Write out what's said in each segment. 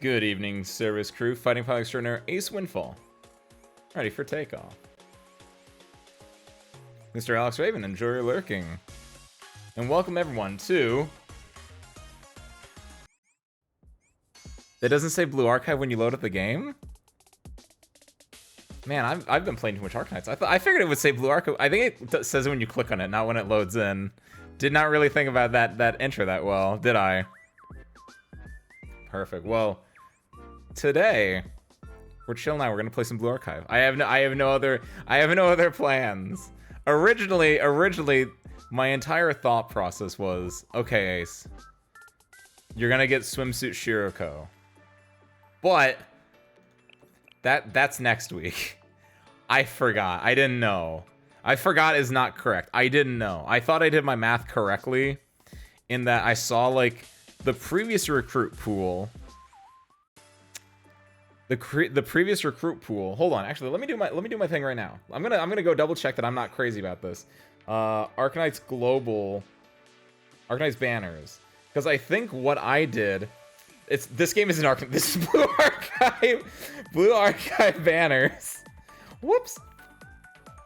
Good evening, service crew. Fighting pilot extraordinaire Ace Windfall. Ready for takeoff. Mr. Alex Raven, enjoy your lurking. And welcome everyone to... It doesn't say Blue Archive when you load up the game? Man, I've been playing too much Arcanines. I figured it would say Blue Archive. I think it says it when you click on it, not when it loads in. Did not really think about that intro that well, did I? Perfect. Well, today we're chilling out. We're gonna play some Blue Archive. I have no other plans. Originally, my entire thought process was, okay, Ace, you're gonna get swimsuit Shiroko, but that's next week. I forgot. I didn't know. I forgot is not correct. I didn't know. I thought I did my math correctly, in that I saw like the previous recruit pool. The previous recruit pool. Hold on, actually, let me do my thing right now. I'm gonna go double check that I'm not crazy about this. Arcanites Global, Arcanites banners, because I think what I did, this game isn't Arcanite. This is Blue Archive banners. Whoops.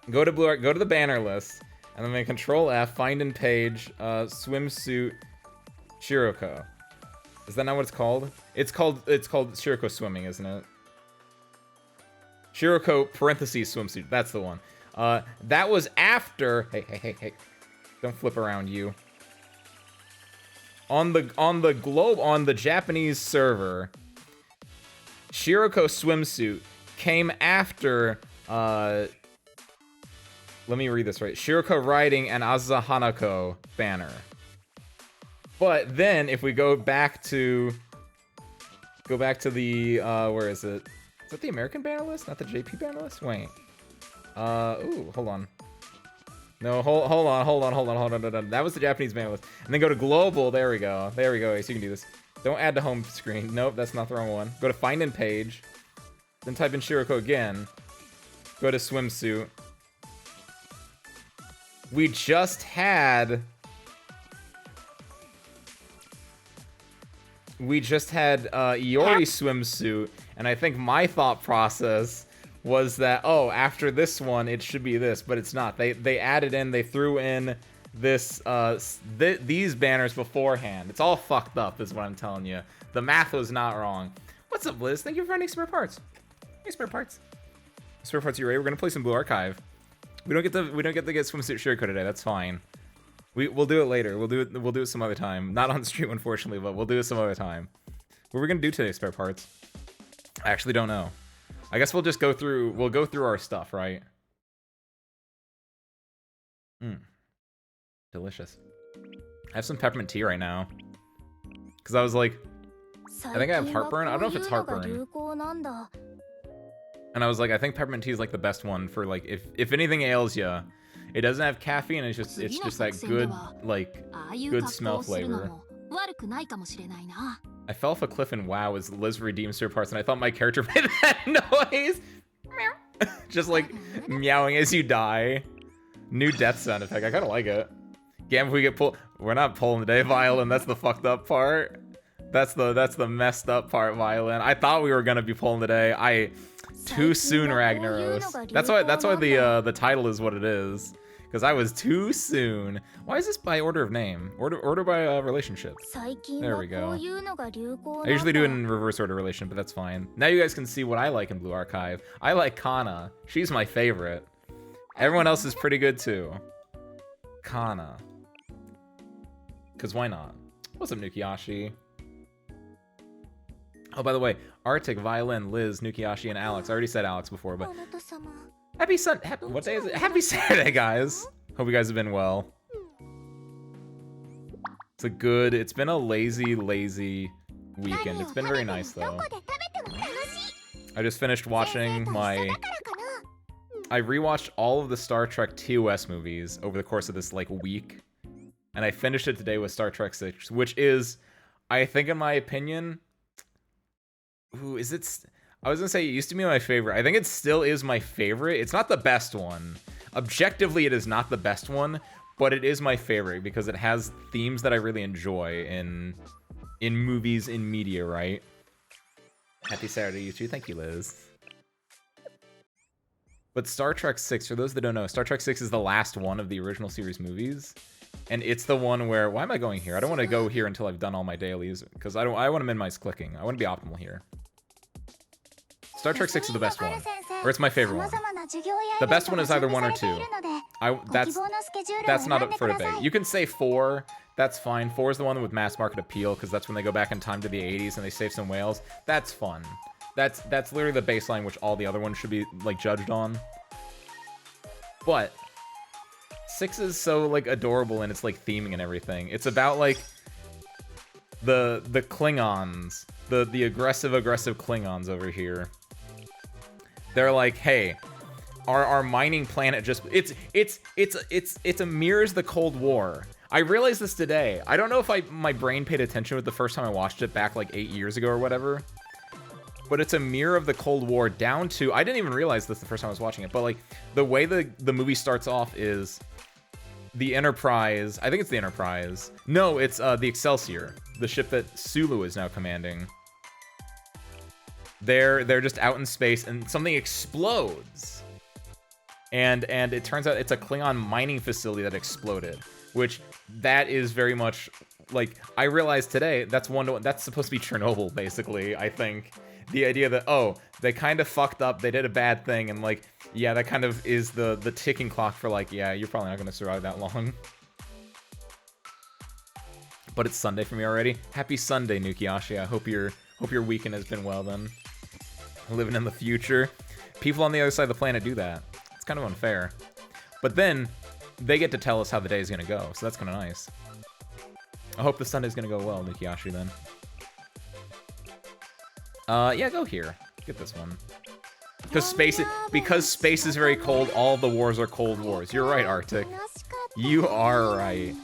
Go to the banner list, and then make Control F, find in page, swimsuit Shiroko. Is that not what it's called? It's called Shiroko swimming, isn't it? Shiroko parentheses swimsuit. That's the one. That was after. Hey! Don't flip around, you. On the Japanese server, Shiroko swimsuit came after. Let me read this right. Shiroko riding and Aza Hanako banner. But then, if we go back to the, where is it? Is that the American banner list? Not the JP banner list? Wait. Ooh, hold on. No, hold on. That was the Japanese banner list. And then go to global. There we go, Ace, you can do this. Don't add to home screen. Nope, that's not the wrong one. Go to find in page. Then type in Shiroko again. Go to swimsuit. We just had Iori swimsuit, and I think my thought process was that, oh, after this one it should be this, but it's not. They added in, they threw in this these banners beforehand. It's all fucked up is what I'm telling you. The math was not wrong. What's up, Liz? Thank you for finding spare parts. Hey, spare parts. Spare parts, you ready? We're gonna play some Blue Archive. We don't get to get swimsuit Shiroko today. That's fine. We'll do it later. We'll do it some other time. Not on stream, unfortunately, but we'll do it some other time. What are we gonna do today, spare parts? I actually don't know. I guess we'll just go through. We'll go through our stuff, right? Delicious. I have some peppermint tea right now, because I was like, I think I have heartburn. I don't know if it's heartburn. And I was like, I think peppermint tea is like the best one for like if anything ails you. It doesn't have caffeine. It's just that good good smell flavor. I fell off a cliff in WoW as Liz redeemed spare parts, and I thought my character made that noise. Just like meowing as you die. New death sound effect. I kind of like it. Damn, if we get pulled, we're not pulling today, Violin. That's the fucked up part. That's the messed up part, Violin. I thought we were gonna be pulling today. Too soon, Ragnaros. That's why the title is what it is. Because I was too soon. Why is this by order of name? Order by relationship. There we go. I usually do it in reverse order relation, but that's fine. Now you guys can see what I like in Blue Archive. I like Kana. She's my favorite. Everyone else is pretty good too. Kana. Because why not? What's up, Nukiyashi? Oh, by the way, Arctic, Violin, Liz, Nukiyashi, and Alex. I already said Alex before, but what day is it? Happy Saturday, guys. Hope you guys have been well. It's been a lazy weekend. It's been very nice, though. I just finished watching I rewatched all of the Star Trek TOS movies over the course of this, like, week. And I finished it today with Star Trek 6, which is, I think in my opinion... Ooh, is it... I was gonna say it used to be my favorite. I think it still is my favorite. It's not the best one. Objectively, it is not the best one, but it is my favorite because it has themes that I really enjoy in movies, in media, right? Happy Saturday, you too. Thank you, Liz. But Star Trek 6, for those that don't know, Star Trek 6 is the last one of the original series movies. And it's the one where, why am I going here? I don't want to go here until I've done all my dailies, because I want to minimize clicking. I want to be optimal here. Star Trek 6 is the best one, or it's my favorite one. The best one is either 1 or 2. That's not up for debate. You can say 4, that's fine. 4 is the one with mass market appeal, because that's when they go back in time to the 80s and they save some whales. That's fun. That's literally the baseline which all the other ones should be like judged on. But 6 is so like adorable in its like theming and everything. It's about like the Klingons, the aggressive Klingons over here. They're like, hey, our mining planet just it mirrors the Cold War. I realized this today. I don't know if my brain paid attention with the first time I watched it back like 8 years ago or whatever. But it's a mirror of the Cold War down to, I didn't even realize this the first time I was watching it, but like the way the movie starts off is the Enterprise, I think it's the Enterprise. No, it's the Excelsior, the ship that Sulu is now commanding. They're just out in space and something explodes. And it turns out it's a Klingon mining facility that exploded, which that is very much like, I realized today that's supposed to be Chernobyl basically, I think. The idea that, oh, they kind of fucked up, they did a bad thing, and like, yeah, that kind of is the ticking clock for like, yeah, you're probably not gonna survive that long. But it's Sunday for me already. Happy Sunday, Nukiashi. I hope your weekend has been well then. Living in the future. People on the other side of the planet do that. It's kind of unfair. But then they get to tell us how the day is gonna go, so that's kind of nice. I hope the Sunday's gonna go well, Nukiashi, then. Yeah, go here. Get this one. Because space is very cold, all the wars are cold wars. You're right, Arctic. You are right.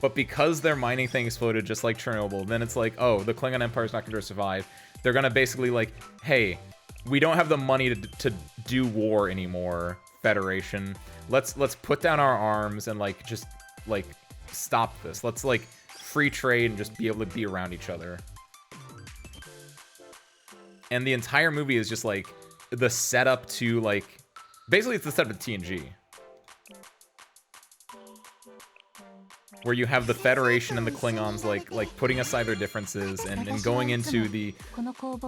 But because their mining thing exploded just like Chernobyl, then it's like, oh, the Klingon Empire's not going to survive. They're going to basically like, hey, we don't have the money to do war anymore, Federation. Let's put down our arms and like just like stop this. Let's like free trade and just be able to be around each other. And the entire movie is just like the setup to like, basically it's the setup of TNG. Where you have the Federation and the Klingons like putting aside their differences and going into the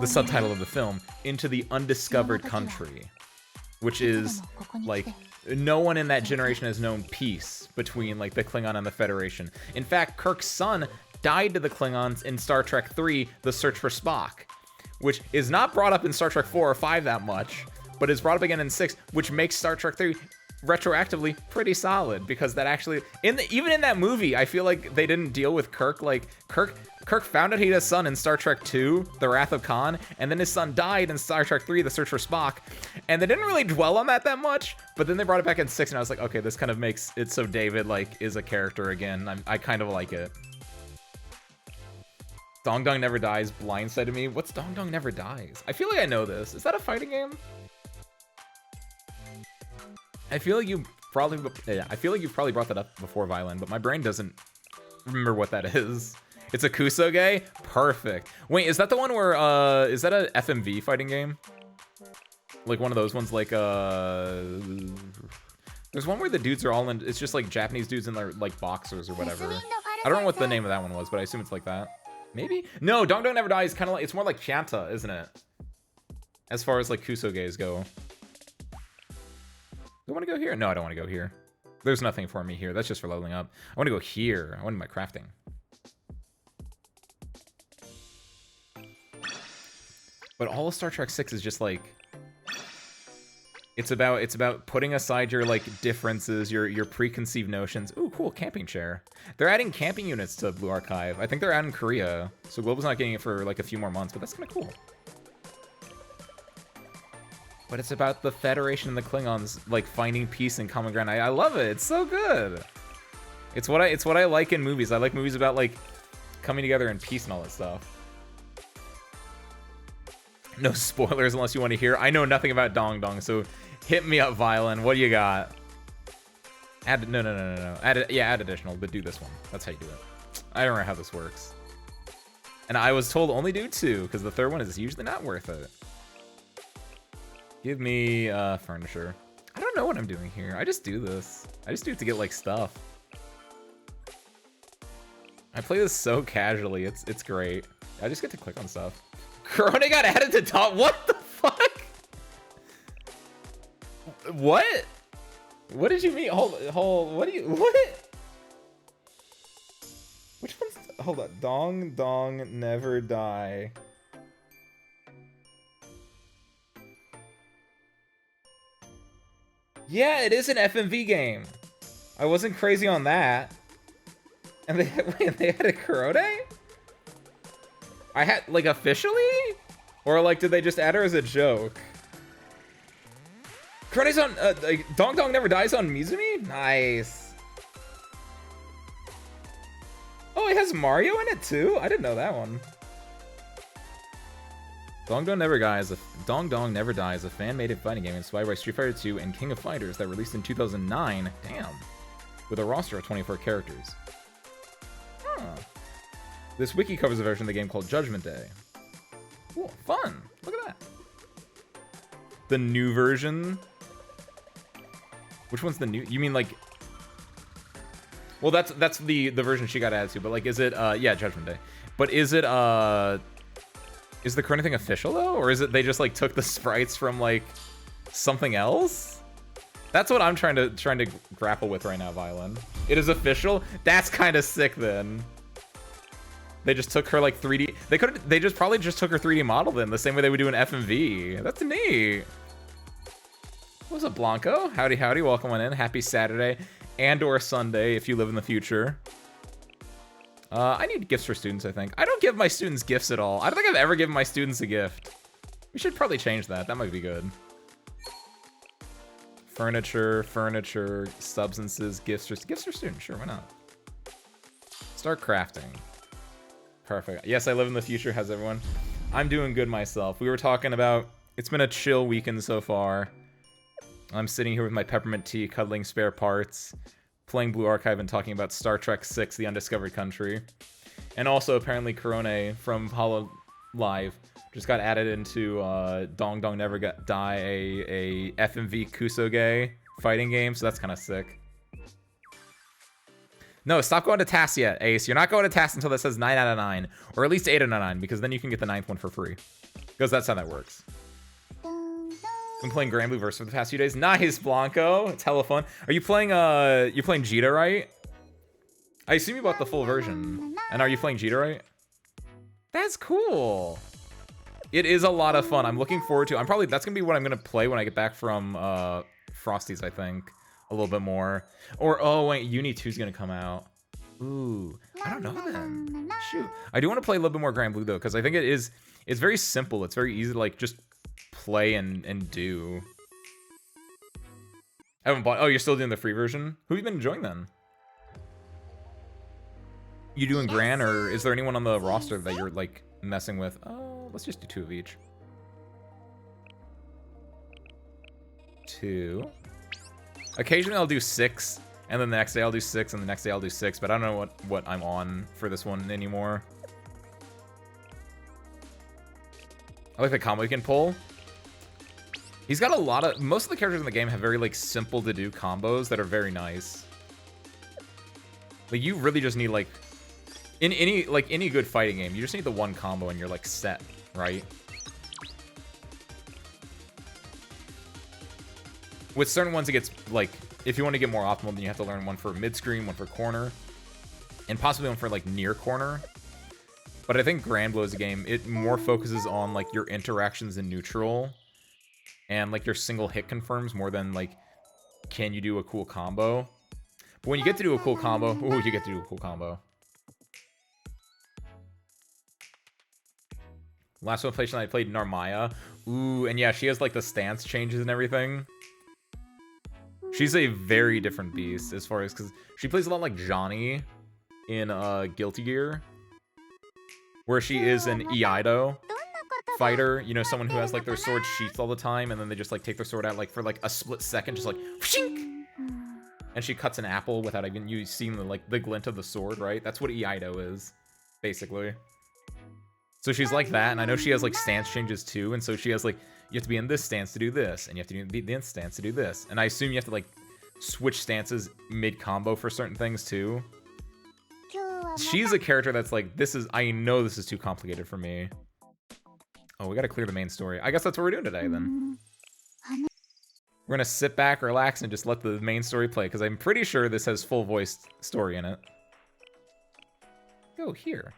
subtitle of the film, into the undiscovered country. Which is like, no one in that generation has known peace between like the Klingon and the Federation. In fact, Kirk's son died to the Klingons in Star Trek 3, The Search for Spock, which is not brought up in Star Trek 4 or 5 that much, but is brought up again in 6, which makes Star Trek 3 retroactively pretty solid, because that actually, even in that movie, I feel like they didn't deal with Kirk. Like, Kirk found out he had a son in Star Trek 2, The Wrath of Khan, and then his son died in Star Trek 3, The Search for Spock, and they didn't really dwell on that much, but then they brought it back in 6, and I was like, okay, this kind of makes it so David, like, is a character again. I kind of like it. Dong Dong Never Dies blindsided me. What's Dong Dong Never Dies? I feel like I know this. Is that a fighting game? I feel like you've probably brought that up before, Violin, but my brain doesn't remember what that is. It's a Kusoge? Perfect. Wait, is that the one where, is that a FMV fighting game? Like one of those ones like, there's one where the dudes are all in, it's just like Japanese dudes in their, like, boxers or whatever. I don't know what the name of that one was, but I assume it's like that. Maybe? No, Dong Dong Never Dies is kind of like, it's more like Chanta, isn't it? As far as, like, Kusoges go. Do I want to go here? No, I don't want to go here. There's nothing for me here. That's just for leveling up. I want to go here. I want to do my crafting. But all of Star Trek 6 is just like, it's about putting aside your like differences, your preconceived notions. Ooh, cool, camping chair. They're adding camping units to Blue Archive. I think they're out in Korea, so Global's not getting it for like a few more months, but that's kind of cool. But it's about the Federation and the Klingons like finding peace and common ground. I love it. It's so good. It's what I like in movies. I like movies about like coming together in peace and all that stuff. No spoilers unless you want to hear. I know nothing about Dong Dong, so hit me up, Violin. What do you got? No. Add additional, but do this one. That's how you do it. I don't know how this works. And I was told only do 2, because the third one is usually not worth it. Give me furniture. I don't know what I'm doing here. I just do this. I just do it to get like stuff. I play this so casually. It's great. I just get to click on stuff. Corona got added to top. What the fuck? What? What did you mean? Hold. What do you? What? Which one's? Hold on. Dong never die. Yeah, it is an FMV game. I wasn't crazy on that. And they had a Kurode? I had, like, officially? Or, like, did they just add her as a joke? Kurode's on, like, Dong Never Dies on Mizumi? Nice. Oh, it has Mario in it, too? I didn't know that one. Dong Dong Never Dies is a fan-made fighting game inspired by Street Fighter 2 and King of Fighters that released in 2009. Damn. With a roster of 24 characters. Huh. This wiki covers a version of the game called Judgment Day. Cool, fun. Look at that. The new version. Which one's the new? You mean like? Well, that's the version she got added to. But like, is it? Yeah, Judgment Day. But is it? Is the current thing official though, or is it they just like took the sprites from like something else? That's what I'm trying to grapple with right now, Violin. It is official. That's kind of sick then. They just took her like 3D. They just probably just took her 3D model then, the same way they would do an FMV. That's neat. What's up, Blanco? Howdy, howdy. Welcome on in. Happy Saturday and/or Sunday if you live in the future. I need gifts for students, I think. I don't give my students gifts at all. I don't think I've ever given my students a gift. We should probably change that. That might be good. Furniture, substances, gifts for students. Sure, why not? Start crafting. Perfect. Yes, I live in the future. How's everyone? I'm doing good myself. We were talking about... It's been a chill weekend so far. I'm sitting here with my peppermint tea, cuddling spare parts, playing Blue Archive and talking about Star Trek VI, The Undiscovered Country. And also, apparently, Korone from Hollow Live just got added into Dong Never Die, a FMV Kusoge fighting game, so that's kind of sick. No, stop going to TAS yet, Ace. You're not going to TAS until that says 9 out of 9, or at least 8 out of 9, because then you can get the 9th one for free. Because that's how that works. Been playing Grand Blue Verse for the past few days. Nice, Blanco. It's hella fun. Are you playing you're playing Jita, right? I assume you bought the full version. And are you playing Jita, right? That's cool. It is a lot of fun. I'm looking forward to. That's gonna be what I'm gonna play when I get back from Frosty's, I think. A little bit more. Or oh wait, Uni 2's gonna come out. Ooh, I don't know then. Shoot. I do want to play a little bit more Grand Blue though, because I think it's very simple. It's very easy to like just play and do. I haven't bought. Oh, you're still doing the free version? Who have you been enjoying then? You doing Gran, or is there anyone on the roster that you're like messing with? Oh, let's just do 2 of each. 2. Occasionally I'll do 6, and then the next day I'll do 6, and the next day I'll do 6, but I don't know what I'm on for this one anymore. I like the combo you can pull. He's got a lot of... Most of the characters in the game have very, like, simple-to-do combos that are very nice. Like, you really just need, like... In any good fighting game, you just need the one combo and you're, like, set, right? With certain ones, it gets, like... If you want to get more optimal, then you have to learn one for mid-screen, one for corner, and possibly one for, like, near corner. But I think Grand Blue as a game, it more focuses on, like, your interactions in neutral... And, like, your single hit confirms more than, like, can you do a cool combo? But when you get to do a cool combo... Ooh, you get to do a cool combo. Last one I played Narmaya. Ooh, and yeah, she has, like, the stance changes and everything. She's a very different beast as far as... Because she plays a lot like Johnny in Guilty Gear. Where she is an Iaido fighter, you know, someone who has like their sword sheaths all the time, and then they just like take their sword out like for like a split second, just like whooshink! And she cuts an apple without even you seeing the like the glint of the sword, right? That's what Iaido is, basically. So she's like that, and I know she has like stance changes too, and so she has like, you have to be in this stance to do this, and you have to be in this stance to do this. And I assume you have to like switch stances mid-combo for certain things too. She's a character that's like, I know this is too complicated for me. Oh, we gotta clear the main story. I guess that's what we're doing today then. We're gonna sit back, relax, and just let the main story play, because I'm pretty sure this has full voiced story in it. Go here.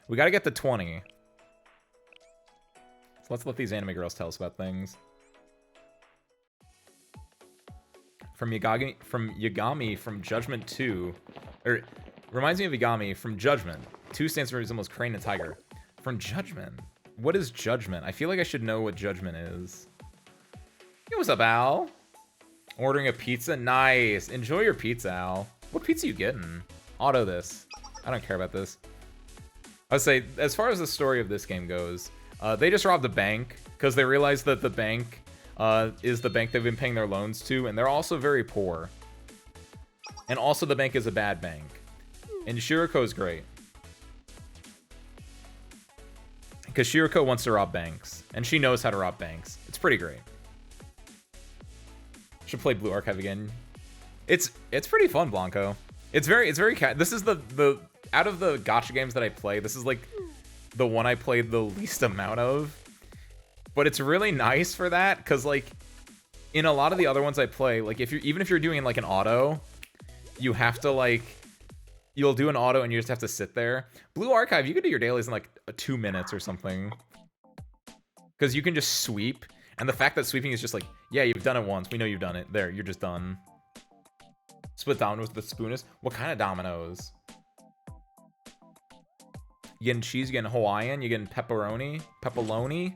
We gotta get to 20. So let's let these anime girls tell us about things. From Yagami from Judgment 2. Or, reminds me of Yagami from Judgment. 2 stands for resembles Crane and Tiger. From Judgment. What is Judgment? I feel like I should know what Judgment is. Hey, what's up, Al? Ordering a pizza? Nice. Enjoy your pizza, Al. What pizza you getting? Auto this. I don't care about this. I would say, as far as the story of this game goes, they just robbed a bank because they realized that the bank is the bank they've been paying their loans to, and they're also very poor. And also the bank is a bad bank. And Shiroko's great. Because Shiroko wants to rob banks, and she knows how to rob banks. It's pretty great. Should play Blue Archive again. It's pretty fun, Blanco. It's very this is the out of the gacha games that I play, this is like the one I played the least amount of. But it's really nice for that, because like in a lot of the other ones I play, like even if you're doing like an auto, you have to like, you'll do an auto and you just have to sit there. Blue Archive, you can do your dailies in like 2 minutes or something. Because you can just sweep. And the fact that sweeping is just like, yeah, you've done it once. We know you've done it. There, you're just done. Split dominoes with the spooners. What kind of dominoes? You getting cheese? You getting Hawaiian? You getting pepperoni? Pepperoni?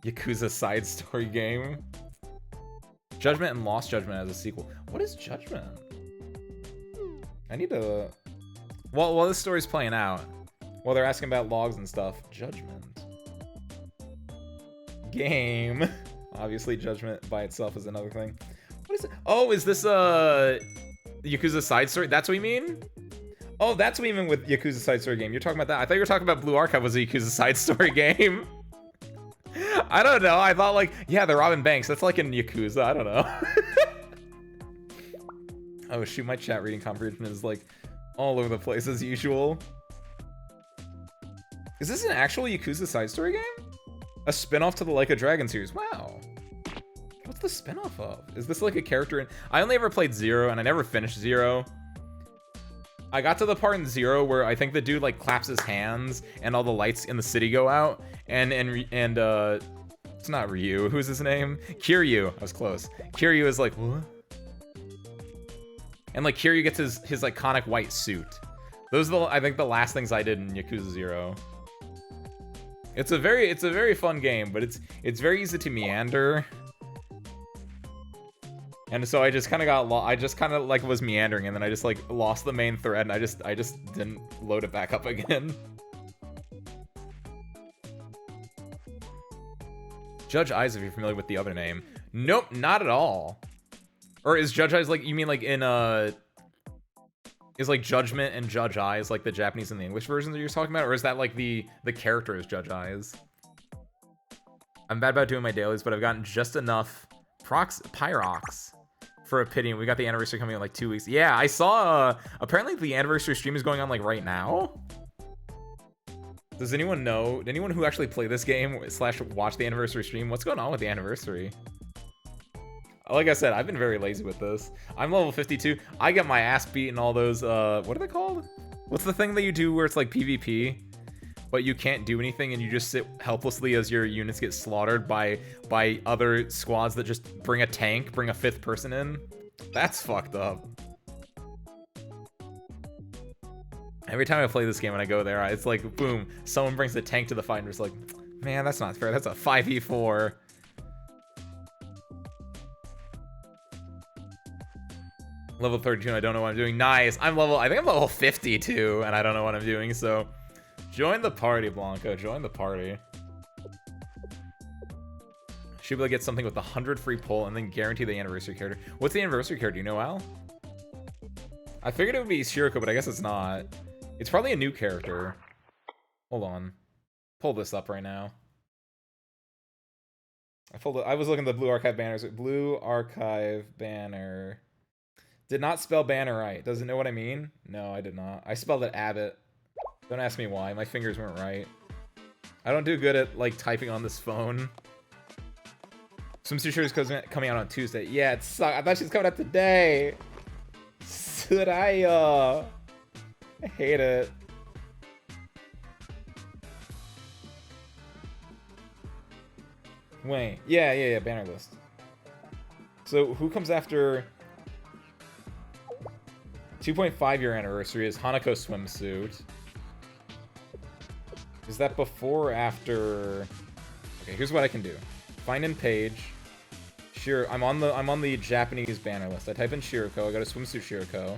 Yakuza side story game. Judgment and Lost Judgment as a sequel. What is Judgment? I need to... Well, while this story's playing out, while they're asking about logs and stuff, Judgment. Game. Obviously, Judgment by itself is another thing. What is it? Oh, is this Yakuza side story? That's what you mean? Oh, that's what you mean with Yakuza side story game. You're talking about that. I thought you were talking about Blue Archive was a Yakuza side story game. I don't know. I thought like, yeah, they're robbing banks. That's like in Yakuza. I don't know. Oh shoot, my chat reading comprehension is like all over the place as usual. Is this an actual Yakuza side story game? A spin-off to the Like a Dragon series. Wow. What's the spin-off of? Is this like a character in... I only ever played Zero, and I never finished Zero. I got to the part in Zero where I think the dude like claps his hands, and all the lights in the city go out. And it's not Ryu. Who's his name? Kiryu. I was close. Kiryu is like, what? And like Kiryu gets his iconic white suit. Those are I think the last things I did in Yakuza 0. It's a very fun game, but it's very easy to meander. And so I just kind of got I just kind of like was meandering, and then I just like lost the main thread, and I just didn't load it back up again. Judge Eyes, if you're familiar with the other name. Nope, not at all. Or is Judge Eyes like, you mean like in is like Judgment and Judge Eyes like the Japanese and the English versions that you're talking about, or is that like the character is Judge Eyes? I'm bad about doing my dailies, but I've gotten just enough Pyrox for a pity, and we got the anniversary coming in like 2 weeks. Yeah, I saw apparently the anniversary stream is going on like right now. Does anyone know? Anyone who actually play this game / watch the anniversary stream? What's going on with the anniversary? Like I said, I've been very lazy with this. I'm level 52. I get my ass beat in all those, what are they called? What's the thing that you do where it's like PvP, but you can't do anything and you just sit helplessly as your units get slaughtered by other squads that just bring a tank, bring a 5th person in? That's fucked up. Every time I play this game and I go there, it's like, boom, someone brings a tank to the fight and it's like, man, that's not fair. That's a 5v4. Level 32, and I don't know what I'm doing. Nice. I think I'm level 52, and I don't know what I'm doing, so join the party, Blanco. Join the party. Should be able to get something with 100 free pull and then guarantee the anniversary character. What's the anniversary character? Do you know, Al? I figured it would be Shiroko, but I guess it's not. It's probably a new character. Hold on. Pull this up right now. I was looking at the Blue Archive banners. Blue Archive banner. Did not spell banner right. Doesn't know what I mean? No, I did not. I spelled it Abbott. Don't ask me why. My fingers weren't right. I don't do good at, like, typing on this phone. Swimsuit shirt is coming out on Tuesday. Yeah, it sucks. I thought she was coming out today. I hate it. Wait. Yeah. Banner list. So, who comes after 2.5 year anniversary is Hanako swimsuit. Is that before or after? Okay, here's what I can do. Find in page. Sure, I'm on the Japanese banner list. I type in Shiroko. I go to swimsuit Shiroko.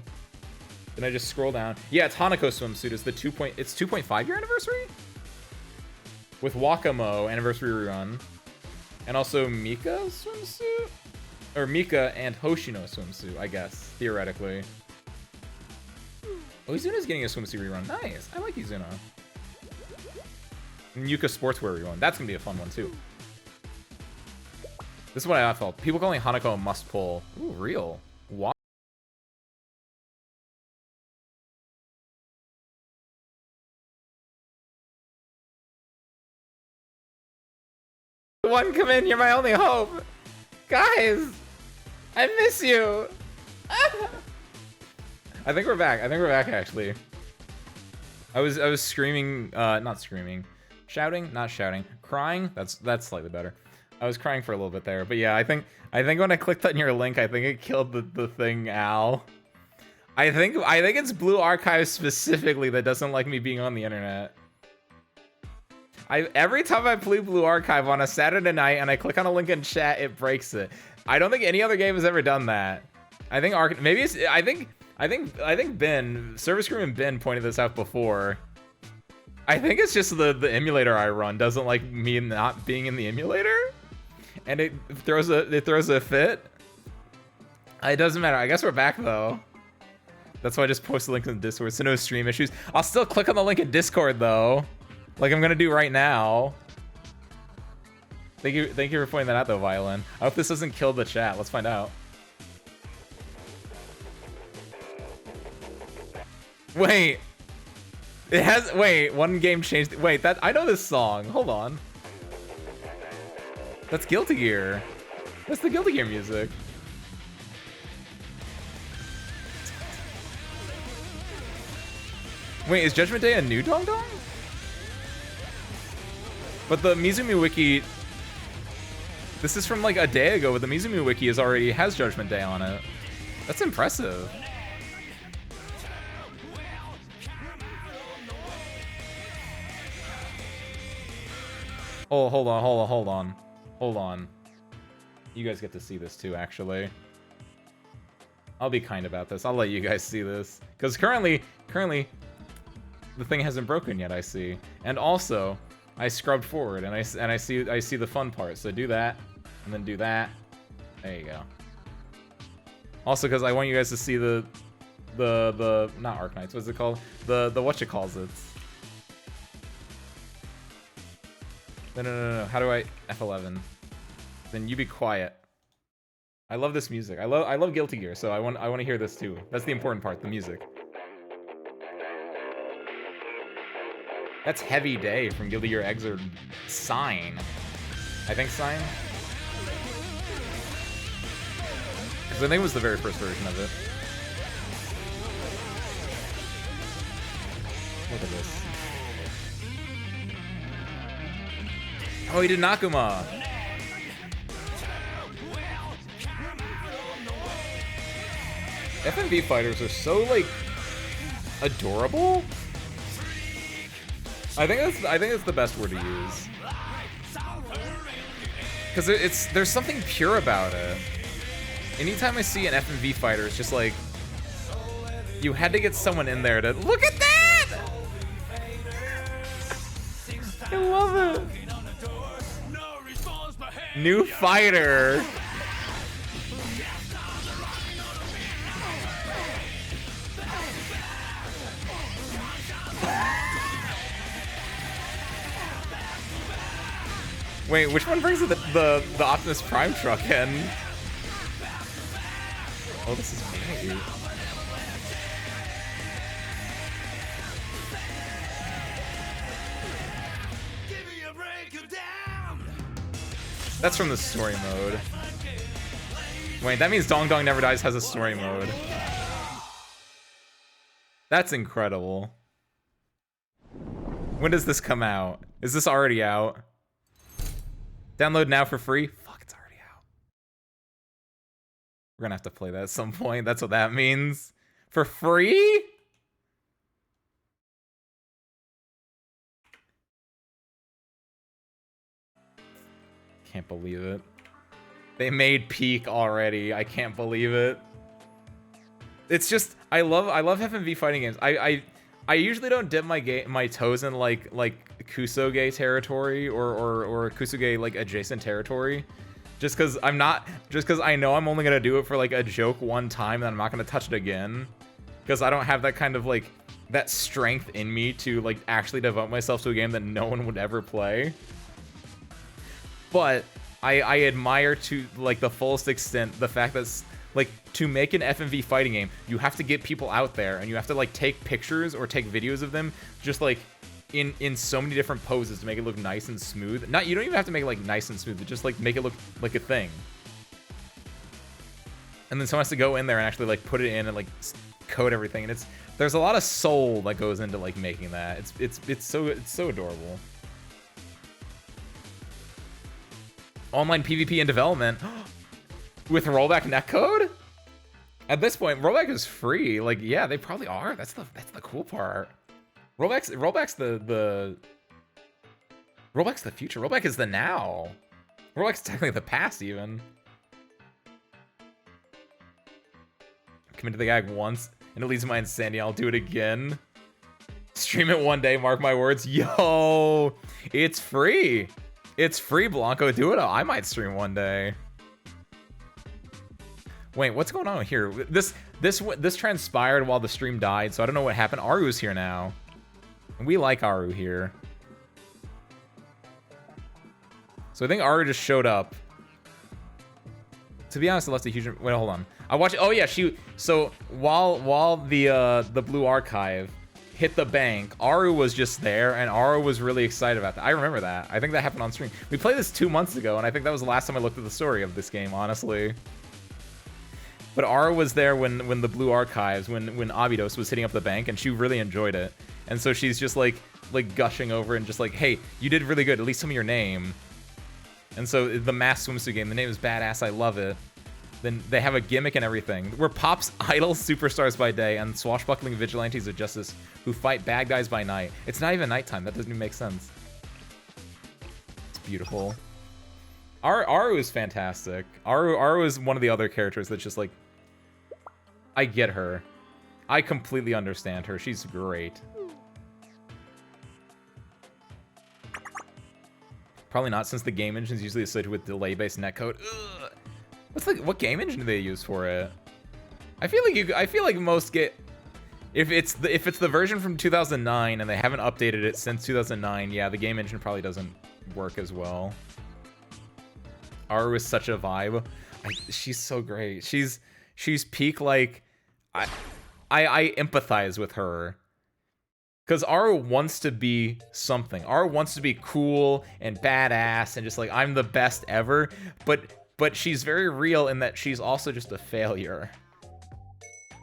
Then I just scroll down. Yeah, it's Hanako swimsuit. It's the 2.5 year anniversary with Wakamo anniversary rerun, and also Mika swimsuit, or Mika and Hoshino swimsuit. I guess theoretically. Oh, Izuna's getting a swimsuit rerun. Nice. I like Izuna. And Yuka sportswear rerun. That's gonna be a fun one too. This is what I felt. People calling Hanako a must pull. Ooh, real. Why? One, come in. You're my only hope. Guys, I miss you. I think we're back. Actually. I was screaming, not screaming, shouting, not shouting, crying. That's slightly better. I was crying for a little bit there, but yeah, I think when I clicked on your link, I think it killed the thing, Al. I think it's Blue Archive specifically that doesn't like me being on the internet. Every time I play Blue Archive on a Saturday night and I click on a link in chat, it breaks it. I don't think any other game has ever done that. I think Ben, Service Crew and Ben pointed this out before. I think it's just the emulator I run doesn't like me not being in the emulator, and it throws a fit. It doesn't matter. I guess we're back though. That's why I just posted the link in Discord. So no stream issues. I'll still click on the link in Discord though, like I'm gonna do right now. Thank you for pointing that out though, Violin. I hope this doesn't kill the chat. Let's find out. Wait. It has, wait, one game changed. Wait, that, I know this song. Hold on. That's Guilty Gear. That's the Guilty Gear music. Wait, is Judgment Day a new Dong Dong? But the Mizumi Wiki, this is from like a day ago, but the Mizumi Wiki has Judgment Day on it. That's impressive. Oh, hold on. You guys get to see this too, actually. I'll be kind about this. I'll let you guys see this. Because currently, the thing hasn't broken yet, I see. And also, I scrubbed forward and I see the fun part. So do that, and then do that. There you go. Also, because I want you guys to see the not Arknights, what's it called? The whatchacalls. No. How do I F11? Then you be quiet. I love this music. I love Guilty Gear, so I want to hear this too. That's the important part, the music. That's Heavy Day from Guilty Gear Xrd Sign. I think Sign. Because I think it was the very first version of it. Look at this. Oh, he did Nakuma. FMV fighters are so like adorable. I think that's the best word to use. Because there's something pure about it. Anytime I see an FMV fighter, it's just like you had to get someone in there to look at that. I love it. New fighter. Wait, which one brings the Optimus Prime truck in? Oh, this is great. That's from the story mode. Wait, that means Dong Dong Never Dies has a story mode. That's incredible. When does this come out? Is this already out? Download now for free? Fuck, it's already out. We're gonna have to play that at some point. That's what that means. For free? Can't believe it. They made Peak already. I can't believe it. It's just I love FMV fighting games. I usually don't dip my toes in like Kusoge territory or Kusoge like adjacent territory, just because I know I'm only gonna do it for like a joke one time and I'm not gonna touch it again, because I don't have that kind of like that strength in me to like actually devote myself to a game that no one would ever play. But I admire to like the fullest extent the fact that like to make an FMV fighting game, you have to get people out there and you have to like take pictures or take videos of them just like in so many different poses to make it look nice and smooth. You don't even have to make it like nice and smooth, but just like make it look like a thing. And then someone has to go in there and actually like put it in and like code everything. And there's a lot of soul that goes into like making that. It's so adorable. Online PvP in development with rollback netcode? At this point, rollback is free. Like, yeah, they probably are. That's the cool part. Rollback's the future. Rollback is the now. Rollback's technically the past even. Commit to the gag once and it leads to my insanity. I'll do it again. Stream it one day, mark my words. Yo, it's free. It's free, Blanco. Do it. I might stream one day. Wait, what's going on here? This transpired while the stream died, so I don't know what happened. Aru's here now. And we like Aru here. So I think Aru just showed up. To be honest, I left a huge... Wait, hold on. I watched... Oh, yeah, So while the Blue Archive hit the bank, Aru was just there, and Aru was really excited about that. I remember that. I think that happened on stream. We played this 2 months ago, and I think that was the last time I looked at the story of this game, honestly. But Aru was there when the Blue Archives, when Abydos was hitting up the bank, and she really enjoyed it. And so she's just like gushing over and just like, hey, you did really good. At least tell me your name. And so the mass swimsuit game, the name is badass. I love it. Then they have a gimmick and everything. We're Pop's idol superstars by day and swashbuckling vigilantes of justice who fight bad guys by night. It's not even nighttime. That doesn't even make sense. It's beautiful. Aru is fantastic. Aru is one of the other characters that's just like, I get her. I completely understand her. She's great. Probably not, since the game engine is usually associated with delay-based netcode. Ugh. What game engine do they use for it? I feel like most get, if it's the version from 2009 and they haven't updated it since 2009, yeah, the game engine probably doesn't work as well. Aru is such a vibe. She's so great. She's peak, like, I empathize with her. Because Aru wants to be something. Aru wants to be cool and badass and just like, I'm the best ever. But she's very real in that she's also just a failure.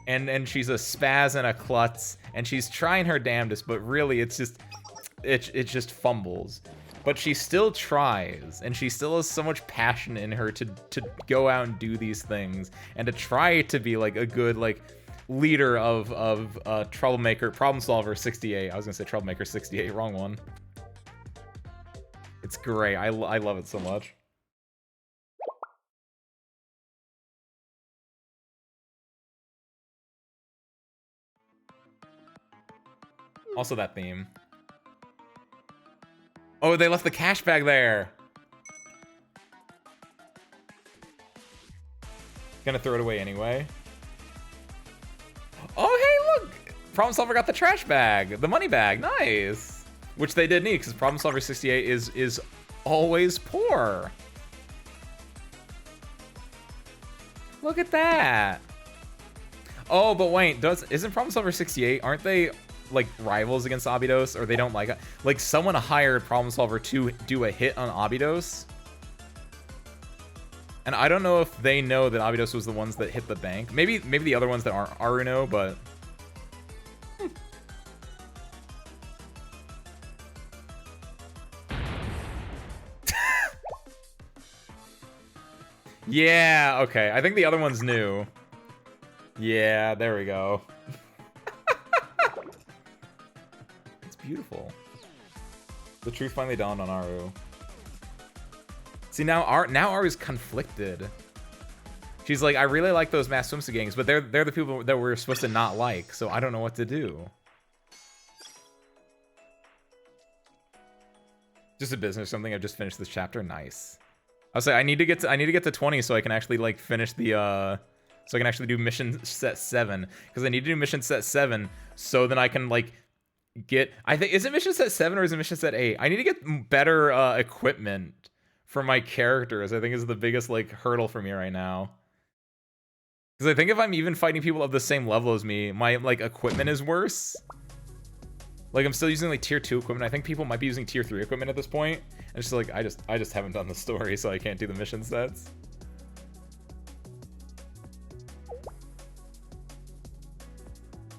And she's a spaz and a klutz. And she's trying her damnedest, but really it's just fumbles. But she still tries, and she still has so much passion in her to go out and do these things, and to try to be like a good like leader of troublemaker, problem solver 68. I was gonna say troublemaker 68, wrong one. It's great. I love it so much. Also that theme. Oh, they left the cash bag there. Gonna throw it away anyway. Oh, hey, look! Problem Solver got the trash bag, the money bag, nice. Which they did need, because Problem Solver 68 is always poor. Look at that. Oh, but wait, isn't Problem Solver 68? Aren't they like rivals against Abydos, or they don't like someone hired Problem Solver to do a hit on Abydos? And I don't know if they know that Abydos was the ones that hit the bank. Maybe the other ones that aren't Aru know, but yeah, okay. I think the other ones knew. Yeah, there we go. It's beautiful. The truth finally dawned on Aru. See, now Aru's conflicted. She's like, I really like those mass swimsuit gangs, but they're the people that we're supposed to not like, so I don't know what to do. Just a business or something. I've just finished this chapter. Nice. I was like, I need to get to 20 so I can actually like finish the so I can actually do mission set 7, because I need to do mission set 7 so then I can like get, I think, is it mission set 7 or is it mission set 8? I need to get better equipment for my characters. I think is the biggest like hurdle for me right now. Because I think if I'm even fighting people of the same level as me, my like equipment is worse. Like I'm still using like tier 2 equipment. I think people might be using tier 3 equipment at this point. And it's just like I just haven't done the story, so I can't do the mission sets.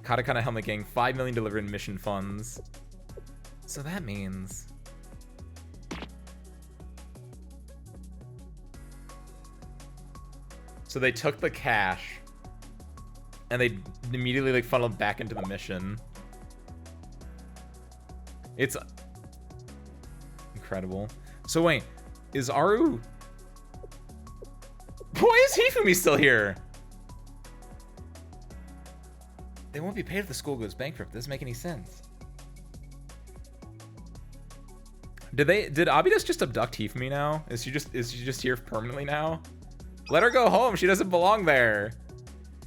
Katakana Helmet Gang, 5 million delivered in mission funds. So that means so they took the cash and they immediately like funneled back into the mission. It's incredible. So wait, is Aru? Why is Hifumi still here? They won't be paid if the school goes bankrupt. Doesn't make any sense. Did Abydos just abduct Hifumi now? Is she just here permanently now? Let her go home. She doesn't belong there.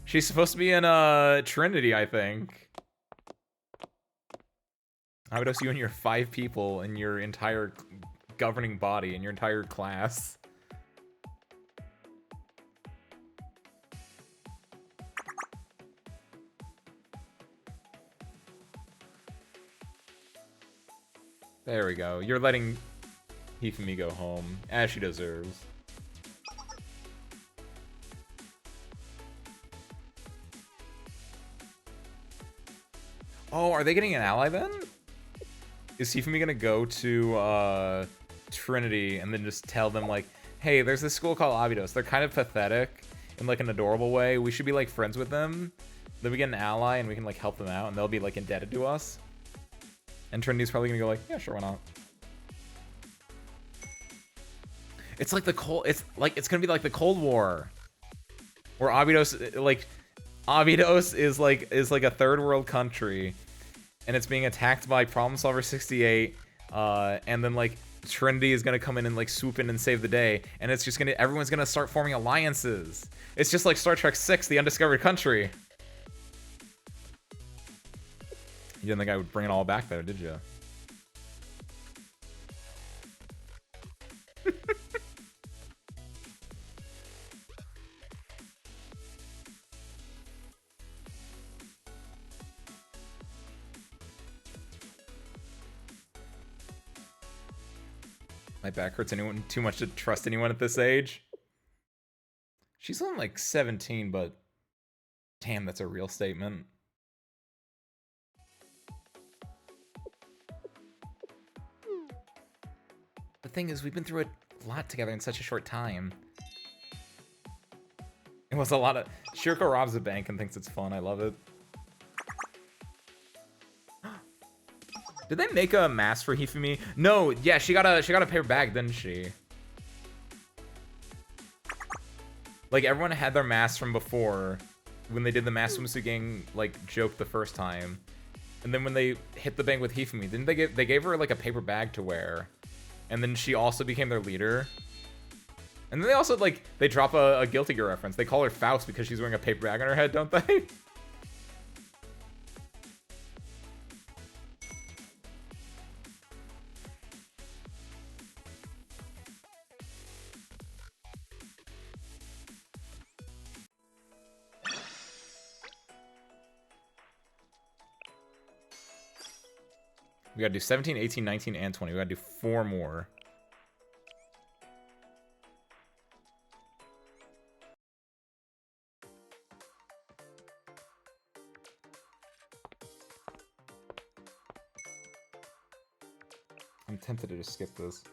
She's supposed to be in Trinity, I think. Abydos, you and your 5 people in your entire governing body and your entire class. There we go. You're letting Hifumi go home, as she deserves. Oh, are they getting an ally then? Is Hifumi gonna go to Trinity and then just tell them like, hey, there's this school called Abydos. They're kind of pathetic in like an adorable way. We should be like friends with them. Then we get an ally and we can like help them out and they'll be like indebted to us. And Trinity's probably gonna go like, yeah, sure, why not? It's like it's gonna be like the Cold War, where Abydos is like a third world country, and it's being attacked by Problem Solver 68, and then like Trinity is gonna come in and like swoop in and save the day, and it's just everyone's gonna start forming alliances. It's just like Star Trek 6, The Undiscovered Country. You didn't think I would bring it all back there, did you? My back hurts anyone too much to trust anyone at this age. She's only like 17, but damn, that's a real statement. The thing is, we've been through a lot together in such a short time. It was a lot of... Shiroko robs a bank and thinks it's fun. I love it. Did they make a mask for Hifumi? No, yeah, she got a paper bag, didn't she? Like, everyone had their masks from before when they did the mask swimsuit gang, like, joke the first time. And then when they hit the bank with Hifumi, didn't they gave her, like, a paper bag to wear. And then she also became their leader. And then they also, like, they drop a Guilty Gear reference. They call her Faust because she's wearing a paper bag on her head, don't they? We gotta do 17, 18, 19, and 20. We gotta do 4 more. I'm tempted to just skip this.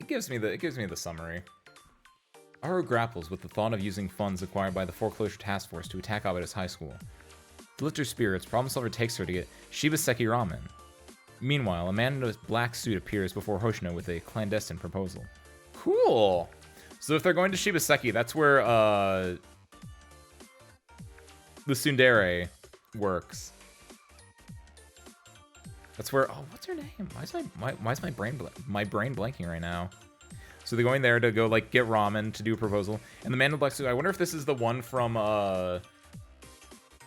It gives me the summary. Aru grapples with the thought of using funds acquired by the Foreclosure Task Force to attack Abeda's high school. To lift her spirits, Problem Solver takes her to get Shibaseki ramen. Meanwhile, a man in a black suit appears before Hoshino with a clandestine proposal. Cool! So if they're going to Shibaseki, that's where the tsundere works. That's where, oh, what's her name? Why is my brain blanking right now? So they're going there to go like get ramen to do a proposal. And the man in the black suit, I wonder if this is the one from man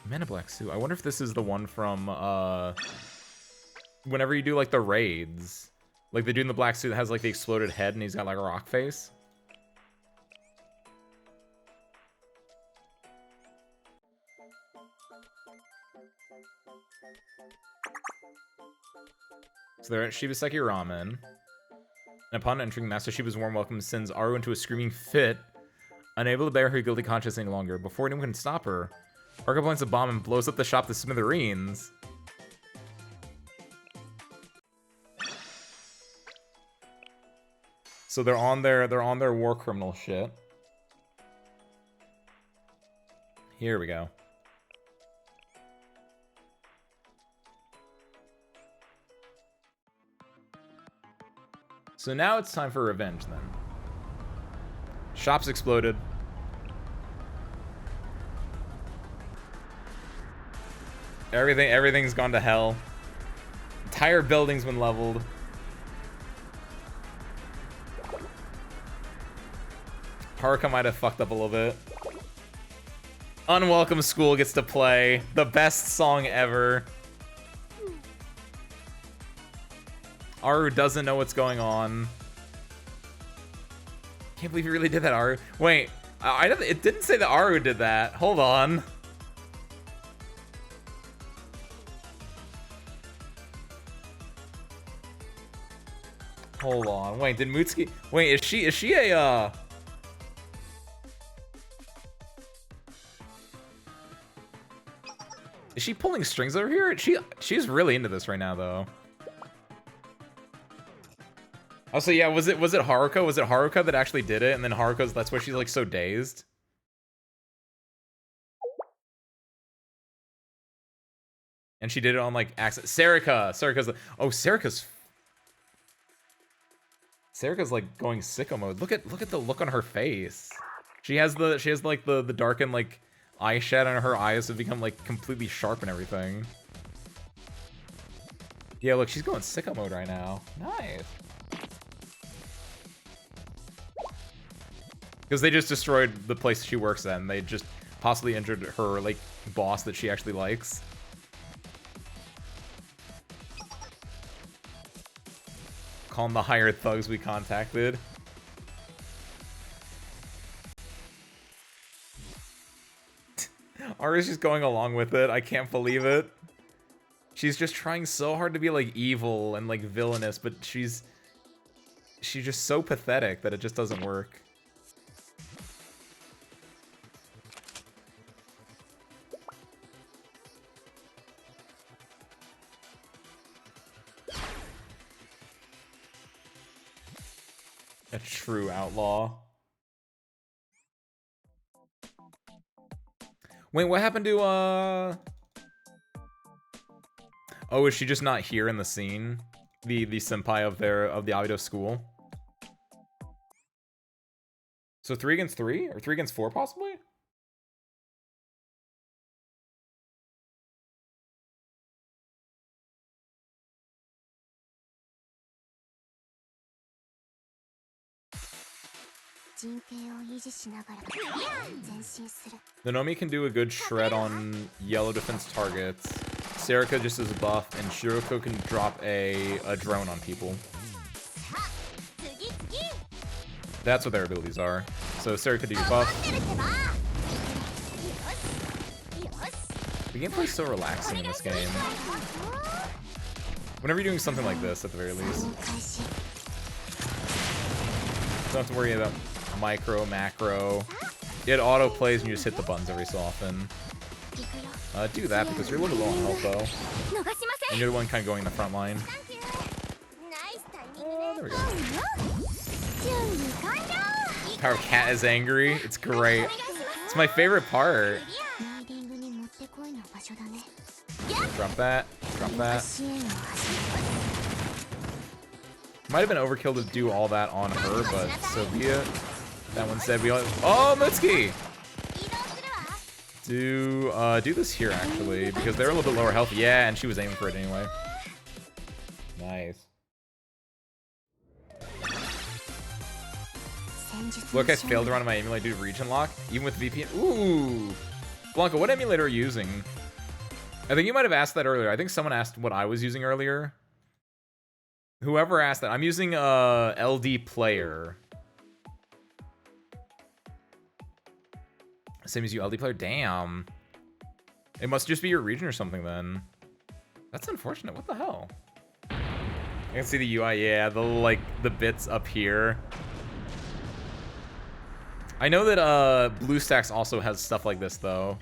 in black suit. I wonder if this is the one from whenever you do like the raids. Like the dude in the black suit has like the exploded head and he's got like a rock face. So they're at Shibaseki Ramen. And upon entering, Master Shiba's warm welcome sends Aru into a screaming fit, unable to bear her guilty conscience any longer. Before anyone can stop her, Arca plants a bomb and blows up the shop to smithereens. So they're on their war criminal shit. Here we go. So now it's time for revenge, then. Shops exploded. Everything's gone to hell. Entire building's been leveled. Haruka might have fucked up a little bit. Unwelcome School gets to play. The best song ever. Aru doesn't know what's going on. Can't believe you really did that, Aru. Wait, it didn't say that Aru did that. Hold on. Hold on. Wait, did Mutsuki... Wait, is she a, Is she pulling strings over here? She's really into this right now, though. Also, yeah, was it Haruka? Was it Haruka that actually did it? And then that's why she's like so dazed. And she did it on like accident. Sarika's like going sicko mode. Look at the look on her face. She has like the darkened like eyeshadow on her eyes have become like completely sharp and everything. Yeah, look, she's going sicko mode right now. Nice. Because they just destroyed the place she works at, and they just possibly injured her, like, boss that she actually likes. Calling the hired thugs we contacted. Aru's just going along with it. I can't believe it. She's just trying so hard to be, like, evil and, like, villainous, but she's just so pathetic that it just doesn't work. A true outlaw. Wait, what happened to, Oh, is she just not here in the scene? The senpai of the Abido school? So 3 against 3? Or 3 against 4, possibly? Nonomi can do a good shred on yellow defense targets. Sarika just is a buff, and Shiroko can drop a drone on people. That's what their abilities are. So Sarika do your buff. The gameplay's so relaxing in this game. Whenever you're doing something like this, at the very least. Don't have to worry about micro, macro. It auto plays and you just hit the buttons every so often. Do that because you're a little low on health though. And you're the one kind of going in the front line. There we go. Power Cat is angry. It's great. It's my favorite part. Drop that. Drop that. Might have been overkill to do all that on her, but so be it. That one said we all. Oh, Mitsuki! Do this here actually, because they're a little bit lower health. Yeah, and she was aiming for it anyway. Nice. Look, I failed to run my emulator due to region lock, even with VPN. Ooh, Blanca, what emulator are you using? I think you might have asked that earlier. I think someone asked what I was using earlier. Whoever asked that, I'm using LD Player. Same as you, LD Player. Damn. It must just be your region or something then. That's unfortunate. What the hell? I can see the UI. Yeah, the bits up here. I know that BlueStacks also has stuff like this though.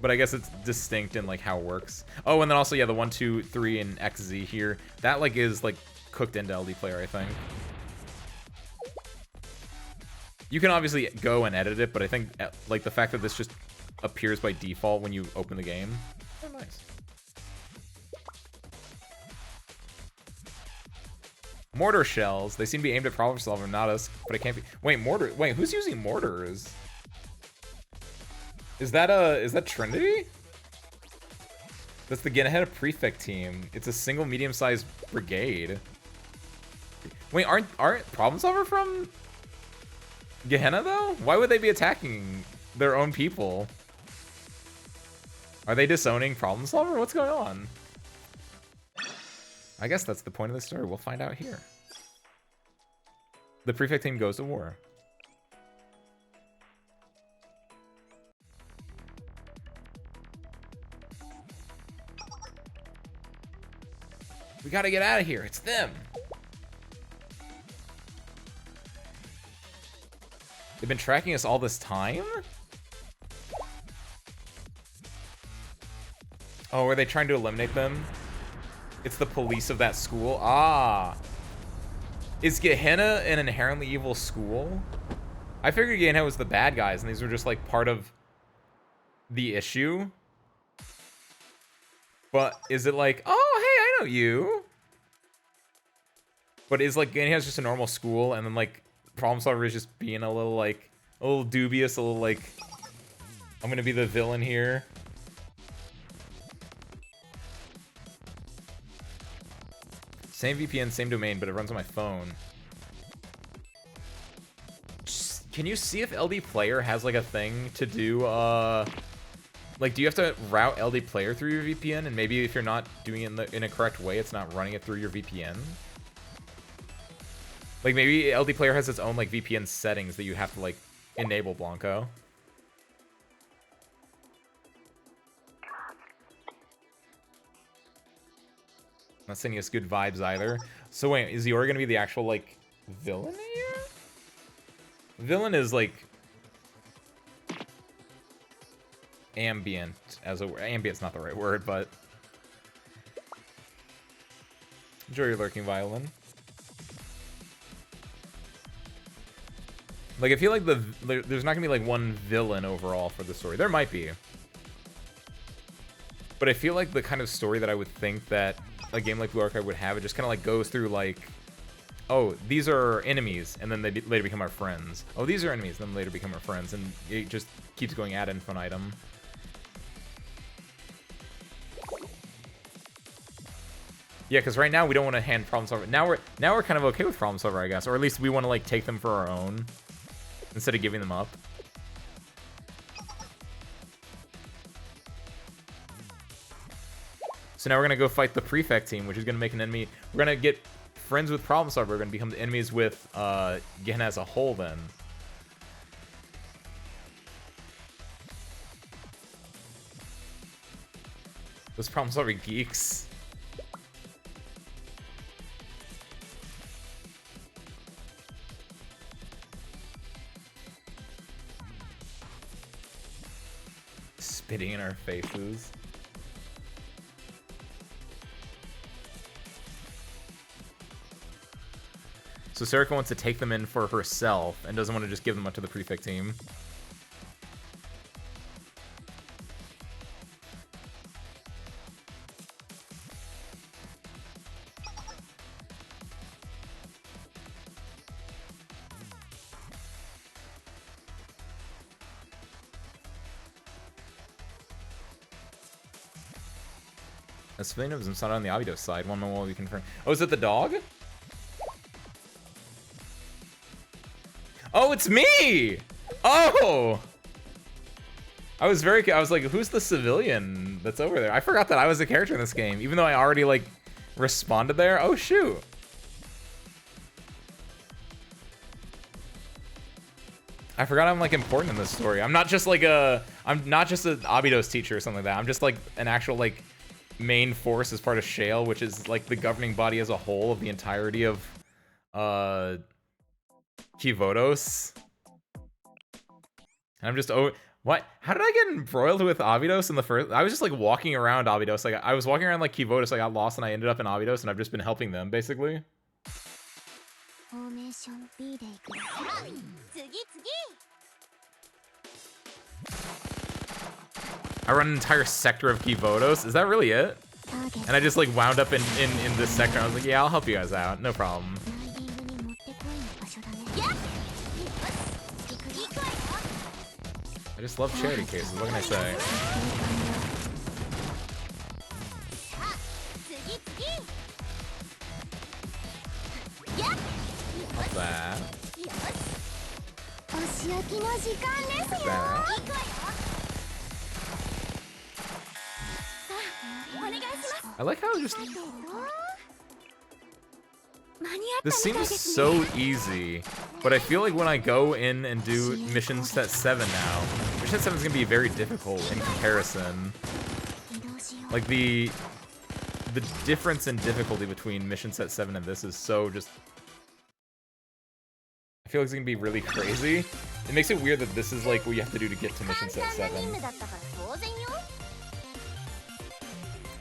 But I guess it's distinct in like how it works. Oh, and then also yeah, the 1, 2, 3 and XZ here. That like is like cooked into LD Player, I think. You can obviously go and edit it, but I think like the fact that this just appears by default when you open the game. Oh, nice. Mortar shells. They seem to be aimed at problem solver, not us. But it can't be. Wait, mortar. Wait, who's using mortars? Is that Trinity? That's the Get Ahead of Prefect team. It's a single medium-sized brigade. Wait, aren't problem solver from Gehenna though? Why would they be attacking their own people? Are they disowning problem solver? What's going on? I guess that's the point of the story. We'll find out here. The prefect team goes to war. We gotta get out of here. It's them. They've been tracking us all this time? Oh, are they trying to eliminate them? It's the police of that school? Ah. Is Gehenna an inherently evil school? I figured Gehenna was the bad guys and these were just like part of the issue. But is it like, oh, hey, I know you. But is like Gehenna just a normal school and then like problem solver is just being a little dubious, a little like, I'm gonna be the villain here. Same VPN, same domain, but it runs on my phone. Can you see if LD Player has like a thing to do, like, do you have to route LD Player through your VPN? And maybe if you're not doing it in a correct way, it's not running it through your VPN? Like, maybe LD Player has its own, like, VPN settings that you have to, like, enable, Blanco. Not sending us good vibes either. So wait, is Iori gonna be the actual, like, villain here? Villain is, like, ambient as a word. Ambient's not the right word, but enjoy your lurking violin. Like, I feel like there's not gonna be like one villain overall for the story. There might be, but I feel like the kind of story that I would think that a game like Blue Archive would have, it just kind of like goes through like, oh, these are enemies, and then they later become our friends. Oh, these are enemies, and then later become our friends, and it just keeps going ad infinitum. Yeah, because right now we don't want to hand problem solver. Now we're kind of okay with problem solver, I guess, or at least we want to like take them for our own instead of giving them up. So now we're gonna go fight the prefect team, which is gonna make an enemy. We're gonna get friends with problem solver. We're gonna become the enemies with Gehenna as a whole then. Those problem solving geeks. Spitting in our faces. So Shiroko wants to take them in for herself and doesn't want to just give them up to the prefect team. Civilianism is not on the Abidos side. One more will be confirmed. Oh, is it the dog? Oh, it's me! Oh! I was like, who's the civilian that's over there? I forgot that I was a character in this game, even though I already, like, responded there. Oh, shoot. I forgot I'm, like, important in this story. I'm not just, like, I'm not just an Abidos teacher or something like that. I'm just, like, an actual, like, main force as part of Shale, which is like the governing body as a whole of the entirety of Kivodos. And I'm just, oh, what? How did I get embroiled with Abidos in the first? I was just like walking around Abidos. Like I was walking around like Kivodos. I got lost and I ended up in Abidos, and I've just been helping them basically. I run an entire sector of Kivodos. Is that really it? And I just like wound up in this sector. I was like, yeah, I'll help you guys out. No problem. I just love charity cases. What can I say? Love that. Love that. I like how just... This seems so easy, but I feel like when I go in and do Mission Set 7 now, Mission Set 7 is going to be very difficult in comparison. Like, the difference in difficulty between Mission Set 7 and this is so just... I feel like it's going to be really crazy. It makes it weird that this is like what you have to do to get to Mission Set 7.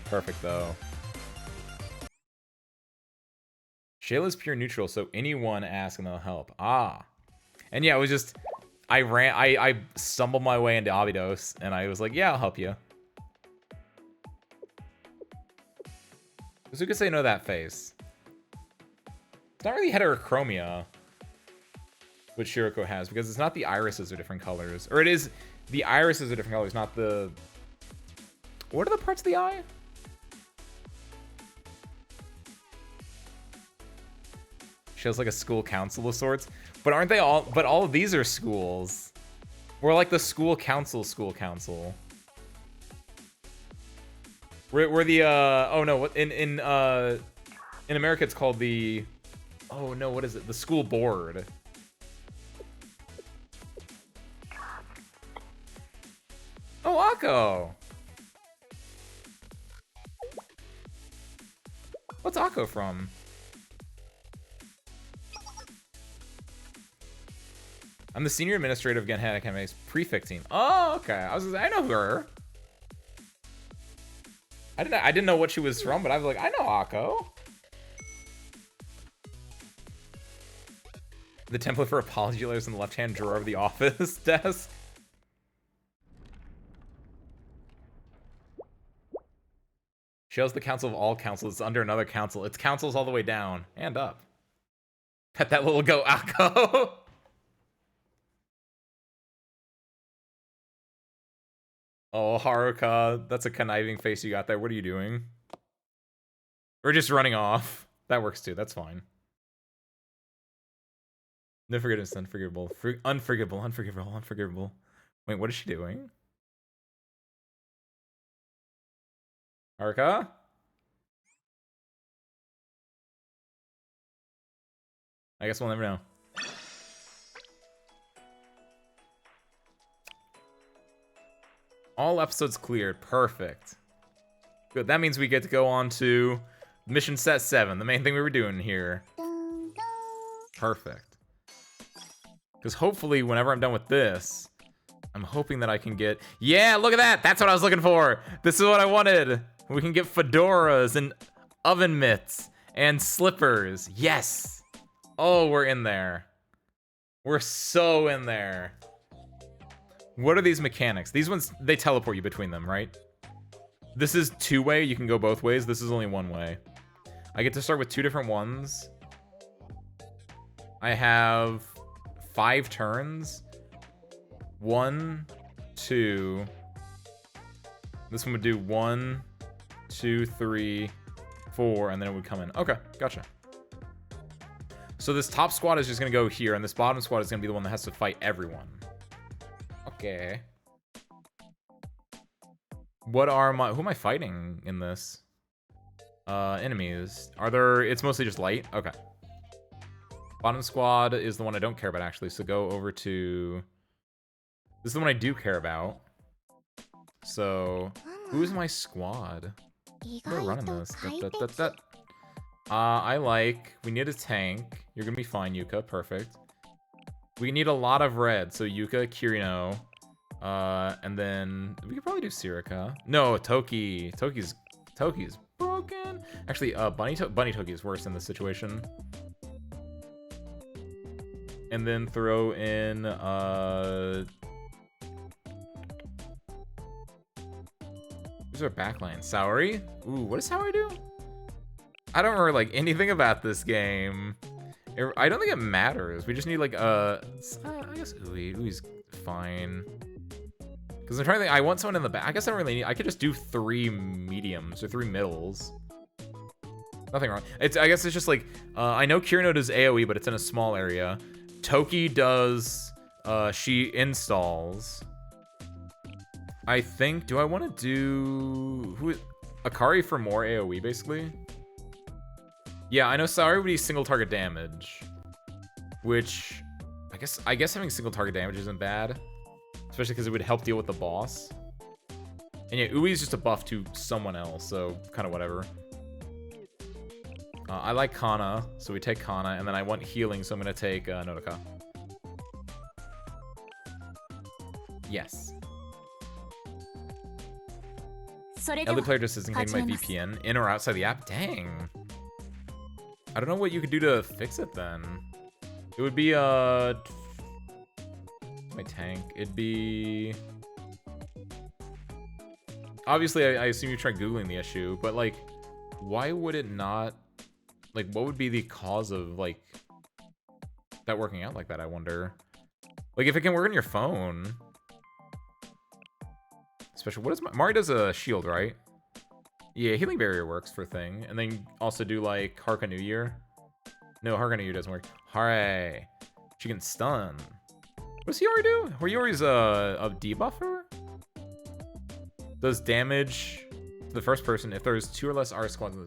Perfect, though. Shayla's pure neutral, so anyone ask and they'll help. Ah. And yeah, it was just... I stumbled my way into Abidos, and I was like, yeah, I'll help you. Who could say no to that face? It's not really heterochromia, what Shiroko has, because it's not the irises are different colors. Or it is... The irises are different colors, not the... What are the parts of the eye? She has like a school council of sorts, but aren't they all? But all of these are schools. We're like the school council. We're the oh no, what in America it's called the, oh no, what is it? The school board. Oh, Akko. What's Akko from? I'm the senior administrator of Genhead Academy's prefect team. Oh, okay. I know her. I didn't know what she was from, but I was like, I know Akko. The template for apology letters in the left-hand drawer of the office desk. Shale's the council of all councils. It's under another council. It's councils all the way down and up. Pet that little goat, Akko. Oh, Haruka, that's a conniving face you got there. What are you doing? We're just running off. That works too. That's fine. No forgiveness, unforgivable. Unforgivable. Wait, what is she doing? Haruka? I guess we'll never know. All episodes cleared. Perfect. Good, that means we get to go on to mission set 7, the main thing we were doing here. Perfect. Because hopefully, whenever I'm done with this, I'm hoping that I can get... Yeah, look at that! That's what I was looking for! This is what I wanted! We can get fedoras and oven mitts and slippers. Yes! Oh, we're in there. We're so in there. What are these mechanics? These ones, they teleport you between them, right? This is two-way. You can go both ways. This is only one way. I get to start with 2 different ones. I have 5 turns. 1, 2. This one would do 1, 2, 3, 4, and then it would come in. Okay, gotcha. So this top squad is just gonna go here, and this bottom squad is gonna be the one that has to fight everyone. Okay. What are my... Who am I fighting in this? Enemies. Are there... It's mostly just light? Okay. Bottom squad is the one I don't care about, actually. So go over to... This is the one I do care about. So... Who's my squad? We're running this. I like... We need a tank. You're gonna be fine, Yuka. Perfect. We need a lot of red. So Yuka, Kirino... and then we could probably do Sirika. No, Toki. Toki's broken. Actually, Bunny Toki is worse in this situation. And then throw in who's our backline? Saori? Ooh, what does Saori do? I don't remember like anything about this game. I don't think it matters. We just need like I guess Ui's fine. Because I'm trying to think, I want someone in the back. I guess I don't really need... I could just do 3 mediums or 3 middles. Nothing wrong. I guess it's just like... I know Kirino does AoE, but it's in a small area. Toki does... she installs. I think... Do I want to do... Who is... Akari for more AoE, basically? Yeah, I know Saori would be single target damage. Which... I guess having single target damage isn't bad. Especially because it would help deal with the boss. And yeah, Ui's just a buff to someone else, so kind of whatever. I like Kana, so we take Kana, and then I want healing, so I'm going to take Nodoka. Yes. Other player just isn't getting my VPN in or outside the app? Dang. I don't know what you could do to fix it then. It would be, my tank. It'd be... Obviously, I assume you tried Googling the issue, but, like, why would it not... Like, what would be the cause of, like, that working out like that, I wonder? Like, if it can work on your phone... Especially, what is... Mari does a shield, right? Yeah, Healing Barrier works for thing. And then also do, like, Haruka New Year. No, Haruka New Year doesn't work. Hooray! She can stun. What does Hiyori do? Hiyori's a debuffer? Does damage to the first person if there's 2 or less R squads.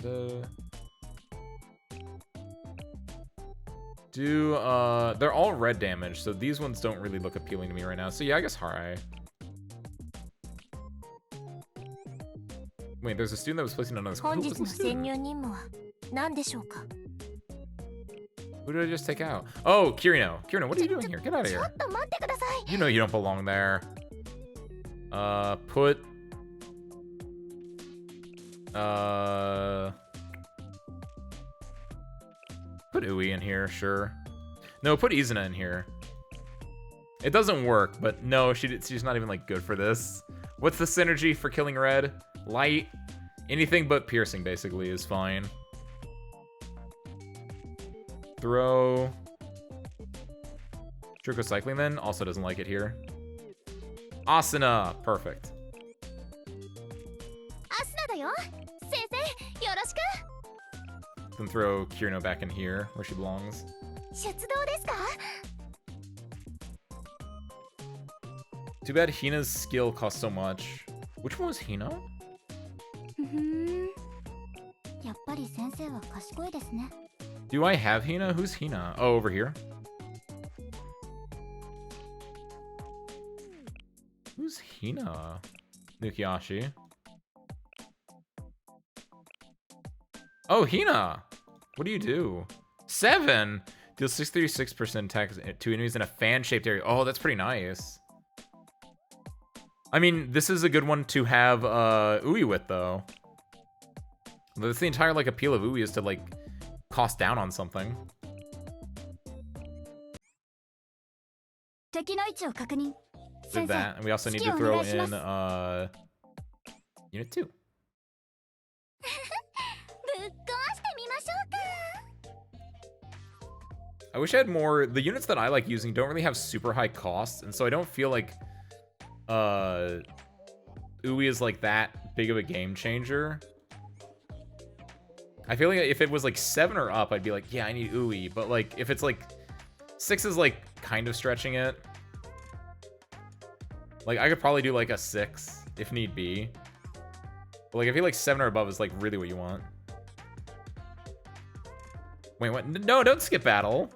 They're all red damage, so these ones don't really look appealing to me right now. So yeah, I guess Harai. Wait, there's a student that was placing another squad. Who was the student? Who did I just take out? Oh, Kirino. Kirino, what are you doing here? Get out of here. You know you don't belong there. Put... Put Ui in here, sure. No, put Izuna in here. It doesn't work, but no, she's not even, like, good for this. What's the synergy for killing red? Light? Anything but piercing, basically, is fine. Throw... Shiroko cycling then? Also doesn't like it here. Asuna! Perfect. Then throw Kirino back in here, where she belongs. Too bad Hina's skill costs so much. Which one was Hina? Do I have Hina? Who's Hina? Oh, over here. Who's Hina? Nukiashi. Oh, Hina! What do you do? 7! Deals 636% attack to enemies in a fan-shaped area. Oh, that's pretty nice. I mean, this is a good one to have Ui with, though. That's the entire, like, appeal of Ui is to, like, cost down on something. Did that, and we also need to throw in, Unit 2. I wish I had more. The units that I like using don't really have super high costs, and so I don't feel like Ui is like that big of a game changer. I feel like if it was like 7 or up, I'd be like, yeah, I need Ui. But like if it's like 6 is like kind of stretching it. Like I could probably do like a 6 if need be. But like I feel like 7 or above is like really what you want. Wait, what? No, don't skip battle.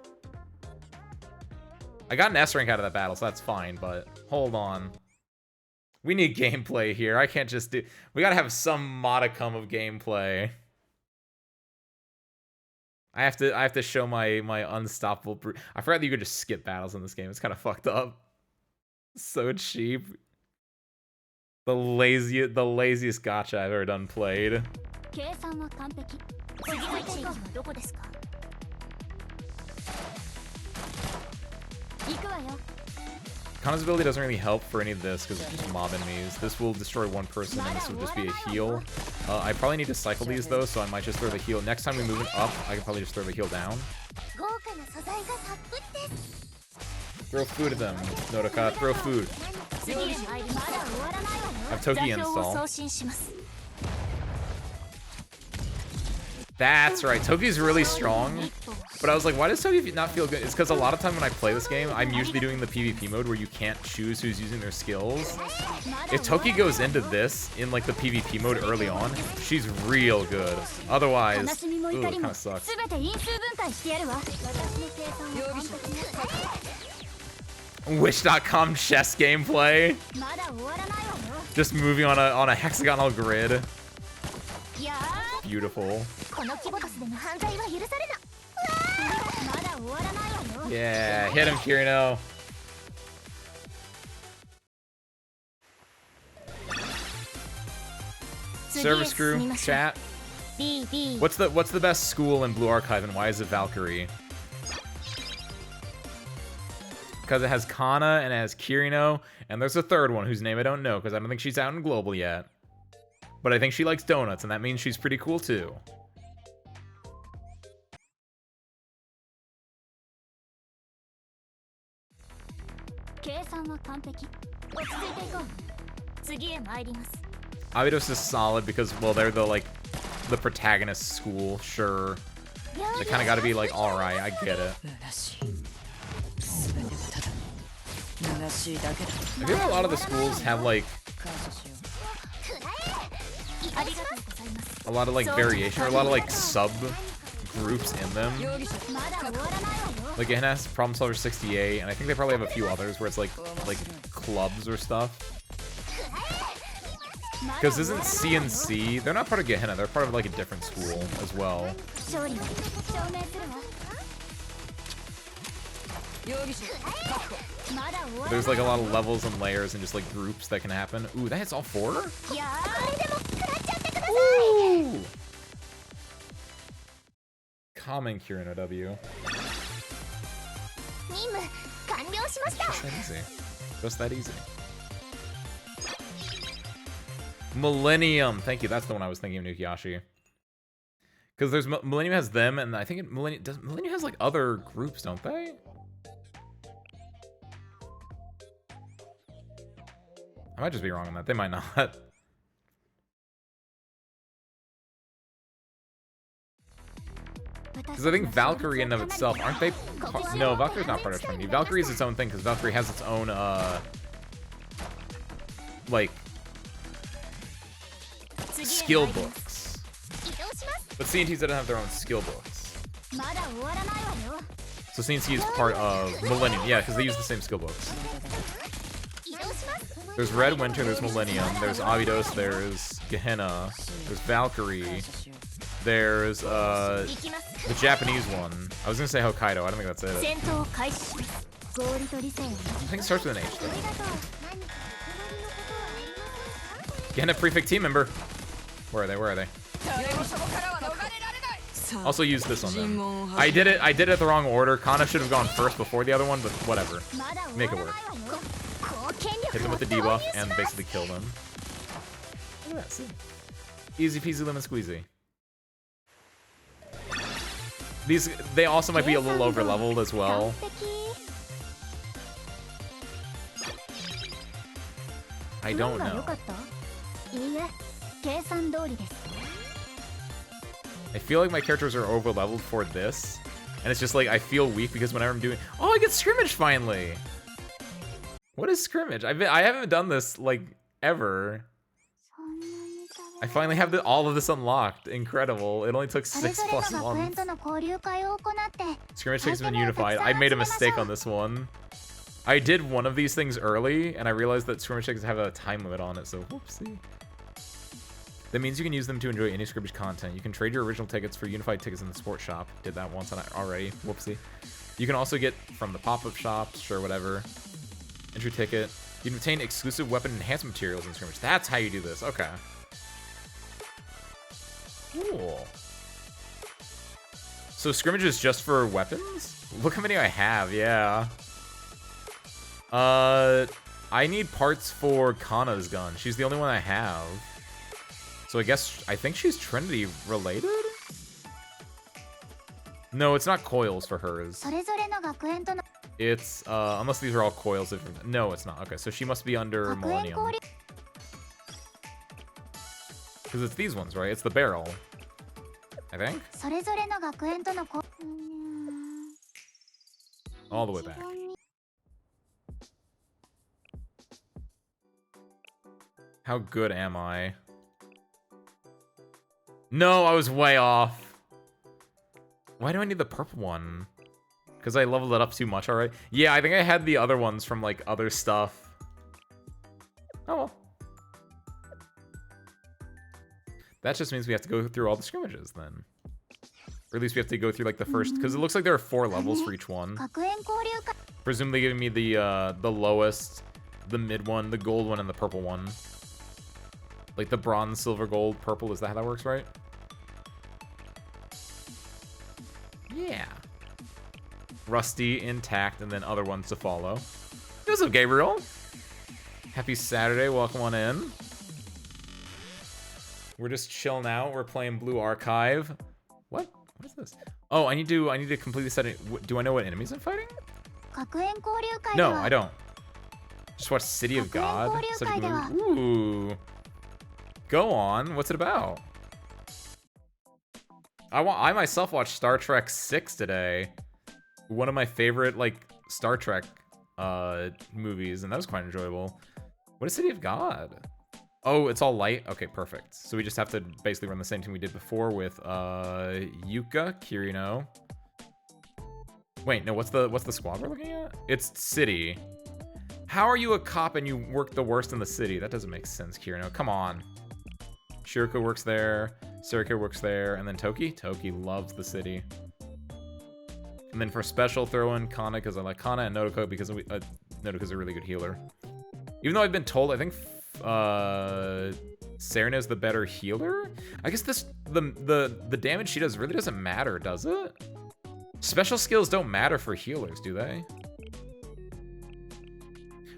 I got an S rank out of that battle, so that's fine, but hold on. We need gameplay here. I can't just do... We gotta have some modicum of gameplay. I have to show my unstoppable brute. I forgot that you could just skip battles in this game. It's kind of fucked up. So cheap. The laziest gacha I've ever done played. Kana's ability doesn't really help for any of this because it's just mob enemies. This will destroy one person and this will just be a heal. I probably need to cycle these though, so I might just throw the heal. Next time we move it up, I can probably just throw the heal down. Throw food at them, Nodoka. Throw food. I have Toki install. That's right. Toki's really strong. But I was like, why does Toki not feel good? It's because a lot of time when I play this game, I'm usually doing the PvP mode where you can't choose who's using their skills. If Toki goes into this in like the PvP mode early on, she's real good. Otherwise, ooh, it kind of sucks. Wish.com chess gameplay. Just moving on a hexagonal grid. Beautiful. Yeah, hit him, Kirino. Service crew, chat. What's the best school in Blue Archive and why is it Valkyrie? Because it has Kana and it has Kirino, and there's a third one whose name I don't know because I don't think she's out in global yet. But I think she likes donuts, and that means she's pretty cool too. Abydos is solid because, well, they're the protagonist school, sure. They kind of got to be like, all right, I get it. I feel like a lot of the schools have like a lot of like variation or a lot of like sub groups in them. Like it has Problem Solver 68, and I think they probably have a few others where it's like clubs or stuff. Because isn't CNC, they're not part of Gehenna, they're part of like a different school as well. There's like a lot of levels and layers and just like groups that can happen. Ooh, that hits all 4? Ooh. Common Kirino W. It's just that easy. Just that easy. Millennium. Thank you. That's the one I was thinking of, Nukiyashi. Because there's Millennium has them, and I think Millennium has like other groups, don't they? I might just be wrong on that. They might not. Because I think Valkyrie in and of itself, aren't they? No, Valkyrie's not part of Trinity. Valkyrie is its own thing because Valkyrie has its own, like, skill books. But CNTs don't have their own skill books. So CNT is part of Millennium. Yeah, because they use the same skill books. There's Red Winter, there's Millennium, there's Abydos, there's Gehenna, there's Valkyrie, There's the Japanese one. I was gonna say Hokkaido. I don't think that's it. I think it starts with an H though. Getting a prefect team member. Where are they? Where are they? Also use this on them. I did it the wrong order. Kana should have gone first before the other one, but whatever. Make it work. Hit them with the debuff and basically kill them. Look at that, see? Easy peasy lemon squeezy. They also might be a little over leveled as well. I don't know. I feel like my characters are over leveled for this, and it's just like I feel weak because whenever I'm doing, oh, I get scrimmage finally. What is scrimmage? I haven't done this like ever. I finally have all of this unlocked. Incredible. It only took 6+ months. Scrimmage takes been unified. I made a mistake on this one. I did one of these things early, and I realized that scrimmage tickets have a time limit on it, so whoopsie. That means you can use them to enjoy any scrimmage content. You can trade your original tickets for unified tickets in the sports shop. Did that once already. Whoopsie. You can also get from the pop-up shops, sure, whatever. Entry ticket. You can obtain exclusive weapon enhancement materials in scrimmage. That's how you do this. Okay. Cool. So scrimmage is just for weapons? Look how many I have, yeah. I need parts for Kana's gun. She's the only one I have. So I think she's Trinity related? No, it's not coils for hers. It's, unless these are all coils. No, it's not. Okay, so she must be under Millennium. Because it's these ones, right? It's the barrel. I think? All the way back. How good am I? No, I was way off. Why do I need the purple one? Because I leveled it up too much already? Yeah, I think I had the other ones from, like, other stuff. Oh, well. That just means we have to go through all the scrimmages, then. Or at least we have to go through, like, the first... Because it looks like there are 4 levels for each one. Presumably giving me the lowest, the mid one, the gold one, and the purple one. Like the bronze, silver, gold, purple. Is that how that works, right? Yeah. Rusty, intact, and then other ones to follow. What's up, Gabriel? Happy Saturday. Welcome on in. We're just chilling out. We're playing Blue Archive. What? What is this? Oh, I need to completely set it. Do I know what enemies I'm fighting? No, I don't. Just watch City of God. Such a good movie. Ooh. Go on. What's it about? I myself watched Star Trek 6 today. One of my favorite, like, Star Trek movies, and that was quite enjoyable. What is City of God? Oh, it's all light? Okay, perfect. So we just have to basically run the same thing we did before with Yuka, Kirino. Wait, no, what's the squad we're looking at? It's City. How are you a cop and you work the worst in the city? That doesn't make sense, Kirino. Come on. Shiroko works there, Shiroko works there, and then Toki? Toki loves the city. And then for special, throw in Kana, because I like Kana, and Notoko, because Notoko's a really good healer. Even though I've been told, I think Serena's the better healer? I guess the damage she does really doesn't matter, does it? Special skills don't matter for healers, do they?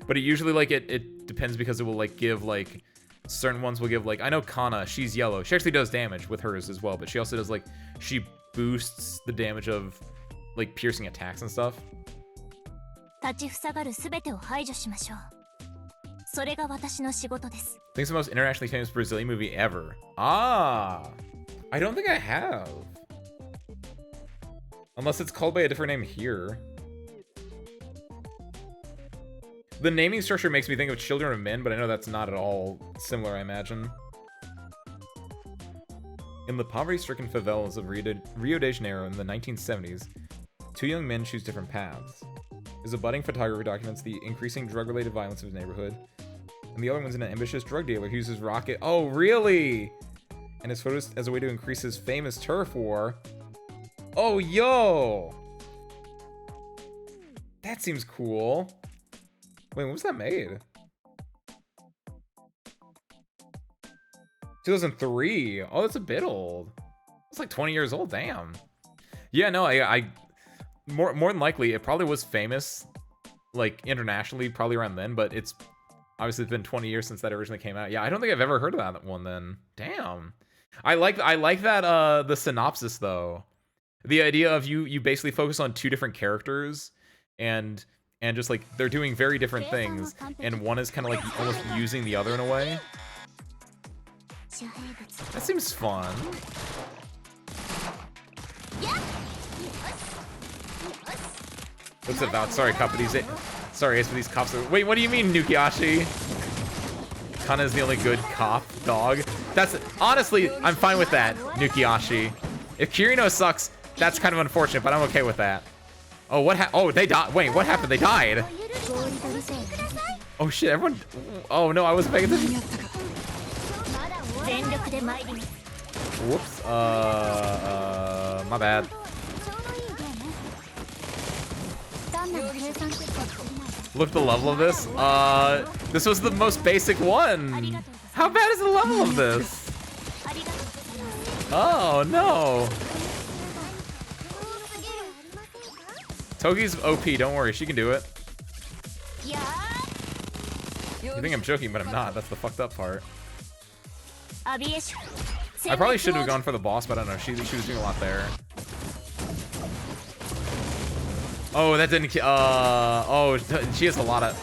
But it usually, like, it depends because it will, like, give, like... Certain ones will give, like, I know Kana, she's yellow. She actually does damage with hers as well, but she also does, like, she boosts the damage of, like, piercing attacks and stuff. I think it's the most internationally famous Brazilian movie ever. Ah! I don't think I have. Unless it's called by a different name here. The naming structure makes me think of Children of Men, but I know that's not at all similar, I imagine. In the poverty-stricken favelas of Rio de Janeiro in the 1970s, 2 young men choose different paths. There's a budding photographer who documents the increasing drug-related violence of his neighborhood, and the other one's an ambitious drug dealer who uses rocket. Oh, really? And his photos as a way to increase his famous turf war. Oh, yo! That seems cool. Wait, when was that made? 2003. Oh, that's a bit old. It's like 20 years old. Damn. Yeah, no, I more than likely it probably was famous, like internationally, probably around then. But it's obviously been 20 years since that originally came out. Yeah, I don't think I've ever heard of that one. Then, damn. I like that the synopsis though. The idea of you basically focus on two different characters, and just like they're doing very different things, and one is kind of like almost using the other in a way. That seems fun. What's it about? Sorry, Cup, sorry, Ace, but these cops are... Wait, what do you mean, Nukiashi? Kana is the only good cop dog. That's... Honestly, I'm fine with that, Nukiashi. If Kirino sucks, that's kind of unfortunate, but I'm okay with that. Oh, oh, they died. Wait, what happened? They died. Oh, shit, everyone... Oh, no, I wasn't paying attention. Whoops. My bad. Look at the level of this. This was the most basic one. How bad is the level of this? Oh, no. Togi's OP, don't worry, she can do it. You think I'm joking, but I'm not. That's the fucked up part. I probably should have gone for the boss, but I don't know. She was doing a lot there. Oh, that didn't. Oh, she has a lot of.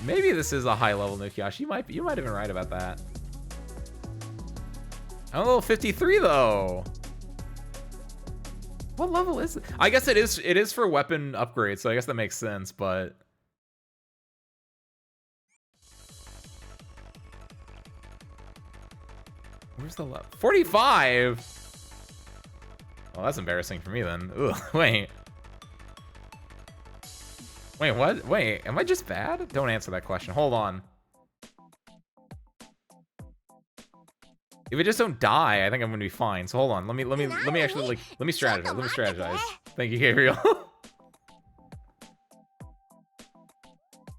Maybe this is a high level Nukiashi. You might have been right about that. I'm a level 53 though. What level is it? I guess it is for weapon upgrades, so I guess that makes sense. But where's the level? 45. Well, that's embarrassing for me then. Ugh, wait. Wait, what? Wait, am I just bad? Don't answer that question. Hold on. If I just don't die, I think I'm gonna be fine. So hold on. Let me actually let me strategize. Thank you, Gabriel.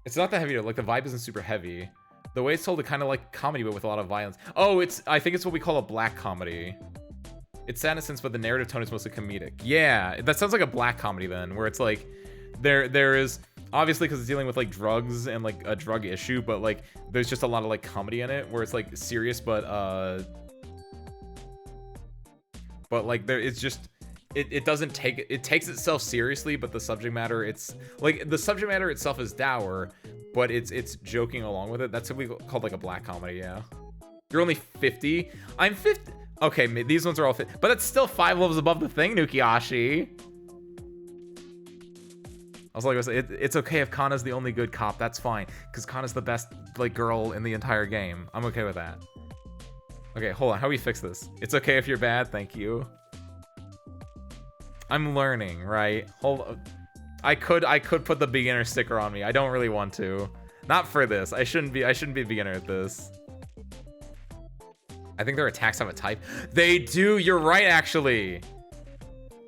It's not that heavy though. Like the vibe isn't super heavy. The way it's told, it kind of like comedy, but with a lot of violence. Oh, I think it's what we call a black comedy. It's sad in a sense, but the narrative tone is mostly comedic. Yeah, that sounds like a black comedy then, where it's like there is obviously because it's dealing with like drugs and like a drug issue, but like there's just a lot of like comedy in it where it's like serious, but like it's just it doesn't take it takes itself seriously, but the subject matter itself is dour, but it's joking along with it. That's what we called like a black comedy. Yeah, you're only 50. I'm 50. Okay, these ones are all fit, but it's still 5 levels above the thing, Nukiashi. I was like, it's okay if Kana's the only good cop. That's fine, because Kana's the best like girl in the entire game. I'm okay with that. Okay, hold on. How do we fix this? It's okay if you're bad. Thank you. I'm learning, right? Hold on. I could put the beginner sticker on me. I don't really want to. Not for this. I shouldn't be a beginner at this. I think their attacks have a type. They do. You're right, actually.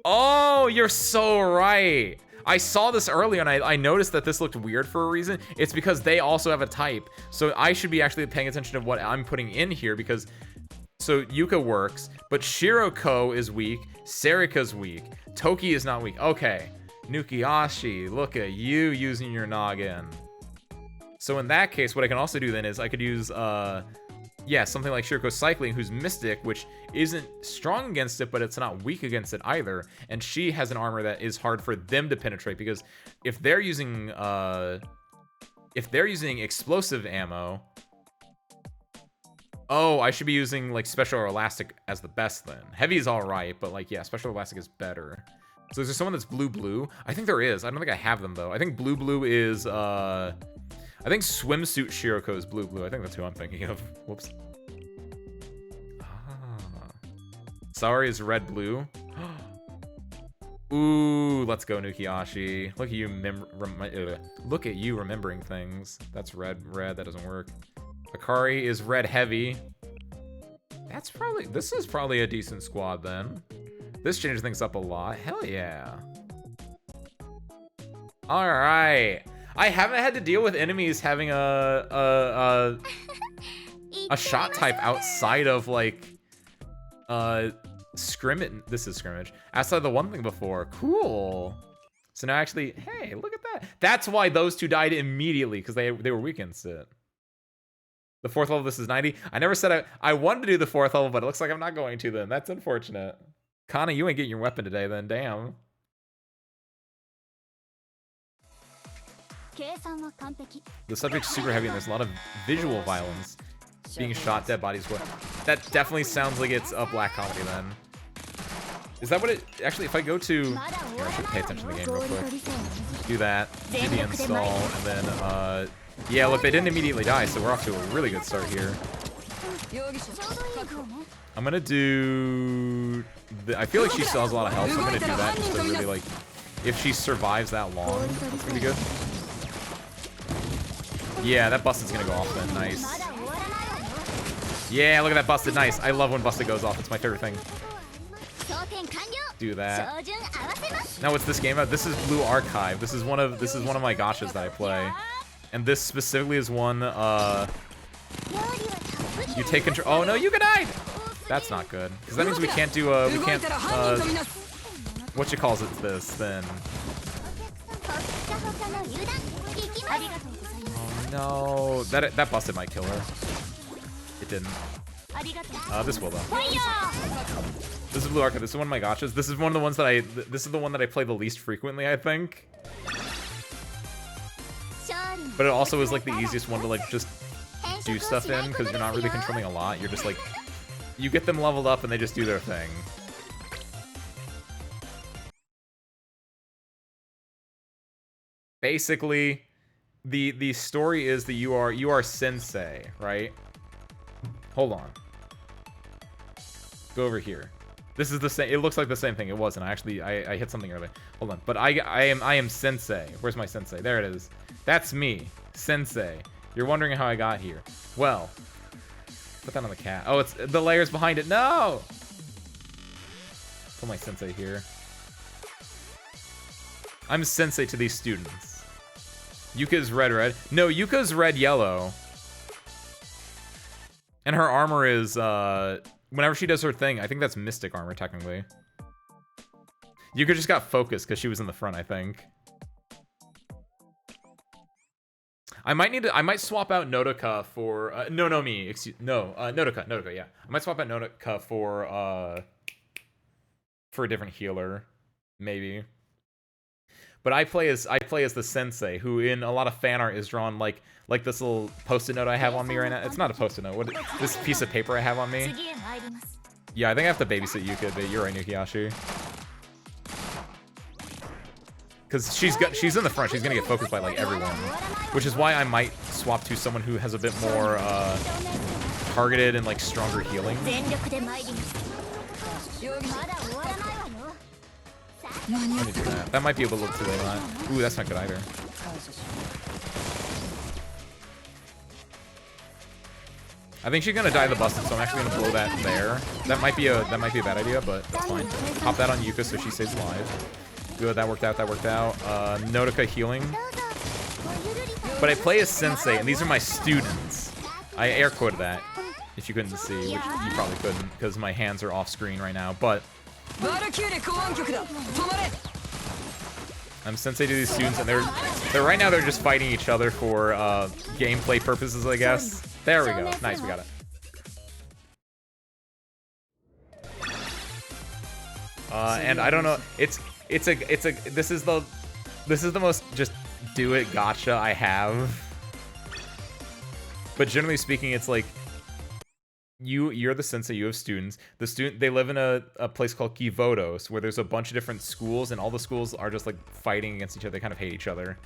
Oh, you're so right. I saw this earlier and I noticed that this looked weird for a reason. It's because they also have a type. So I should be actually paying attention to what I'm putting in here because... So Yuka works, but Shiroko is weak. Serika's weak. Toki is not weak. Okay. Nukiashi, look at you using your noggin. So in that case, what I can also do then is I could use... yeah, something like Shiroko Cycling, who's Mystic, which isn't strong against it, but it's not weak against it either. And she has an armor that is hard for them to penetrate, because if they're using explosive ammo... Oh, I should be using, like, Special or Elastic as the best, then. Heavy is alright, but, like, yeah, Special or Elastic is better. So is there someone that's blue-blue? I think there is. I don't think I have them, though. I think blue-blue is, I think Swimsuit Shiroko is blue-blue. I think that's who I'm thinking of. Whoops. Ah. Saori is red-blue. Ooh, let's go, Nukiashi. Look at you remembering things. That's red. That doesn't work. Akari is red heavy. This is probably a decent squad then. This changes things up a lot. Hell yeah. All right. I haven't had to deal with enemies having a shot type outside of like scrimmage. This is scrimmage. Outside the one thing before. Cool. So now actually, hey, look at that. That's why those two died immediately, because they were weak against it. The 4th level, this is 90. I never said I wanted to do the 4th level, but it looks like I'm not going to then. That's unfortunate. Kana, you ain't getting your weapon today then, damn. The subject's super heavy and there's a lot of visual violence. Being shot, dead bodies. That definitely sounds like it's a black comedy then. Is that what it... Actually, if I go to... Here, I should pay attention to the game real quick. Do that. Do the install. And then, yeah, look, they didn't immediately die, so we're off to a really good start here. I'm gonna do... I feel like she still has a lot of health, so I'm gonna do that just to really, like... If she survives that long, that's gonna be good. Yeah, that Busted's gonna go off then. Nice. Yeah, look at that Busted. Nice. I love when Busted goes off. It's my favorite thing. Do that. Now what's this game about? This is Blue Archive. This is one of my gachas that I play. And this specifically is one you take control. Oh no, Yuka died! That's not good. Because that means we can't do what you calls it this then. Oh no. That Busted might kill her. It didn't. This will though. This is Blue Archive. This is one of my gachas. This is one of the ones that this is the one that I play the least frequently, I think. But it also is like the easiest one to like just do stuff in, because you're not really controlling a lot. You're just like, you get them leveled up and they just do their thing. Basically, the story is that you are sensei, right? Hold on. Go over here. This is the same. It looks like the same thing. It wasn't. I hit something earlier. Hold on. But I am sensei. Where's my sensei? There it is. That's me, sensei. You're wondering how I got here. Well, put that on the cat. Oh, it's the layers behind it. No. Put my sensei here. I'm sensei to these students. Yuka's red. No, Yuka's red-yellow. And her armor is, whenever she does her thing, I think that's mystic armor, technically. Yuka just got focused because she was in the front, I think. I might swap out Nodoka for, Nodoka, yeah. I might swap out Nodoka for a different healer, maybe. But I play as the sensei, who in a lot of fan art is drawn like this little post-it note I have on me right now. It's not a post-it note. This piece of paper I have on me. Yeah, I think I have to babysit Yuka, but you're right, Nukiyashi. Because she's in the front. She's gonna get focused by like everyone, which is why I might swap to someone who has a bit more targeted and like stronger healing. Let me do that. That might be a little too late on that. Ooh, that's not good either. I think she's gonna die the Busted, so I'm actually gonna blow that there. That might be a bad idea, but that's fine. Pop that on Yuka so she stays alive. Good, that worked out. Nodoka healing. But I play as sensei, and these are my students. I air quoted that, if you couldn't see, which you probably couldn't, because my hands are off screen right now, but I'm sensei to these students, and they're right now they're just fighting each other for gameplay purposes, I guess. There we go. Nice, we got it. And I don't know. This is the most just do it gacha I have. But generally speaking, it's like you're the sensei, you have students. They live in a place called Kivodos, where there's a bunch of different schools, and all the schools are just like fighting against each other. They kind of hate each other.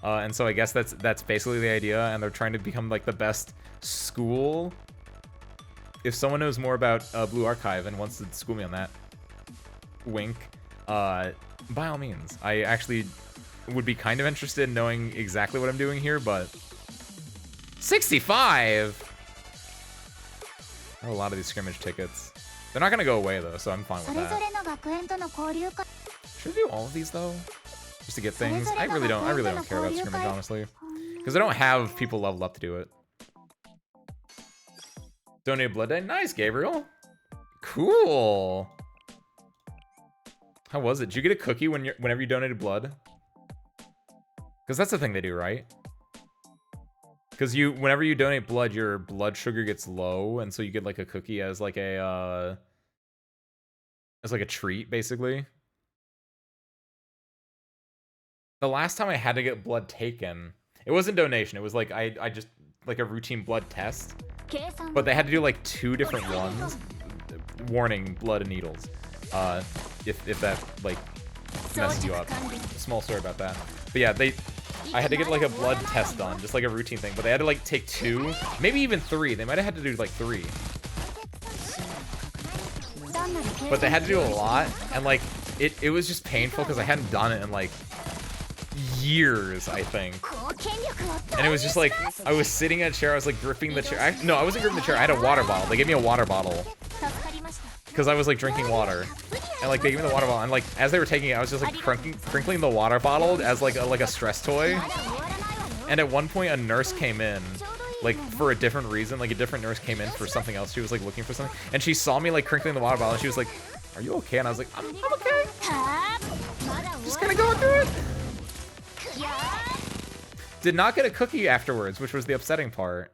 And so I guess that's basically the idea, and they're trying to become like the best school. If someone knows more about Blue Archive and wants to school me on that, wink, by all means. I actually would be kind of interested in knowing exactly what I'm doing here, but 65. I have a lot of these scrimmage tickets. They're not gonna go away though, so I'm fine with that. Should I do all of these though? Just to get things? I really don't care about scrimmage, honestly. Because I don't have people level up to do it. Donate blood day. Nice, Gabriel. Cool. How was it? Did you get a cookie whenever you donated blood? Because that's the thing they do, right? Because whenever you donate blood, your blood sugar gets low, and so you get like a cookie as like a treat, basically. The last time I had to get blood taken, it wasn't donation. It was like I just like a routine blood test, but they had to do like 2 different ones. Warning: blood and needles. If that like messes you up. Small story about that. But yeah, I had to get like a blood test done, just like a routine thing. But they had to like take 2, maybe even 3. They might have had to do like 3. But they had to do a lot, and like it was just painful because I hadn't done it in like years, I think. And it was just like I was sitting in a chair, I was like gripping the chair. No, I wasn't gripping the chair. I had a water bottle. They gave me a water bottle because I was like drinking water, and like they gave me the water bottle, and like as they were taking it, I was just like crinkling the water bottle as like a stress toy. And at one point, a nurse came in, like for a different reason. Like a different nurse came in for something else. She was like looking for something, and she saw me like crinkling the water bottle, and she was like, "Are you okay?" And I was like, "I'm okay. Just kind of going through it." Did not get a cookie afterwards, which was the upsetting part.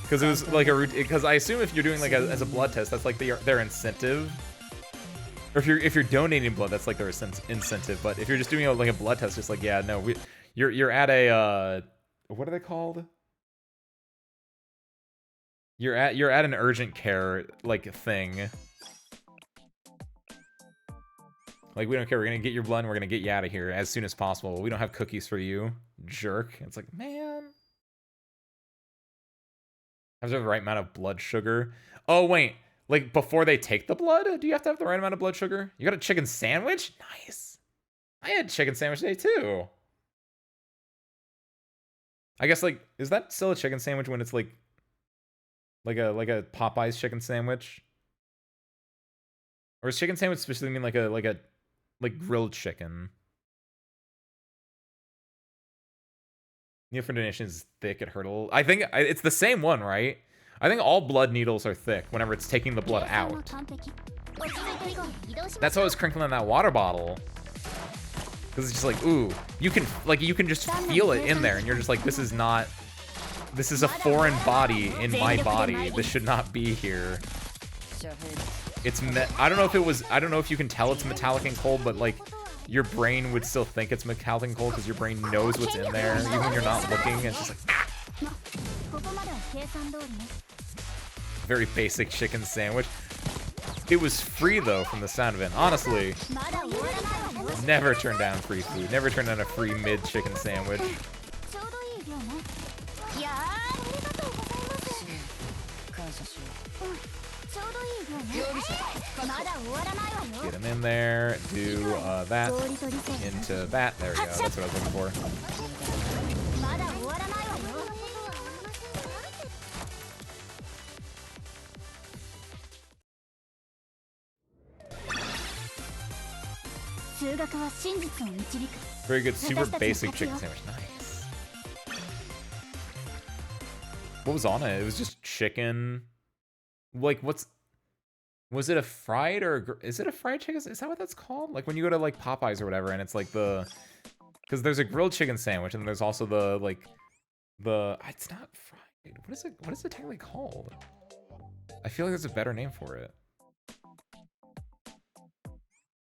Because it was like because I assume if you're doing like as a blood test, that's like their incentive. Or if you're donating blood, that's like their incentive. But if you're just doing like a blood test, just like, yeah, no, you're at a what are they called? You're at an urgent care like thing. Like, we don't care. We're gonna get your blood and we're gonna get you out of here as soon as possible. We don't have cookies for you, jerk. It's like, man. Have to have the right amount of blood sugar. Oh, wait. Like, before they take the blood, do you have to have the right amount of blood sugar? You got a chicken sandwich? Nice. I had chicken sandwich day, too. I guess, like, is that still a chicken sandwich when it's, like a Popeye's chicken sandwich? Or is chicken sandwich specifically mean like grilled chicken? Needle for donation is thick at hurdle. I think it's the same one, right? I think all blood needles are thick whenever it's taking the blood out. That's why I was crinkling that water bottle. Because it's just like, ooh, you can just feel it in there, and you're just like, this is a foreign body in my body. This should not be here. I don't know if you can tell it's metallic and cold, but like your brain would still think it's metallic and cold because your brain knows what's in there, even when you're not looking. It's just like, ah! Very basic chicken sandwich. It was free though, from the sound of it. Honestly, never turn down free food. Never turn down a free mid chicken sandwich. Get him in there, do that, into that, there we go, that's what I was looking for. Very good, super basic chicken sandwich, nice. What was on it? It was just chicken. Like, was it a fried or is it a fried chicken? Is that what that's called? Like when you go to like Popeyes or whatever, and it's like because there's a grilled chicken sandwich, and there's also it's not fried. What is it technically called? I feel like there's a better name for it.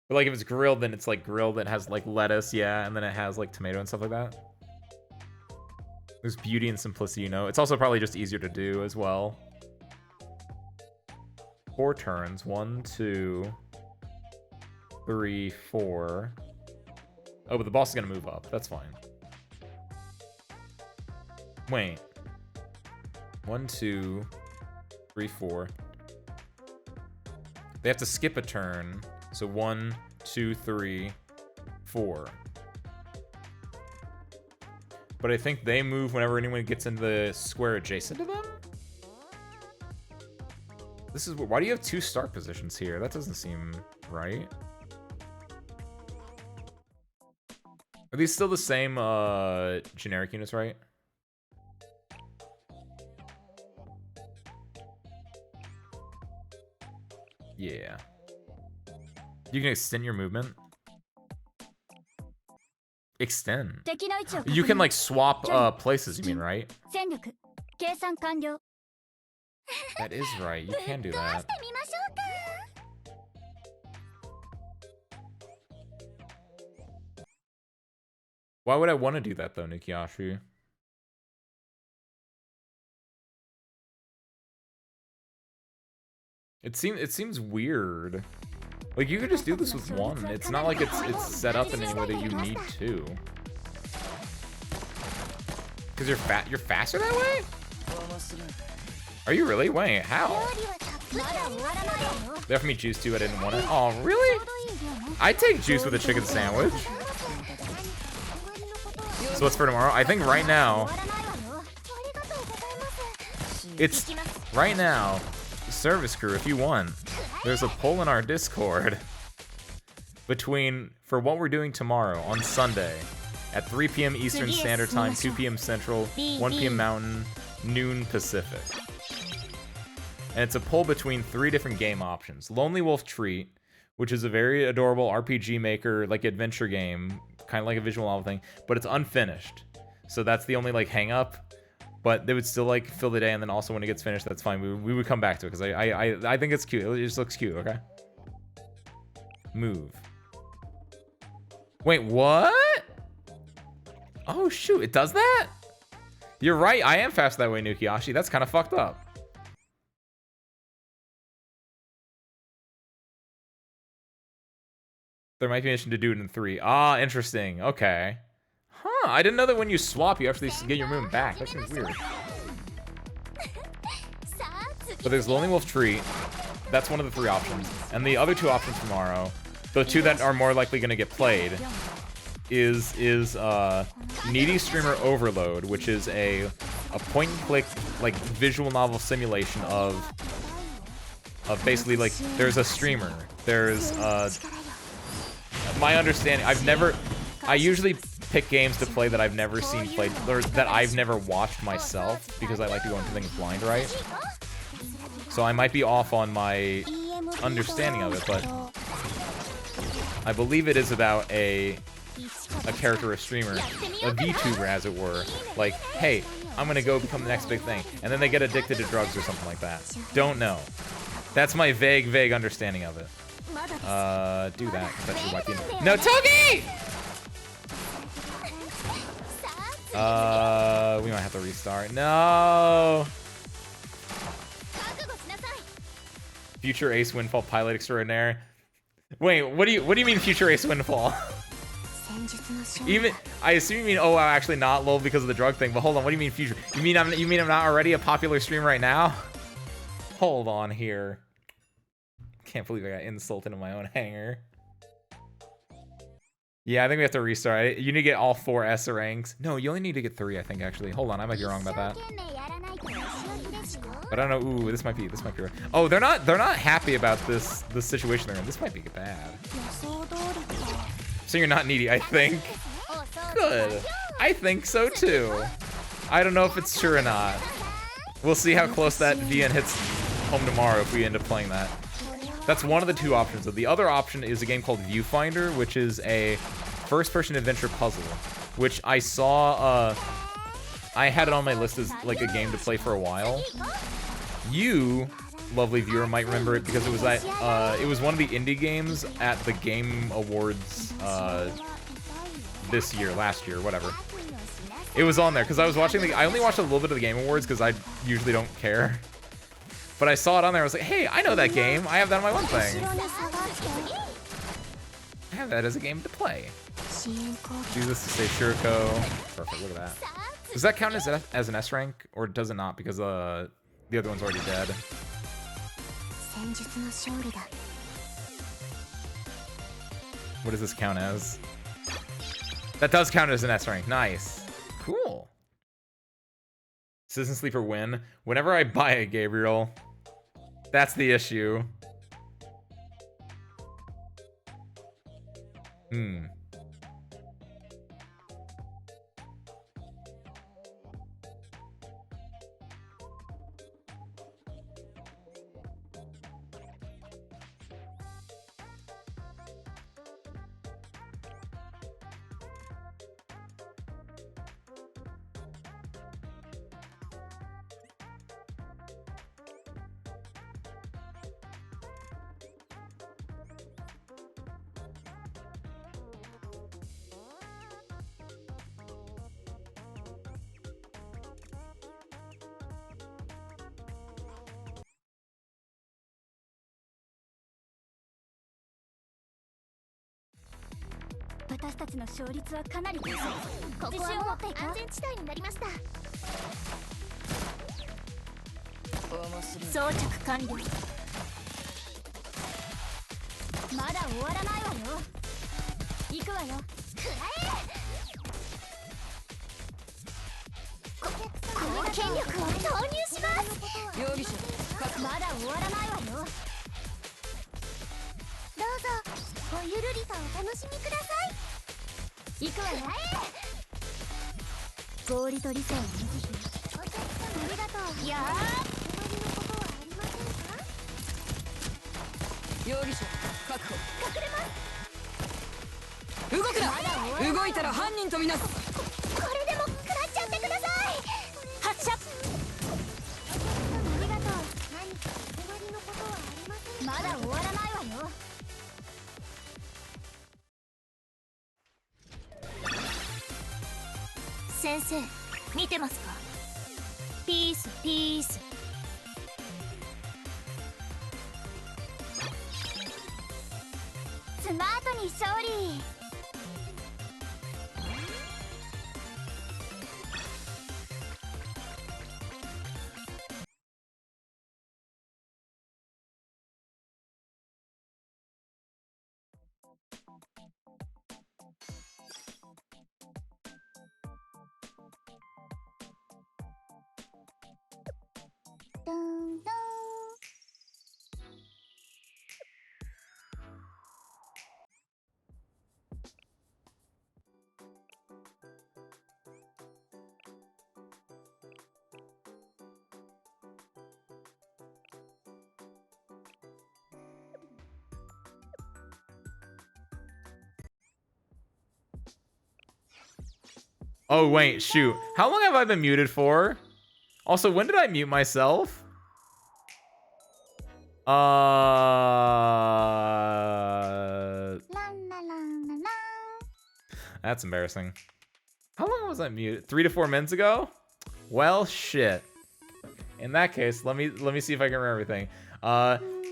But like if it's grilled, then it's like grilled and has like lettuce, yeah, and then it has like tomato and stuff like that. There's beauty and simplicity, you know. It's also probably just easier to do as well. 4 turns. 1, 2, 3, 4. Oh, but the boss is gonna move up. That's fine. Wait. 1, 2, 3, 4. They have to skip a turn. So 1, 2, 3, 4. but I think they move whenever anyone gets into the square adjacent to them. This is why do you have 2 start positions here? That doesn't seem right. Are these still the same generic units, right? Yeah. You can extend your movement. Extend. You can like swap places, you mean, right? That is right. You can do that. Why would I want to do that though, Nikiashi? It seems weird. Like you could just do this with one. It's not like it's set up in any way that you need to. Cause you're faster that way? Are you really? Wait, how? They offered me juice too, I didn't want it. Oh, really? I'd take juice with a chicken sandwich. So what's for tomorrow? I think right now, it's right now, service crew, if you want, there's a poll in our Discord for what we're doing tomorrow on Sunday at 3 p.m. Eastern Standard Time, 2 p.m. Central, 1 p.m. Mountain, noon Pacific. And it's a poll between 3 different game options. Lonely Wolf Treat, which is a very adorable RPG maker, like adventure game, kind of like a visual novel thing, but it's unfinished. So that's the only like hang up. But they would still like fill the day, and then also when it gets finished, that's fine. We would come back to it because I think it's cute. It just looks cute. Okay. Move. Wait, what? Oh shoot, it does that? You're right. I am fast that way, Nukiashi. That's kind of fucked up. There might be a mission to do it in 3. Ah, interesting. Okay. Huh, I didn't know that when you swap, you actually get your movement back. That seems weird. But there's Lonely Wolf Treat. That's one of the 3 options. And the other 2 options tomorrow, the 2 that are more likely going to get played, is Needy Streamer Overload, which is a point-and-click like visual novel simulation of basically like there's a streamer. There's my understanding, I usually pick games to play that I've never seen played, or that I've never watched myself, because I like to go into things blind, right? So I might be off on my understanding of it, but I believe it is about a character, a streamer, a VTuber as it were. Like, hey, I'm gonna go become the next big thing. And then they get addicted to drugs or something like that. Don't know. That's my vague understanding of it. Do that, because that should wipe you in. No, Togi! We might have to restart. No! Future Ace Windfall Pilot Extraordinaire. Wait, what do you mean Future Ace Windfall? Even I assume you mean, oh, actually not lol because of the drug thing, but hold on, what do you mean future? You mean I'm not already a popular streamer right now? Hold on here. Can't believe I got insulted in my own hangar. Yeah, I think we have to restart. You need to get all 4 S ranks. No, you only need to get 3, I think, actually. Hold on, I might be wrong about that. But I don't know. Ooh, this might be right. Oh, they're not happy about this situation they're in. This might be bad. So you're not needy, I think. Good. I think so too. I don't know if it's true or not. We'll see how close that VN hits home tomorrow if we end up playing that. That's one of the 2 options. The other option is a game called Viewfinder, which is a first-person adventure puzzle, which I saw, I had it on my list as like a game to play for a while. You, lovely viewer, might remember it because it was it was one of the indie games at the Game Awards last year, whatever. It was on there because I was watching I only watched a little bit of the Game Awards because I usually don't care. But I saw it on there. I was like, hey, I know that game. I have that on my one thing. I have that as a game to play. Do this to say Shiroko. Perfect. Look at that. Does that count as an S rank, or does it not? Because the other one's already dead. What does this count as? That does count as an S rank. Nice. Cool. Citizen Sleeper win. Whenever I buy it, Gabriel, that's the issue. Oh, wait, shoot. How long have I been muted for? Also, when did I mute myself? That's embarrassing. How long was I muted? 3 to 4 minutes ago? Well, shit. In that case, let me see if I can remember everything.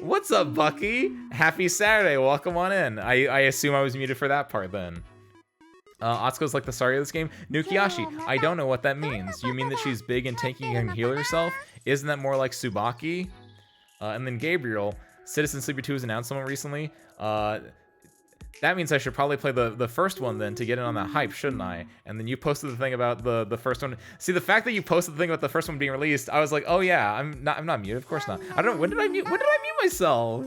What's up, Bucky? Happy Saturday. Welcome on in. I assume I was muted for that part then. Atsuko's like the story of this game. Nukiyashi, I don't know what that means. You mean that she's big and tanky and can heal herself? Isn't that more like Tsubaki? And then Gabriel, Citizen Sleeper 2 was announced somewhat recently. That means I should probably play the first one then to get in on that hype, shouldn't I? And then you posted the thing about the first one. See, the fact that you posted the thing about the first one being released, I was like, oh yeah, I'm not muted. Of course not. I don't know. When did I mute myself?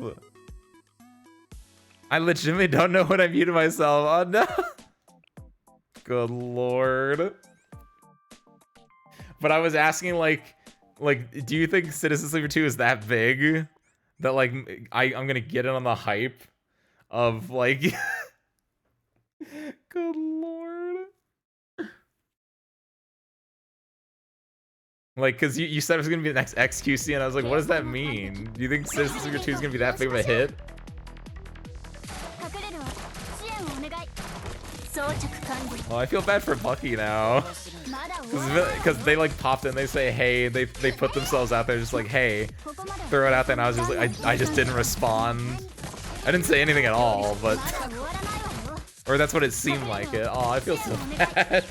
I legitimately don't know when I muted myself. Oh no. Good lord. But I was asking like, do you think Citizen Sleeper 2 is that big that like I'm gonna get in on the hype of like good lord. Like, cause you said it was gonna be the next XQC and I was like, what does that mean? Do you think Citizen Sleeper 2 is gonna be that big of a hit? Well, I feel bad for Bucky now. Because they like popped in, they say hey, they put themselves out there just like hey, throw it out there, and I was just like I just didn't respond. I didn't say anything at all, but or that's what it seemed like it. Oh, I feel so bad.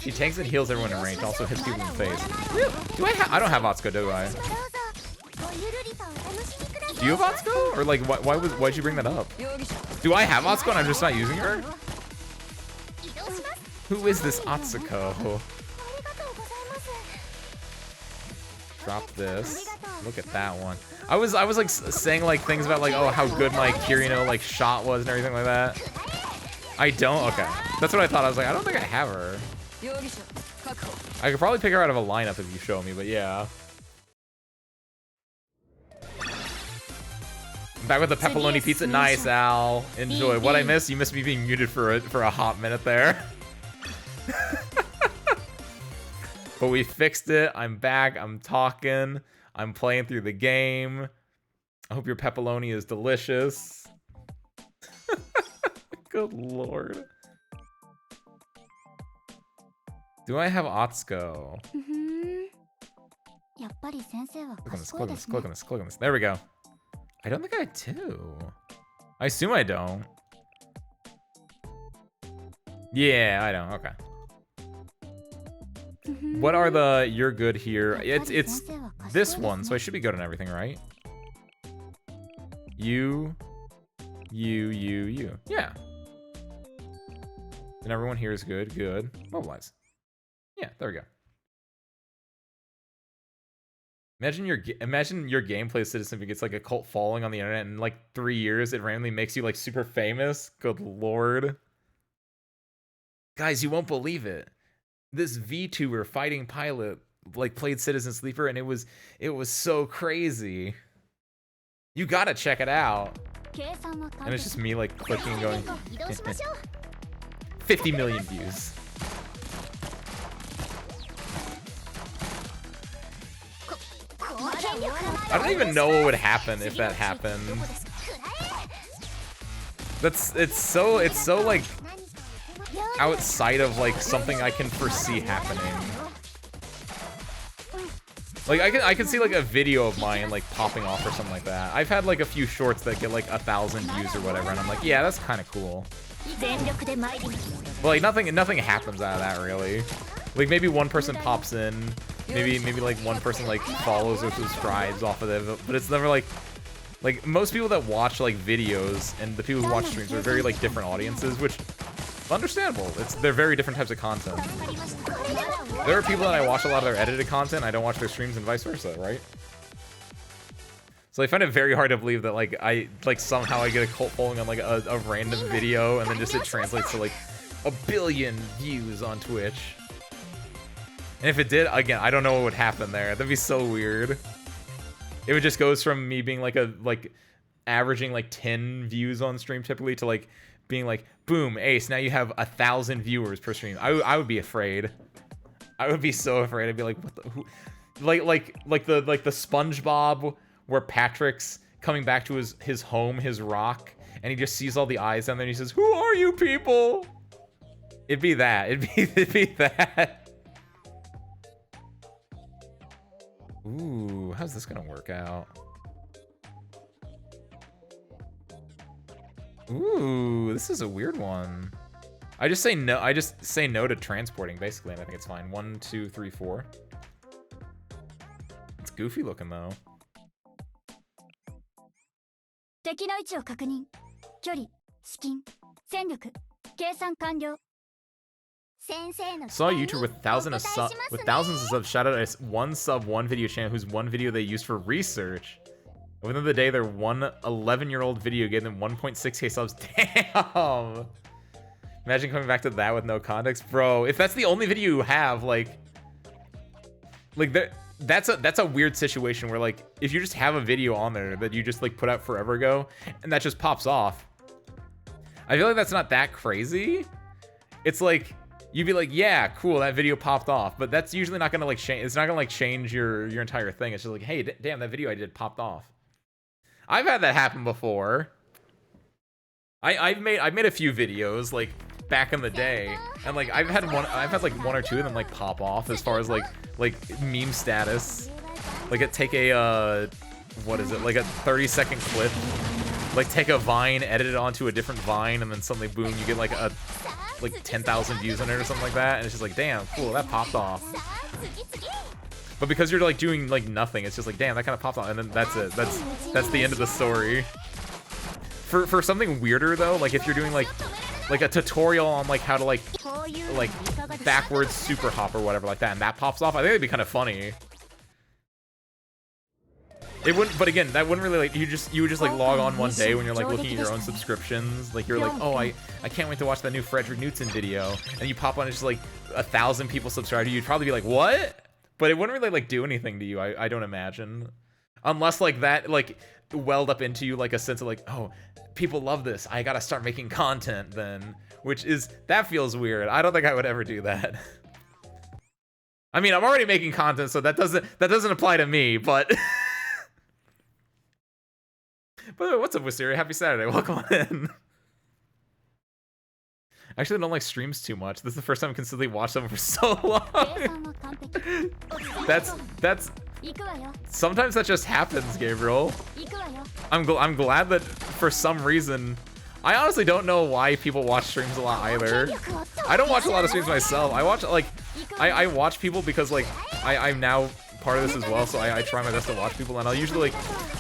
She tanks and heals everyone in range, also hits people in the face. Really? I don't have Atsuko, do I? Do you have Atsuko? Or like, why'd you bring that up? Do I have Atsuko and I'm just not using her? Who is this Atsuko? Drop this. Look at that one. I was like saying like things about like, oh, how good my Kirino like shot was and everything like that. I don't? Okay. That's what I thought. I was like, I don't think I have her. I could probably pick her out of a lineup if you show me, but yeah. Back with the pepperoni pizza. Nice, Al. Enjoy. What I missed? You missed me being muted for a hot minute there. But we fixed it. I'm back. I'm talking. I'm playing through the game. I hope your pepperoni is delicious. Good lord. Do I have Atsuko? Click on this, click on this, click on this, click on this. There we go. I don't think I do. I assume I don't. Yeah, I don't. Okay. What are the you're good here? It's this one, so I should be good on everything, right? You. Yeah. And everyone here is good. Good. Mobilize. Yeah, there we go. Imagine your gameplay citizen gets like a cult following on the internet, and in like 3 years it randomly makes you like super famous. Good lord. Guys, you won't believe it. This VTuber fighting pilot like played Citizen Sleeper, and it was so crazy. You gotta check it out. And it's just me like clicking and going 50 million views. I don't even know what would happen if that happened. It's so like outside of like something I can foresee happening. Like I can see like a video of mine like popping off or something like that. I've had like a few shorts that get like 1,000 views or whatever, and I'm like, yeah, that's kind of cool. But like nothing happens out of that really. Like maybe one person pops in, maybe like one person like follows or subscribes off of it, but it's never like most people that watch like videos and the people who watch streams are very like different audiences, which is understandable. They're very different types of content. There are people that I watch a lot of their edited content, I don't watch their streams, and vice versa, right? So I find it very hard to believe that like somehow I get a cult following on like a random video, and then just it translates to like 1 billion views on Twitch. And if it did, again, I don't know what would happen there. That'd be so weird. It would just goes from me being like averaging like 10 views on stream typically to like being like, boom, ace, now you have 1,000 viewers per stream. I would be afraid. I would be so afraid. I'd be like, what the who? Like the SpongeBob where Patrick's coming back to his home, his rock, and he just sees all the eyes down there and he says, "Who are you people?" It'd be that. It'd be that. Ooh, how's this gonna work out? Ooh, this is a weird one. I just say no to transporting basically, and I think it's fine. 1, 2, 3, 4. It's goofy looking though. Saw a YouTuber with thousands of subs shout out a 1 sub 1 video channel whose one video they used for research. Within the day, their 11-year-old video gave them 1.6k subs. Damn! Imagine coming back to that with no context, bro. If that's the only video you have, that's a weird situation where like if you just have a video on there that you just like put out forever ago and that just pops off. I feel like that's not that crazy. It's like you'd be like, yeah, cool, that video popped off, but that's usually not gonna like change. It's not gonna like change your entire thing. It's just like, hey, damn, that video I did popped off. I've had that happen before. I've made a few videos like back in the day, and like I've had like 1 or 2 of them like pop off as far as like meme status. Like take a what is it, like a 30-second clip, like take a Vine, edit it onto a different Vine, and then suddenly boom, you get like 10,000 views on it or something like that, and it's just like, damn, cool, that popped off. But because you're like doing like nothing, it's just like, damn, that kind of popped off, and then that's it. That's the end of the story. For something weirder though, like if you're doing like like a tutorial on like how to like backwards super hop or whatever like that, and that pops off, I think it'd be kind of funny. It wouldn't, but again, that wouldn't really like you would just like log on one day when you're like looking at your own subscriptions, like you're like, oh, I can't wait to watch that new Frederick Knudsen video, and you pop on, it's just like 1,000 people subscribe to you. You'd probably be like, what? But it wouldn't really like do anything to you, I don't imagine, unless like that like welled up into you like a sense of like, oh, people love this, I gotta start making content then, which is, that feels weird. I don't think I would ever do that. I mean, I'm already making content, so that doesn't apply to me, but. By the way, what's up, Wisteria? Happy Saturday. Welcome on in. Actually, I don't like streams too much. This is the first time I've consistently watched them for so long. That's sometimes that just happens, Gabriel. I'm glad that for some reason, I honestly don't know why people watch streams a lot either. I don't watch a lot of streams myself. I watch like I watch people because like I'm now part of this as well, so I try my best to watch people, and I'll usually like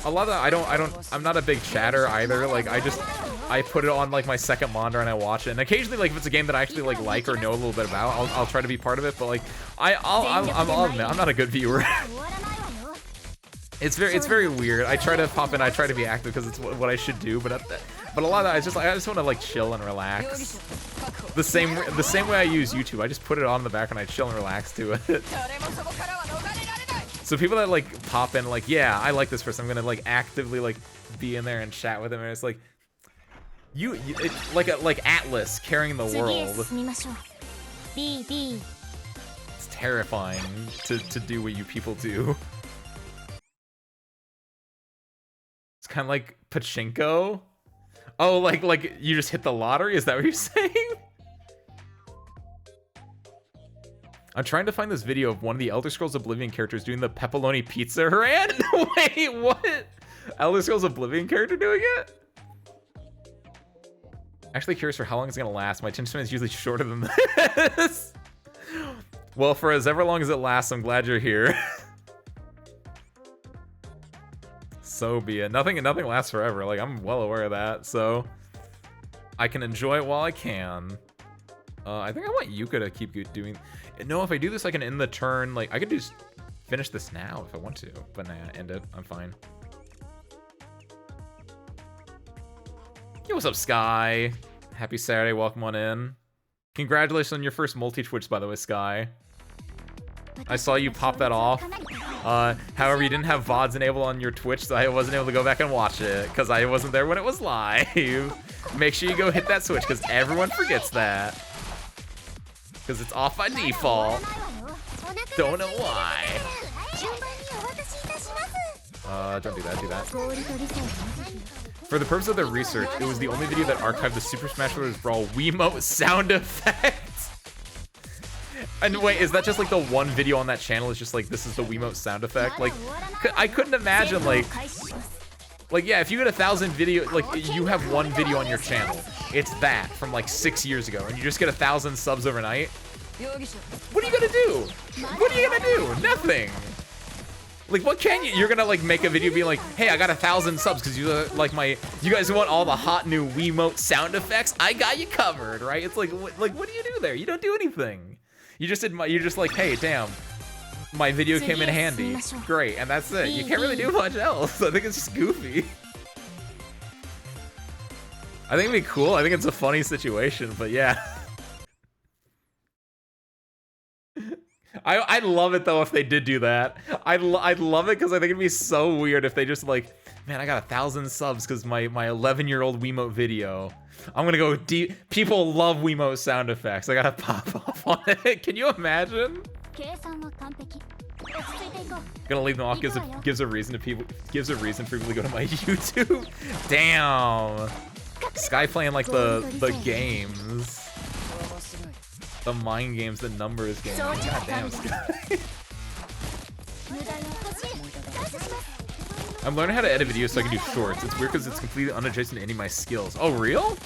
a lot of that I'm not a big chatter either. Like I put it on like my second monitor and I watch it, and occasionally like if it's a game that I actually like or know a little bit about, I'll try to be part of it, but like I'll admit I'm not a good viewer. It's very weird. I try to pop in, I try to be active because it's what I should do, but a lot of that I just want to like chill and relax. The same way I use YouTube. I just put it on in the background, I chill and relax to it. So people that like pop in like, yeah, I like this person, I'm gonna like actively like be in there and chat with them, and it's like it's like Atlas carrying the world. It's terrifying to do what you people do. It's kind of like pachinko. Oh, like you just hit the lottery? Is that what you're saying? I'm trying to find this video of one of the Elder Scrolls Oblivion characters doing the pepperoni pizza Haran. Wait, what? Elder Scrolls Oblivion character doing it? Actually curious for how long it's gonna last. My attention span is usually shorter than this. Well, for as ever long as it lasts, I'm glad you're here. So be it. Nothing lasts forever. Like, I'm well aware of that, so I can enjoy it while I can. I think I want Yuka to keep doing. No, if I do this, I can end the turn. Like, I could just finish this now if I want to, but nah, end it. I'm fine. Yo, what's up, Sky? Happy Saturday. Welcome on in. Congratulations on your first multi-Twitch, by the way, Sky. I saw you pop that off. However, you didn't have VODs enabled on your Twitch, so I wasn't able to go back and watch it because I wasn't there when it was live. Make sure you go hit that switch because everyone forgets that. Because it's off by default. Don't know why. Don't do that, do that. For the purpose of their research, it was the only video that archived the Super Smash Bros. Brawl Wiimote sound effects. And wait, is that just like the one video on that channel is just like, this is the Wiimote sound effect? Like, I couldn't imagine like yeah, if you get 1,000 video, like you have one video on your channel, it's that from like 6 years ago, and you just get 1,000 subs overnight. What are you gonna do? What are you gonna do? Nothing. Like, what can you? You're gonna like make a video being like, hey, I got 1,000 subs because you like you guys want all the hot new Wiimote sound effects? I got you covered, right? It's like, what do you do there? You don't do anything. You just you're just like, hey, damn, my video came in handy. Great, and that's it. You can't really do much else. I think it's just goofy. I think it'd be cool. I think it's a funny situation, but yeah. I'd love it though if they did do that. I'd love it because I think it'd be so weird if they just like, man, I got 1,000 subs because my 11-year-old Wiimote video. I'm gonna go deep. People love Wiimote sound effects. I gotta pop off on it. Can you imagine? Gonna leave them off gives a reason for people to go to my YouTube. Damn. Sky playing like the games. The mind games, the numbers games. God damn, Sky. I'm learning how to edit videos so I can do shorts. It's weird because it's completely unadjacent to any of my skills. Oh, real?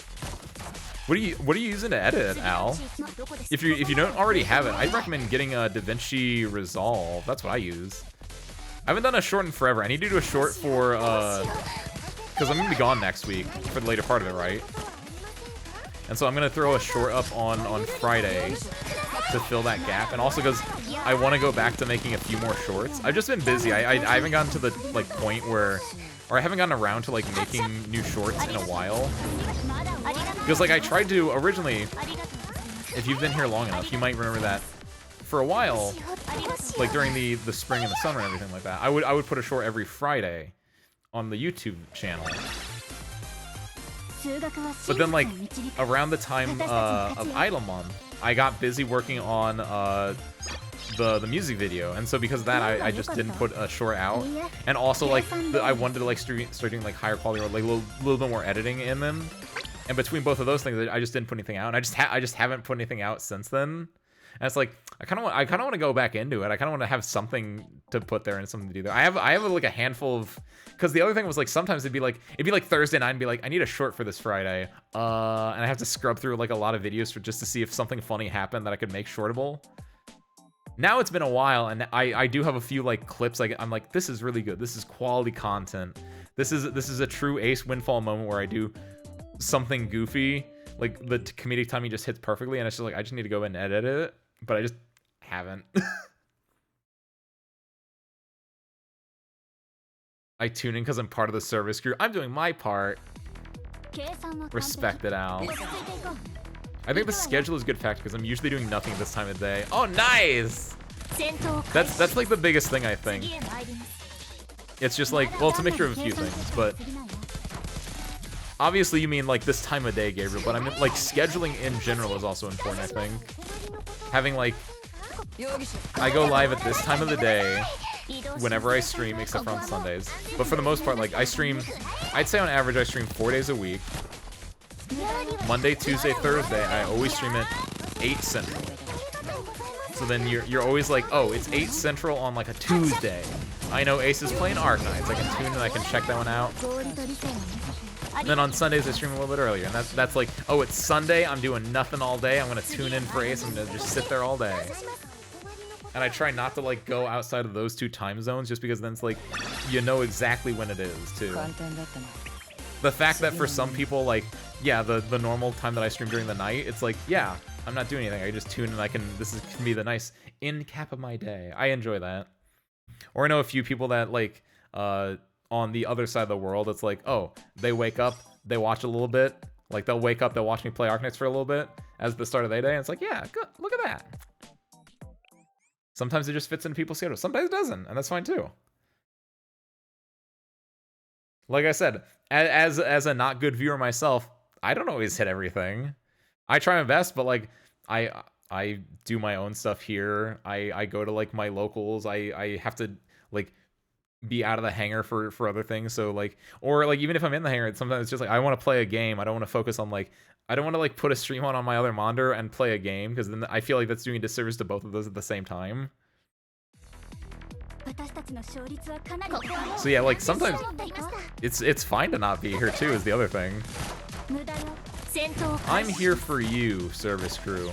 What are you using to edit, Al? If you don't already have it, I'd recommend getting a DaVinci Resolve. That's what I use. I haven't done a short in forever. I need to do a short for because I'm gonna be gone next week for the later part of it, right? And so I'm gonna throw a short up on Friday to fill that gap, and also because I want to go back to making a few more shorts. I've just been busy. I haven't gotten to the like point where, or I haven't gotten around to like making new shorts in a while. Because like I tried to originally, if you've been here long enough, you might remember that for a while, like during the spring and the summer and everything like that, I would put a short every Friday on the YouTube channel. But then like around the time of Idol Month, I got busy working on the music video, and so because of that, I just didn't put a short out. And also like I wanted to like start doing like higher quality or like a little bit more editing in them. And between both of those things, I just didn't put anything out, and I just haven't put anything out since then. And it's like I kind of want to go back into it. I kind of want to have something to put there and something to do there. I have like a handful of, because the other thing was like sometimes it'd be like Thursday night and be like, I need a short for this Friday, and I have to scrub through like a lot of videos just to see if something funny happened that I could make shortable. Now it's been a while, and I do have a few like clips. Like I'm like, this is really good. This is quality content. This is a true Ace Windfall moment where I do something goofy. Like the comedic timing just hits perfectly, and it's just like I just need to go and edit it, but I just haven't. I tune in because I'm part of the service crew. I'm doing my part. Respect it, Al. I think the schedule is a good factor because I'm usually doing nothing this time of day. Oh, nice! That's like the biggest thing, I think. It's just like, well, it's a mixture of a few things, but obviously you mean like this time of day, Gabriel, but I mean like scheduling in general is also important, I think. Having like, I go live at this time of the day whenever I stream, except for on Sundays. But for the most part, like I stream, I'd say on average I stream 4 days a week. Monday, Tuesday, Thursday, I always stream at 8 Central. So then you're always like, oh, it's 8 Central on like a Tuesday. I know Ace is playing Arknights. I can tune and I can check that one out. And then on Sundays I stream a little bit earlier, and that's like, oh, it's Sunday, I'm doing nothing all day, I'm gonna tune in for Ace, I'm gonna just sit there all day. And I try not to like go outside of those two time zones, just because then it's like, you know exactly when it is too. The fact that for some people, like, yeah, the normal time that I stream during the night, it's like, yeah, I'm not doing anything, I just tune and can be the nice end cap of my day. I enjoy that. Or I know a few people that like, on the other side of the world, it's like, oh, they wake up, they watch a little bit, like they'll wake up, they'll watch me play Arknights for a little bit as the start of their day, and it's like, yeah, good, look at that. Sometimes it just fits into people's schedule, sometimes it doesn't, and that's fine too. Like I said, as a not good viewer myself, I don't always hit everything. I try my best, but like I do my own stuff here. I go to like my locals. I have to like be out of the hangar for other things. So like, or like even if I'm in the hangar, sometimes it's just like I want to play a game. I don't want to focus on like, I don't want to like put a stream on my other monitor and play a game, because then I feel like that's doing a disservice to both of those at the same time. So yeah, like sometimes it's fine to not be here too, is the other thing. I'm here for you, service crew.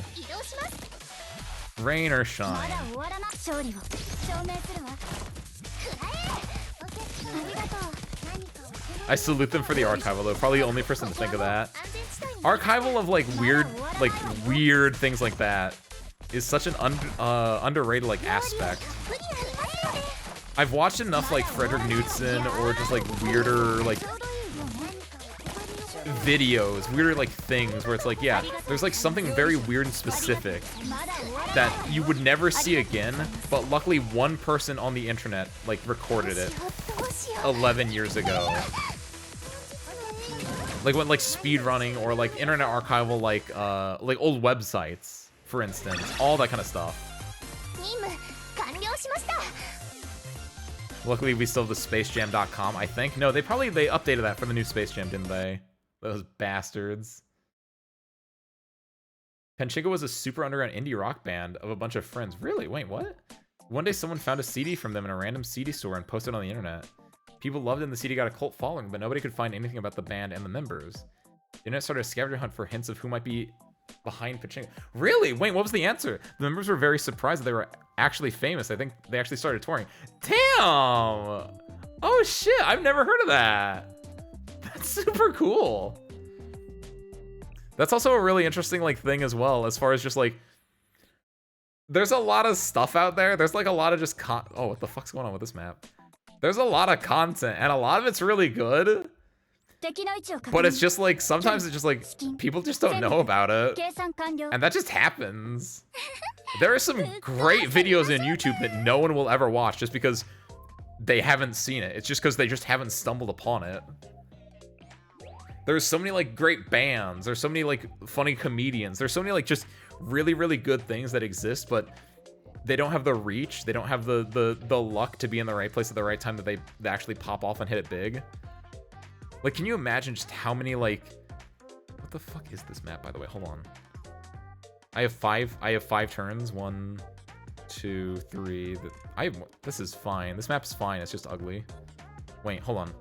Rain or shine. I salute them for the archival though. Probably the only person to think of that. Archival of like weird things like that is such an underrated like aspect. I've watched enough like Frederick Knudsen or just like weirder like videos, weirder like things where it's like, yeah, there's like something very weird and specific that you would never see again, but luckily one person on the internet like recorded it 11 years ago. Like when like speedrunning or like internet archival, like old websites, for instance, all that kind of stuff. Luckily we still have the spacejam.com, I think. No, they updated that for the new Space Jam, didn't they? Those bastards. Pachinko was a super underground indie rock band of a bunch of friends. Really? Wait, what? One day someone found a CD from them in a random CD store and posted it on the internet. People loved it and the CD got a cult following, but nobody could find anything about the band and the members. The internet started a scavenger hunt for hints of who might be behind Pachinko. Really? Wait, what was the answer? The members were very surprised that they were actually famous. I think they actually started touring. Damn! Oh shit, I've never heard of that. That's super cool. That's also a really interesting like thing as well, as far as just like there's a lot of stuff out there. There's like a lot of just oh, what the fuck's going on with this map? There's a lot of content and a lot of it's really good. But it's just like sometimes it's just like people just don't know about it. And that just happens. There are some great videos in YouTube that no one will ever watch just because they haven't seen it. It's just because they just haven't stumbled upon it. There's so many like great bands. There's so many like funny comedians. There's so many like just really, really good things that exist, but they don't have the reach. They don't have the luck to be in the right place at the right time that they actually pop off and hit it big. Like, can you imagine just how many like, what the fuck is this map, by the way? Hold on. I have five turns. 1, 2, 3. This is fine. This map's fine. It's just ugly. Wait, hold on.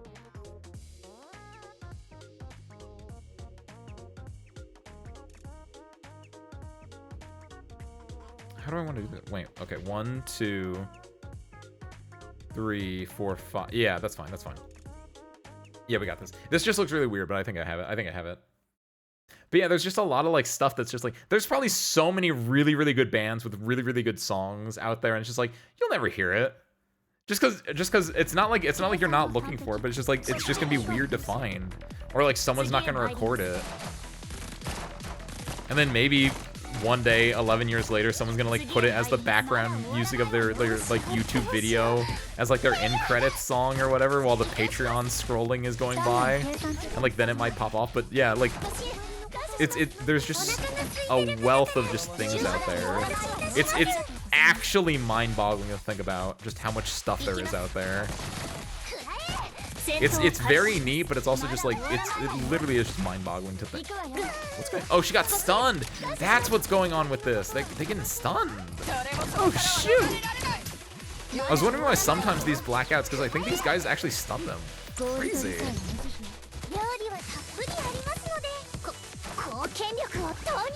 How do I want to do that? Wait, okay. 1, 2, 3, 4, 5. Yeah, that's fine. That's fine. Yeah, we got this. This just looks really weird, but I think I have it. I think I have it. But yeah, there's just a lot of like stuff that's just like, there's probably so many really, really good bands with really, really good songs out there, and it's just like you'll never hear it. Just cause it's not like you're not looking for it, but it's just like it's just gonna be weird to find. Or like someone's not gonna record it. And then maybe one day, 11 years later, someone's gonna like put it as the background music of their like YouTube video, as like their end credits song or whatever, while the Patreon scrolling is going by, and like then it might pop off. But yeah, like there's just a wealth of just things out there. It's actually mind-boggling to think about just how much stuff there is out there. It's very neat, but it's also just like it literally is just mind-boggling to think. What's going? Oh, she got stunned. That's what's going on with this. They getting stunned. Oh shoot! I was wondering why sometimes these blackouts, because I think these guys actually stun them. Crazy.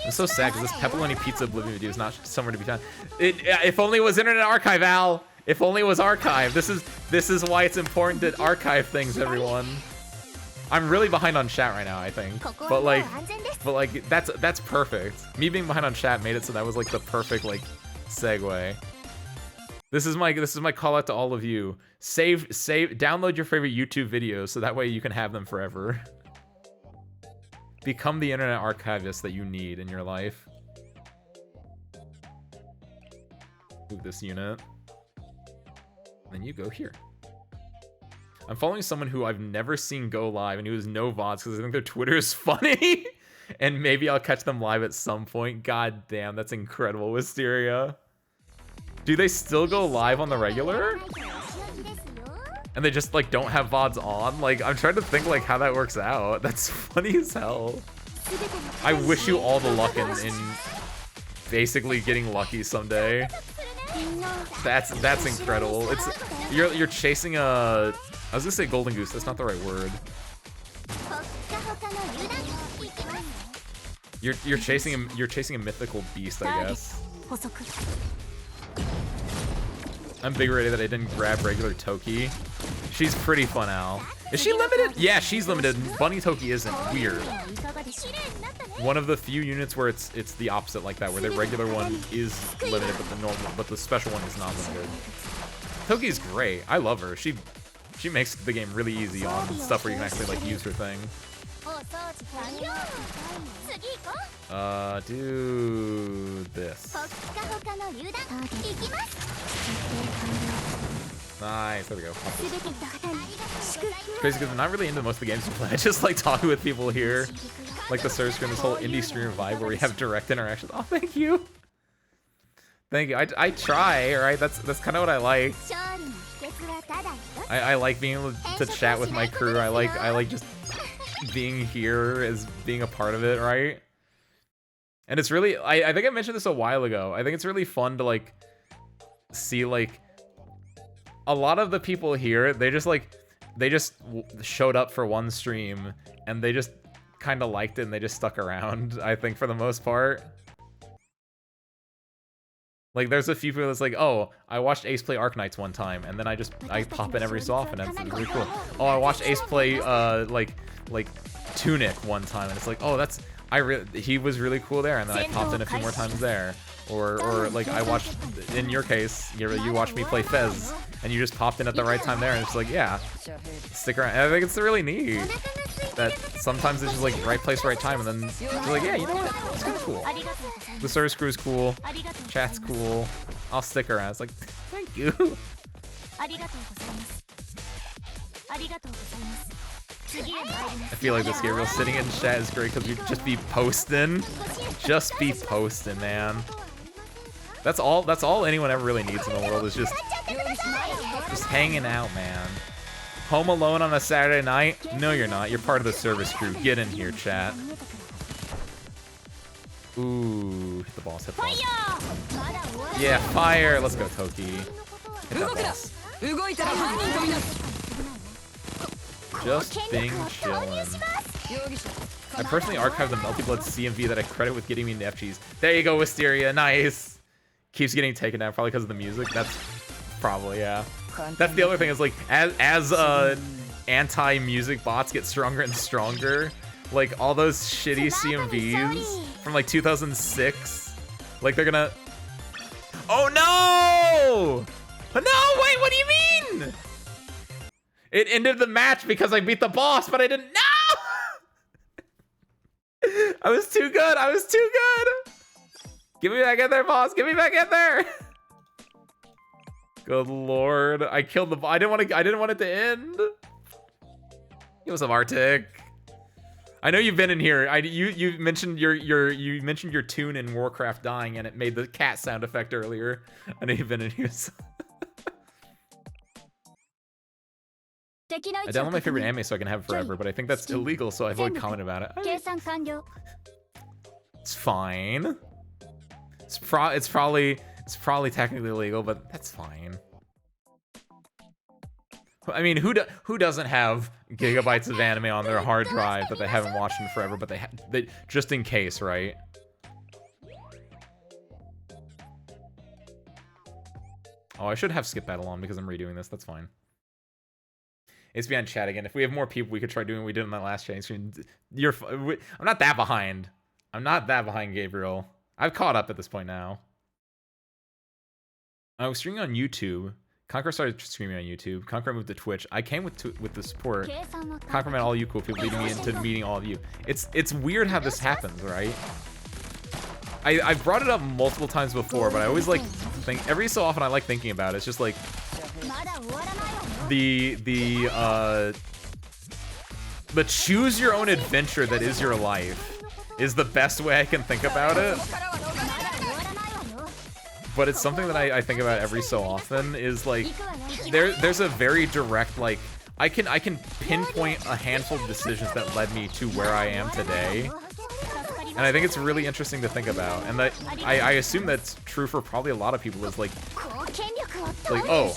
I'm so sad because this pepperoni pizza oblivion video is not somewhere to be found. If only it was Internet Archive, Al. If only it was archived. This is why it's important to archive things, everyone. I'm really behind on chat right now, I think. But like that's perfect. Me being behind on chat made it so that was like the perfect like segue. This is my call out to all of you. Download your favorite YouTube videos so that way you can have them forever. Become the internet archivist that you need in your life. Move this unit. Then you go here. I'm following someone who I've never seen go live and who has no VODs because I think their Twitter is funny. And maybe I'll catch them live at some point. God damn, that's incredible, Wisteria. Do they still go live on the regular? And they just like don't have VODs on? Like, I'm trying to think like how that works out. That's funny as hell. I wish you all the luck in basically getting lucky someday. That's incredible. You're chasing a, I was gonna say golden goose, that's not the right word. You're chasing a mythical beast, I guess. I'm big ready that I didn't grab regular Toki. She's pretty fun, Al. Is she limited? Yeah, she's limited. Bunny Toki isn't. Weird. One of the few units where it's the opposite like that, where the regular one is limited, but the special one is not limited. Toki's great. I love her. She makes the game really easy on stuff where you can actually like use her thing. Do this. Nice, there we go. Crazy because I'm not really into most of the games you play. I just like talking with people here. Like the Surge Screen, this whole indie streamer vibe where we have direct interactions. Oh, thank you. Thank you. I try, alright? That's kind of what I like. I like being able to chat with my crew. I like just being here as being a part of it, right? And it's really, I think I mentioned this a while ago. I think it's really fun to like see like a lot of the people here, they just showed up for one stream and they just kind of liked it and they just stuck around, I think, for the most part. Like, there's a few people that's like, oh, I watched Ace play Arknights one time, and then I pop in every so often, and it's really cool. Oh, I watched Ace play, like Tunic one time, and it's like, oh, he was really cool there, and then I popped in a few more times there. Or like I watched, in your case, you watched me play Fez, and you just popped in at the right time there, and it's like, yeah, stick around. And I think it's really neat that sometimes it's just like right place, right time, and then you're like, yeah, you know what? It's kind of cool. The service crew is cool, chat's cool. I'll stick around. It's like, thank you. I feel like this Gabriel sitting in chat is great because we just be posting. Just be posting, man. That's all anyone ever really needs in the world is just hanging out, man. Home alone on a Saturday night? No, you're not. You're part of the service crew. Get in here, chat. Ooh, hit the boss, hit the boss. Yeah, fire! Let's go, Toki. Hit that boss. Just being chillin'. I personally archived the Melty Blood CMV that I credit with getting me into FGs. There you go, Wisteria. Nice. Keeps getting taken down probably because of the music. That's probably, yeah. That's the other thing is like as anti-music bots get stronger and stronger, like all those shitty CMVs from like 2006, like they're gonna. Oh no! No, wait, what do you mean? It ended the match because I beat the boss, but I didn't. No! I was too good. I was too good. Get me back in there, boss. Get me back in there. Good lord. I killed the boss. I didn't want it to end. Give us some Arctic. I know you've been in here. You mentioned your tune in Warcraft dying and it made the cat sound effect earlier. I know you've been in here. So. I download my favorite anime so I can have it forever, but I think that's illegal, so I avoid commenting about it. It's fine. It's probably technically illegal, but that's fine. I mean, who doesn't have gigabytes of anime on their hard drive that they haven't watched in forever, but they just in case, right? Oh, I should have skipped that along because I'm redoing this. That's fine. It's beyond chat again. If we have more people, we could try doing what we did in that last chat stream. I'm not that behind. I'm not that behind, Gabriel. I've caught up at this point now. I was streaming on YouTube. Conqueror started streaming on YouTube. Conqueror moved to Twitch. I came with the support. Conqueror met all you cool people, leading me into meeting all of you. It's weird how this happens, right? I've brought it up multiple times before, but I always like think every so often I like thinking about it. It's just like the choose your own adventure that is your life is the best way I can think about it. But it's something that I think about every so often is like there's a very direct like I can pinpoint a handful of decisions that led me to where I am today. And I think it's really interesting to think about. And that I assume that's true for probably a lot of people is like oh,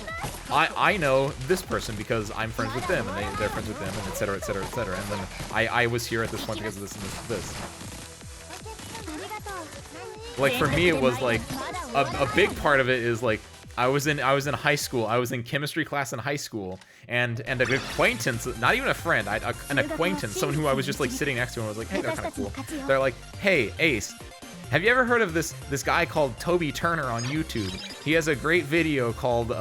I know this person because I'm friends with them and they're friends with them and et cetera, et cetera, et cetera. And then I was here at this point because of this and this and this. Like for me, it was like a big part of it is like I was in high school. I was in chemistry class in high school, and an acquaintance, not even a friend, an acquaintance, someone who I was just like sitting next to, and was like, hey, they're kind of cool. They're like, hey, Ace, have you ever heard of this guy called Toby Turner on YouTube? He has a great video called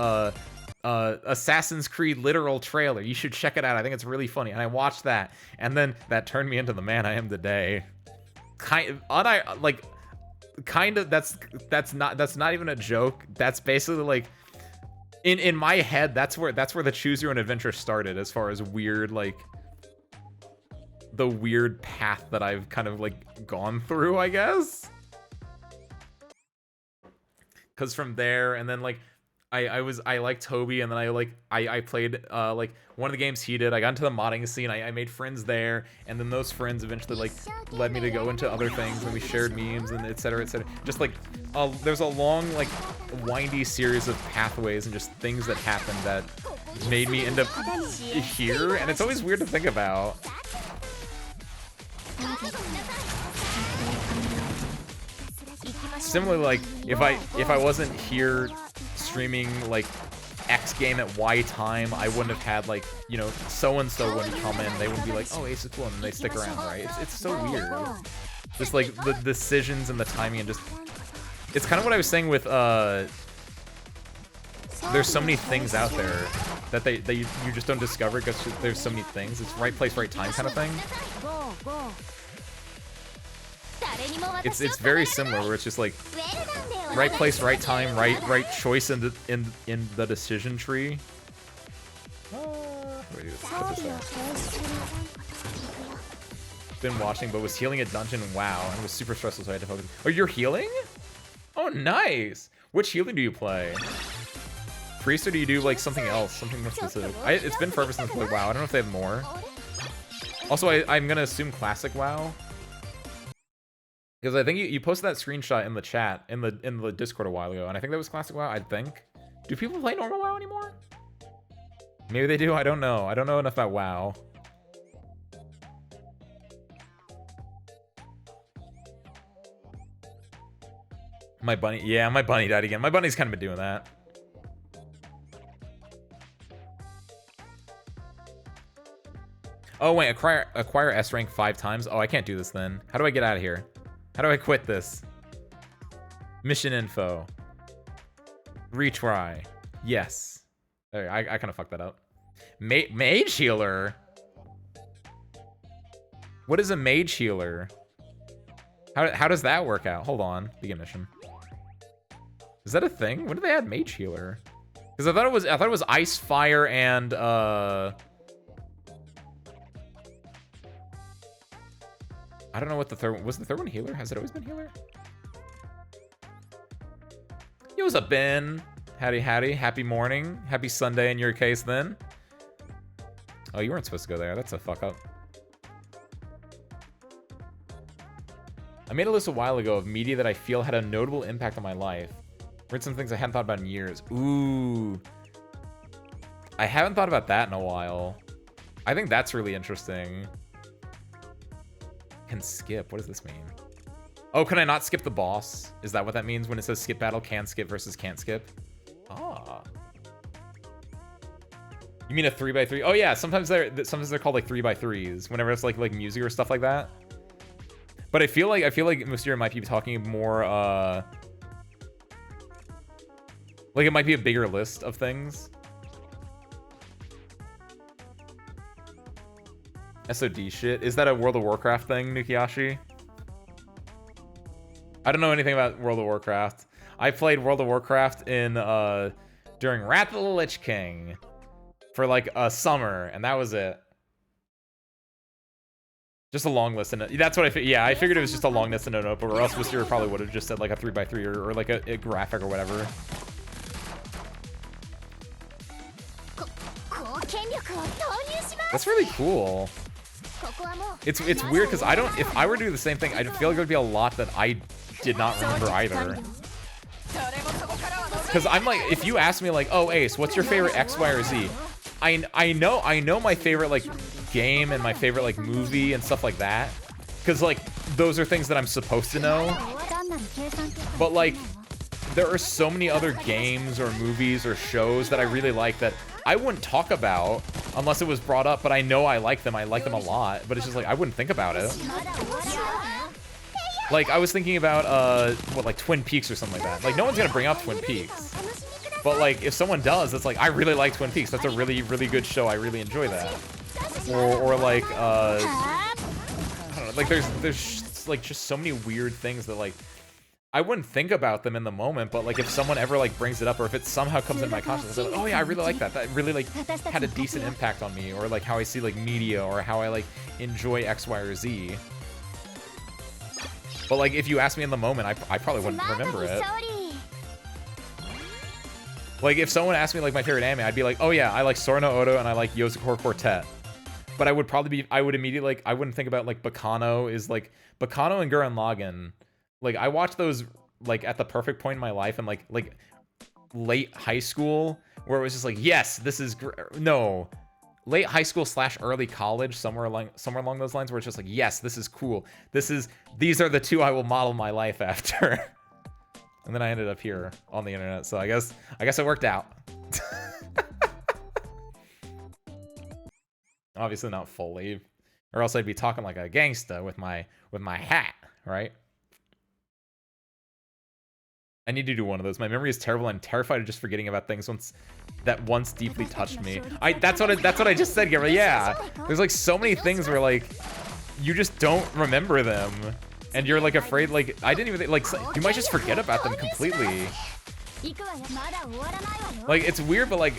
Assassin's Creed Literal Trailer. You should check it out. I think it's really funny. And I watched that, and then that turned me into the man I am today. That's not even a joke. That's basically like in my head that's where the choose your own adventure started as far as weird like the weird path that I've kind of like gone through, I guess. Cuz from there and then like I liked Toby, and then I played like one of the games he did. I got into the modding scene. I made friends there, and then those friends eventually like led me to go into other things, and we shared memes and et cetera, et cetera. Just like there's a long like windy series of pathways and just things that happened that made me end up here, and it's always weird to think about. Similarly, like if I wasn't here streaming like X game at Y time, I wouldn't have had like, you know, so and so wouldn't come in, they wouldn't be like, oh, Ace is cool, and then they stick around, right? It's so weird. Just like the decisions and the timing and just... It's kind of what I was saying with, there's so many things out there that you just don't discover because there's so many things. It's right place, right time kind of thing. It's very similar where it's just like right place, right time, right choice in the decision tree. Been watching, but was healing a dungeon. Wow, and it was super stressful, so I had to focus. Oh, you're healing? Oh, nice. Which healing do you play? Priest, or do you do like something else, something more specific? It's been forever since I played WoW. I don't know if they have more. Also, I'm gonna assume classic WoW. Because I think you posted that screenshot in the chat, in the Discord a while ago, and I think that was classic WoW, I think. Do people play normal WoW anymore? Maybe they do, I don't know. I don't know enough about WoW. My bunny, yeah, my bunny died again. My bunny's kind of been doing that. Oh wait, acquire S rank 5 times. Oh, I can't do this then. How do I get out of here? How do I quit this? Mission info. Retry. Yes. There, I kind of fucked that up. Mage healer? What is a mage healer? How does that work out? Hold on. Begin mission. Is that a thing? When did they add mage healer? Because I thought it was ice, fire, and I don't know what the third one was. The third one healer? Has it always been healer? Yo, what's up, Ben? Howdy, howdy. Happy morning. Happy Sunday in your case, then. Oh, you weren't supposed to go there. That's a fuck up. I made a list a while ago of media that I feel had a notable impact on my life. Read some things I hadn't thought about in years. Ooh. I haven't thought about that in a while. I think that's really interesting. Can skip. What does this mean? Oh, can I not skip the boss? Is that what that means when it says skip battle, can skip versus can't skip? Ah. You mean a 3x3? Oh yeah, sometimes they're called like 3x3s whenever it's like music or stuff like that. But I feel like Mystere might be talking more like it might be a bigger list of things. SOD shit. Is that a World of Warcraft thing, Nukiashi? I don't know anything about World of Warcraft. I played World of Warcraft in during Wrath of the Lich King for like a summer, and that was it. Just a long list, and that's what I figured it was just a long list in a notebook, or else Mystere probably would have just said like a 3x3 or like a graphic or whatever. That's really cool. It's weird because I don't. If I were to do the same thing, I feel like it would be a lot that I did not remember either. Because I'm like, if you ask me like, oh Ace, what's your favorite X, Y, or Z? I know my favorite like game and my favorite like movie and stuff like that. Because like those are things that I'm supposed to know. But like, there are so many other games or movies or shows that I really like that I wouldn't talk about unless it was brought up, but I know I like them. I like them a lot, but it's just like I wouldn't think about it. Like I was thinking about what, like Twin Peaks or something like that. Like no one's gonna bring up Twin Peaks, but like if someone does, it's like I really like Twin Peaks. That's a really good show. I really enjoy that. Or like I don't know. Like there's like just so many weird things that like I wouldn't think about them in the moment, but like if someone ever like brings it up, or if it somehow comes into my consciousness, I'm like, oh yeah, I really like that. That really like had a decent impact on me, or like how I see like media, or how I like enjoy X, Y, or Z. But like if you ask me in the moment, I probably wouldn't remember it. Like if someone asked me like my favorite anime, I'd be like, oh yeah, I like Sora no Oto and I like Yozakura Quartet. But I would immediately like, I wouldn't think about like Bakano is like Bakano and Gurren Lagann. Like I watched those like at the perfect point in my life, and like late high school, where it was just like, yes, this is no, late high school / early college, somewhere along those lines, where it's just like, yes, this is cool. These are the two I will model my life after. And then I ended up here on the internet, so I guess it worked out. Obviously not fully, or else I'd be talking like a gangsta with my hat right? I need to do one of those. My memory is terrible. I'm terrified of just forgetting about things that once deeply touched me. That's what I just said, Gabriel. Yeah. There's like so many things where like you just don't remember them. And you're like afraid, like I didn't even think, like you might just forget about them completely. Like it's weird, but like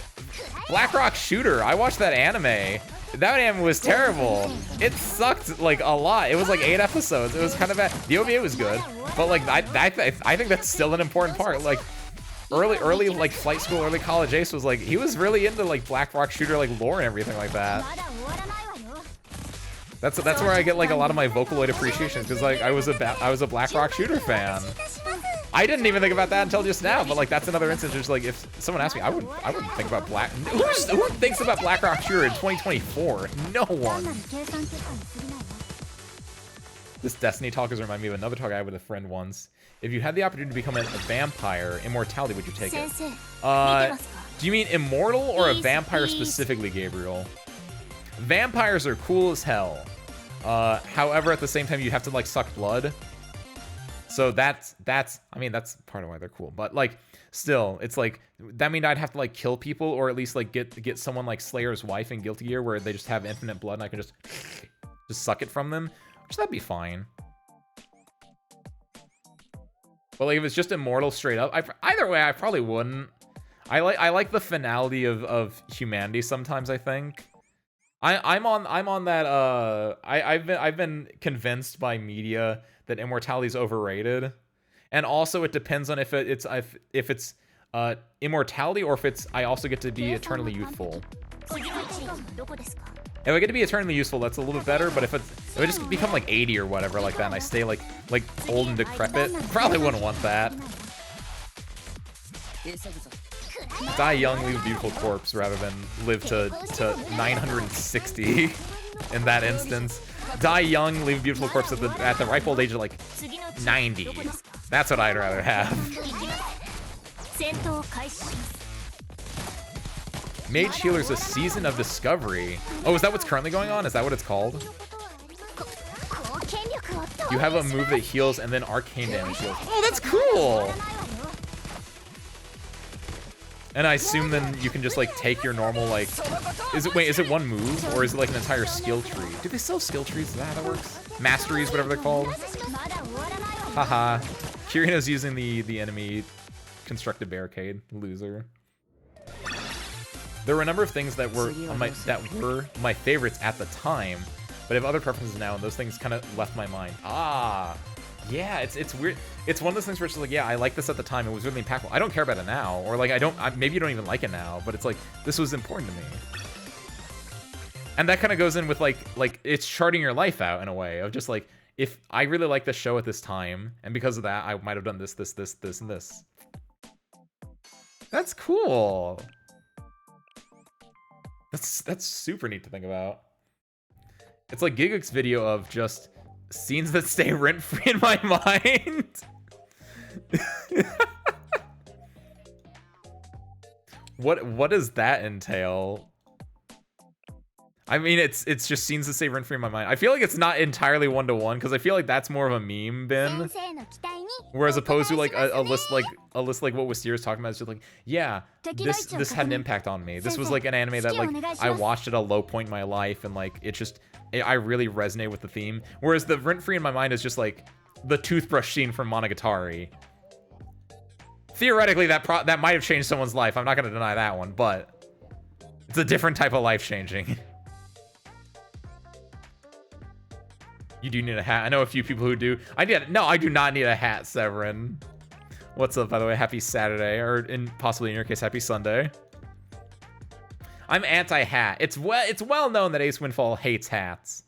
Black Rock Shooter, I watched that anime. That anime was terrible. It sucked like a lot. It was like 8 episodes. It was kind of bad. The OVA was good, but like I think that's still an important part. Like early like flight school, early college Ace was like he was really into like Black Rock Shooter like lore and everything like that. That's where I get like a lot of my Vocaloid appreciation because like I was a Black Rock Shooter fan. I didn't even think about that until just now, but like that's another instance. Just like if someone asked me, I wouldn't think about who thinks about Black Rock Shooter in 2024? No one. This Destiny talk has reminded me of another talk I had with a friend once. If you had the opportunity to become a vampire, immortality, would you take it? Do you mean immortal or a vampire specifically, Gabriel? Vampires are cool as hell. However, at the same time, you have to like suck blood. So that's I mean that's part of why they're cool. But like still, it's like that means I'd have to like kill people or at least like get someone like Slayer's wife in Guilty Gear where they just have infinite blood and I can just suck it from them, which that'd be fine. But like if it's just immortal straight up, either way I probably wouldn't. I like the finality of humanity sometimes. I think. I'm on that. I've been convinced by media that immortality is overrated, and also it depends on if it's immortality or if it's I also get to be eternally youthful. If I get to be eternally useful, that's a little bit better. But if I just become like 80 or whatever like that, and I stay like old and decrepit, probably wouldn't want that. Die young, leave a beautiful corpse rather than live to 960 in that instance. Die young, leave a beautiful corpse at the ripe old age of like 90. That's what I'd rather have. Mage Healer's a season of discovery. Oh, is that what's currently going on? Is that what it's called? You have a move that heals and then arcane damage heals. Oh, that's cool! And I assume then you can just like take your normal like, is it one move or is it like an entire skill tree? Do they sell skill trees? Is that how that works? Masteries, whatever they're called. Haha. Kirino's using the enemy constructed barricade. Loser. There were a number of things that were my favorites at the time, but I have other preferences now, and those things kind of left my mind. Ah. Yeah, it's weird. It's one of those things where it's like, yeah, I like this at the time. It was really impactful. I don't care about it now, or like maybe you don't even like it now, but it's like this was important to me. And that kind of goes in with like it's charting your life out in a way of just like if I really like this show at this time, and because of that, I might have done this, and this. That's cool. That's super neat to think about. It's like Giguk's video of just scenes that stay rent-free in my mind. What does that entail? I mean, it's just scenes that stay rent-free in my mind. I feel like it's not entirely one-to-one because I feel like that's more of a meme bin. Whereas opposed to like a list like what Wisteria is talking about is just like, yeah, this had an impact on me. This was like an anime that like I watched at a low point in my life and like I really resonate with the theme. Whereas the rent-free in my mind is just like the toothbrush scene from Monogatari. Theoretically, that might have changed someone's life. I'm not going to deny that one, but it's a different type of life-changing. You do need a hat. I know a few people who do. I do not need a hat, Severin. What's up, by the way? Happy Saturday, or possibly in your case, happy Sunday. I'm anti-hat. It's well known that Ace Windfall hates hats.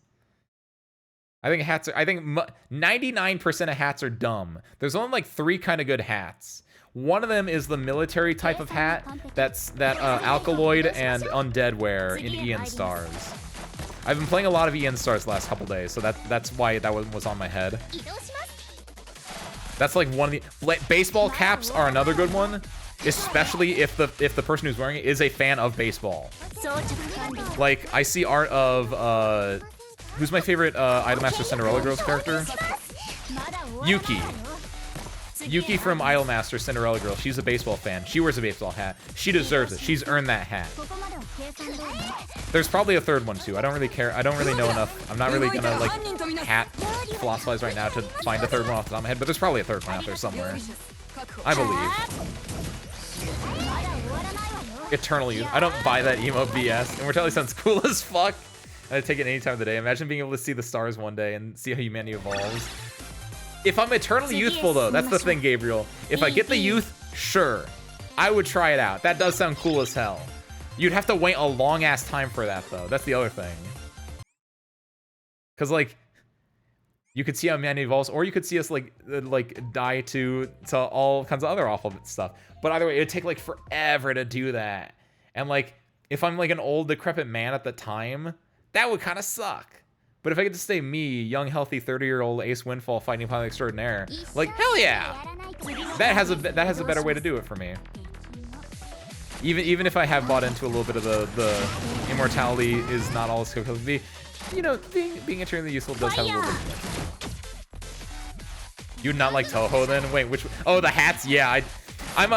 I think 99% of hats are dumb. There's only like 3 kind of good hats. One of them is the military type of hat that Alkaloid and Undead wear in Ian Stars. I've been playing a lot of Ian Stars the last couple days, so that's why that one was on my head. That's like one of the baseball caps are another good one. Especially if the person who's wearing it is a fan of baseball. Like, I see art of, who's my favorite Idolmaster Cinderella Girls character? Yuki. Yuki from Idolmaster, Cinderella Girl. She's a baseball fan. She wears a baseball hat. She deserves it. She's earned that hat. There's probably a third one too. I don't really care. I don't really know enough. I'm not really gonna like hat philosophize right now to find a third one off the top of my head, but there's probably a third one out there somewhere. I believe. Eternal Youth. I don't buy that emo BS. Immortality sounds cool as fuck. I'd take it any time of the day. Imagine being able to see the stars one day and see how humanity evolves. If I'm eternally youthful, though, that's the thing, Gabriel. If I get the youth, sure. I would try it out. That does sound cool as hell. You'd have to wait a long-ass time for that, though. That's the other thing. Because, like, you could see how humanity evolves, or you could see us, like die to all kinds of other awful stuff. But either way, it'd take, like, forever to do that. And, like, if I'm, like, an old, decrepit man at the time, that would kind of suck. But if I get to stay me, young, healthy, 30-year-old Ace Windfall fighting pilot extraordinaire, like, hell yeah! That has a better way to do it for me. Even if I have bought into a little bit of the immortality is not all it's supposed to be, you know, being eternally useful does have a little bit of it. You would not like Toho then? Wait, which? Oh, the hats. Yeah, I'm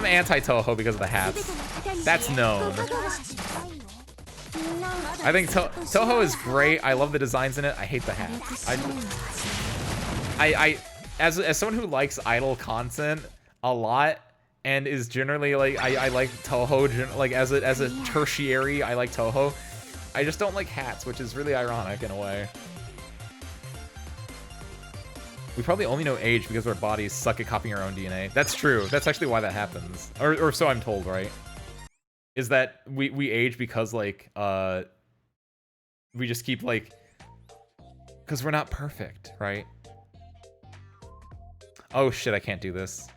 anti-Toho because of the hats. That's known. I think Toho is great. I love the designs in it. I hate the hats. As someone who likes idol content a lot and is generally like I like Toho like as a tertiary. I like Toho. I just don't like hats, which is really ironic in a way. We probably only know age because our bodies suck at copying our own DNA. That's true. That's actually why that happens, or so I'm told, right? Is that we age because like we just keep like because we're not perfect, right? Oh shit, I can't do this.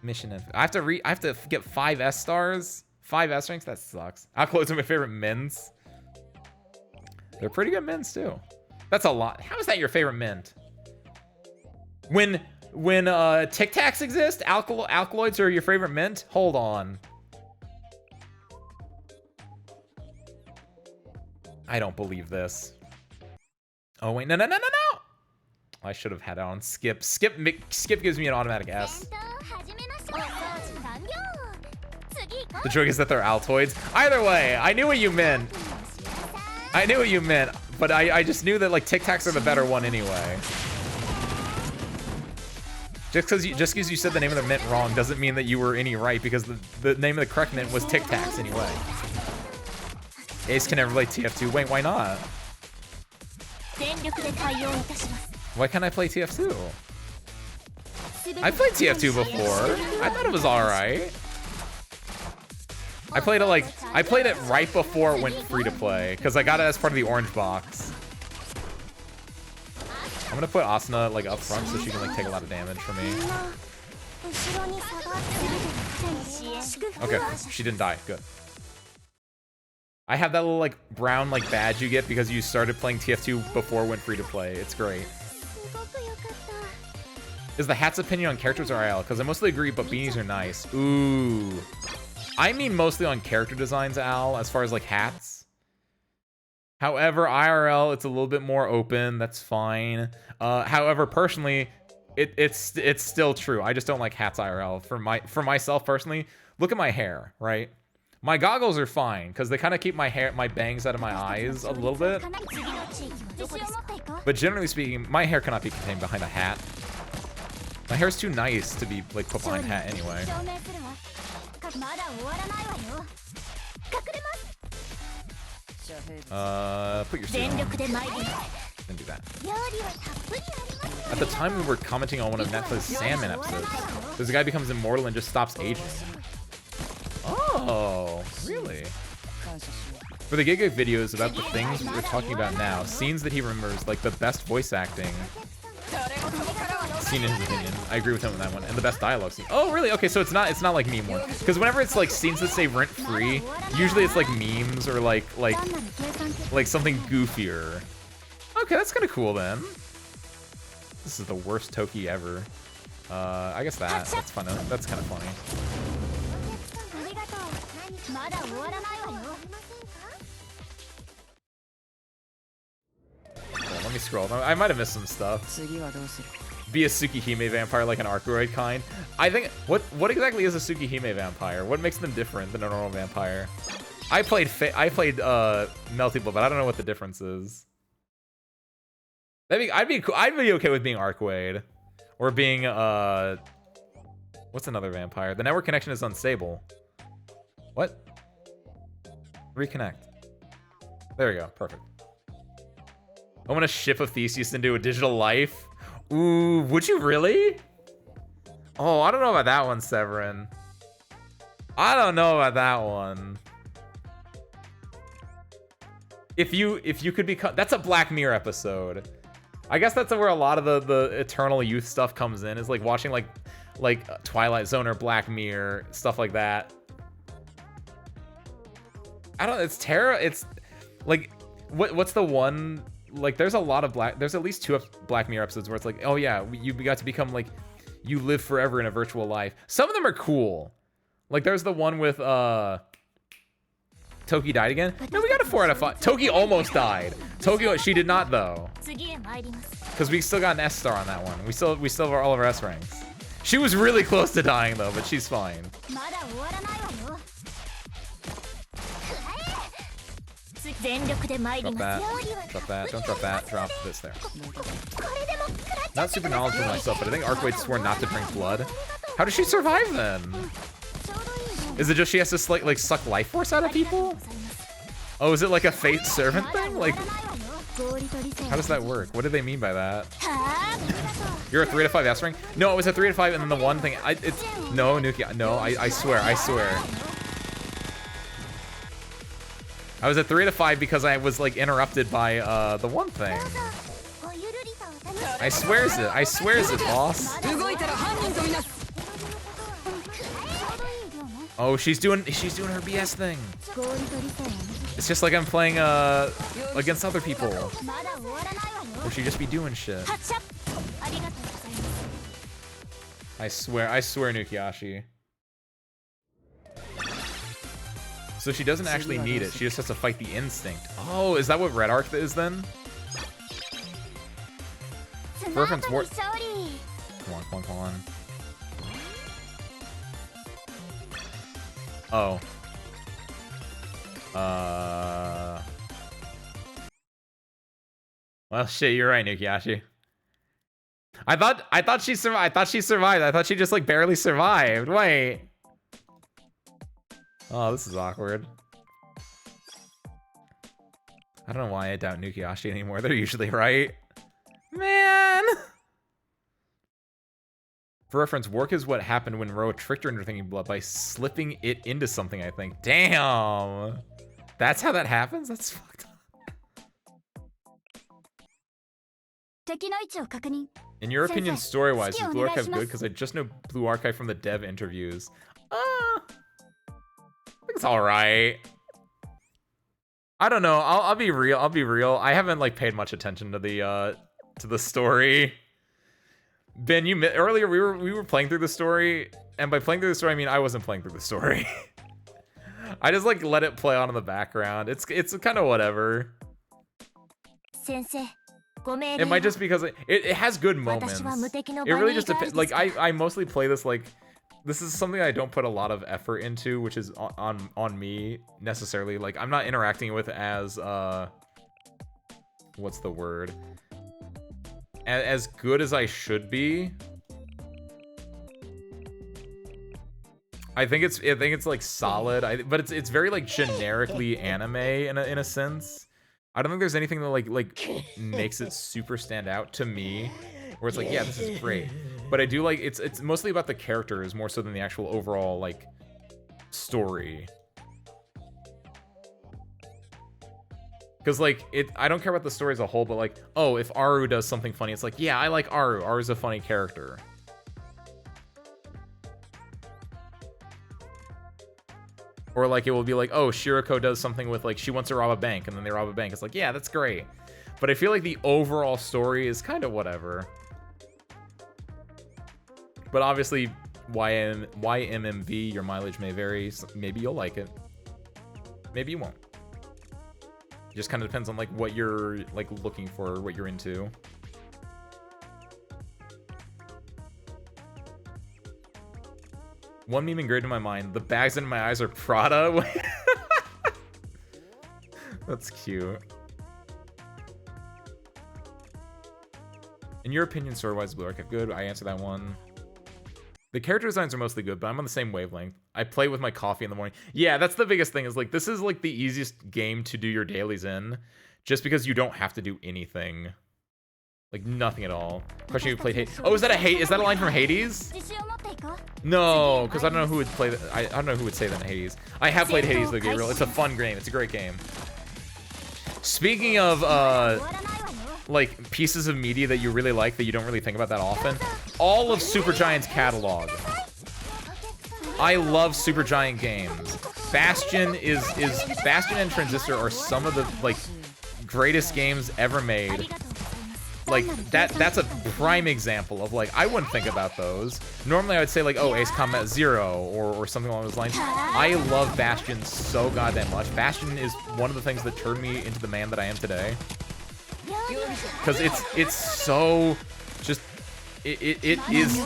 Mission I have to get 5 S stars, 5 S ranks. That sucks. Alkaloids are my favorite mints. They're pretty good mints too. That's a lot. How is that your favorite mint? When Tic Tacs exist, alkaloids are your favorite mint? Hold on. I don't believe this. Oh wait, no. I should have had it on skip. Skip gives me an automatic S. The joke is that they're Altoids. Either way, I knew what you meant. But I just knew that like Tic Tacs are the better one anyway. Just because you said the name of the mint wrong doesn't mean that you were any right, because the name of the correct mint was Tic Tacs anyway. Ace can never play TF2. Wait, why not? Why can't I play TF2? I played TF2 before. I thought it was alright. I played it right before it went free to play, because I got it as part of the orange box. I'm gonna put Asuna like up front so she can like take a lot of damage from me. Okay, she didn't die. Good. I have that little like brown like badge you get because you started playing TF2 before it went free to play. It's great. Is the hat's opinion on characters or IL? Because I mostly agree, but beanies are nice. Ooh. I mean mostly on character designs, Al, as far as like hats. However, IRL, it's a little bit more open. That's fine. However, personally, it's still true. I just don't like hats IRL. For myself personally, look at my hair, right? My goggles are fine because they kind of keep my bangs out of my eyes a little bit. But generally speaking, my hair cannot be contained behind a hat. My hair's too nice to be like put behind a hat anyway. Put your suit on. Didn't do that. At the time, we were commenting on one of Netflix's Sandman episodes. This guy becomes immortal and just stops aging. Oh, really? For the Giga videos about the things we're talking about now, scenes that he remembers, like the best voice acting scene in his opinion. I agree with him on that one. And the best dialogue scene. Oh, really? Okay, so it's not like meme one. Because whenever it's like scenes that say rent free, usually it's like memes or like something goofier. Okay, that's kind of cool then. This is the worst Toki ever. I guess that's fun. That's kind of funny. Well, let me scroll. I might have missed some stuff. Be a Tsukihime vampire like an Arcuroid kind. I think what exactly is a Tsukihime vampire? What makes them different than a normal vampire? I played Melty Blood, but I don't know what the difference is. I'd be okay with being Arcuroid or being what's another vampire? The network connection is unstable. What? Reconnect. There we go. Perfect. I want to ship a Theseus into a digital life. Ooh, would you really? Oh, I don't know about that one, Severin. I don't know about that one. If you could become, that's a Black Mirror episode. I guess that's where a lot of the eternal youth stuff comes in, is like watching like Twilight Zone or Black Mirror, stuff like that. I don't, it's like what's the one, like there's a lot of there's at least 2 Black Mirror episodes where it's like, oh yeah, you got to become like, you live forever in a virtual life. Some of them are cool. Like there's the one with Toki died again. No, we got a 4 out of 5. Toki almost died. Toki, she did not though, because we still got an S star on that one. We still have all of our S ranks. She was really close to dying though, but she's fine. Drop that. Drop that. Don't drop that. Drop this there. Not super knowledgeable myself, but I think Arcuroid swore not to drink blood. How does she survive then? Is it just she has to like suck life force out of people? Oh, is it like a fate servant thing? Like, how does that work? What do they mean by that? You're a 3 to 5 S rank? No, it was a 3 to 5, and then the one thing it's no Nuki. No, I swear. I was at 3 to 5 because I was like interrupted by the one thing. I swears it, boss. Oh, she's doing her BS thing. It's just like I'm playing against other people, or she just be doing shit. I swear, Nukiashi. So she doesn't actually need it. She just has to fight the instinct. Oh, is that what Red Arc is then? For reference, Come on. Oh. Well, shit, you're right, Nukiashi. I thought she survived. I thought she just like barely survived. Wait. Oh, this is awkward. I don't know why I doubt Nukiashi anymore. They're usually right. Man! For reference, work is what happened when Roa tricked her into thinking blood by slipping it into something, I think. Damn! That's how that happens? That's fucked up. In your opinion, story-wise, is Blue Archive good? Because I just know Blue Archive from the dev interviews. I think it's alright. I don't know. I'll be real. I haven't like paid much attention to the story. Ben, earlier we were playing through the story, and by playing through the story I mean I wasn't playing through the story. I just like let it play on in the background. It's kind of whatever. It might just because it has good moments. It really just depends. Like I mostly play this like, this is something I don't put a lot of effort into, which is on me necessarily. Like I'm not interacting with as what's the word? As good as I should be. I think it's like solid. But it's very like generically anime in a sense. I don't think there's anything that like makes it super stand out to me, where it's like, yeah, this is great. But I do like it's mostly about the characters more so than the actual overall like story. Because like I don't care about the story as a whole, but like, oh, if Aru does something funny, it's like, yeah, I like Aru. Aru's a funny character. Or like it will be like, oh, Shiroko does something with like she wants to rob a bank, and then they rob a bank. It's like, yeah, that's great. But I feel like the overall story is kind of whatever. But obviously, YMMV, your mileage may vary. So maybe you'll like it. Maybe you won't. Just kind of depends on like what you're like looking for, what you're into. One meme engraved in my mind. The bags in my eyes are Prada. That's cute. In your opinion, story-wise, Blue Archive good? I answered that one. The character designs are mostly good, but I'm on the same wavelength. I play with my coffee in the morning. Yeah, that's the biggest thing, is like this is like the easiest game to do your dailies in, just because you don't have to do anything. Like nothing at all. Question, you played Hades. Oh, is that a line from Hades? No, because I don't know who would play that. I don't know who would say that in Hades. I have played Hades though, Gabriel. It's a fun game. It's a great game. Speaking of like pieces of media that you really like that you don't really think about that often, all of Supergiant's catalog. I love Supergiant games. Bastion Bastion and Transistor are some of the like greatest games ever made. Like that's a prime example of like I wouldn't think about those. Normally I would say like, oh, Ace Combat Zero or something along those lines. I love Bastion so goddamn much. Bastion is one of the things that turned me into the man that I am today. Because it's so just it is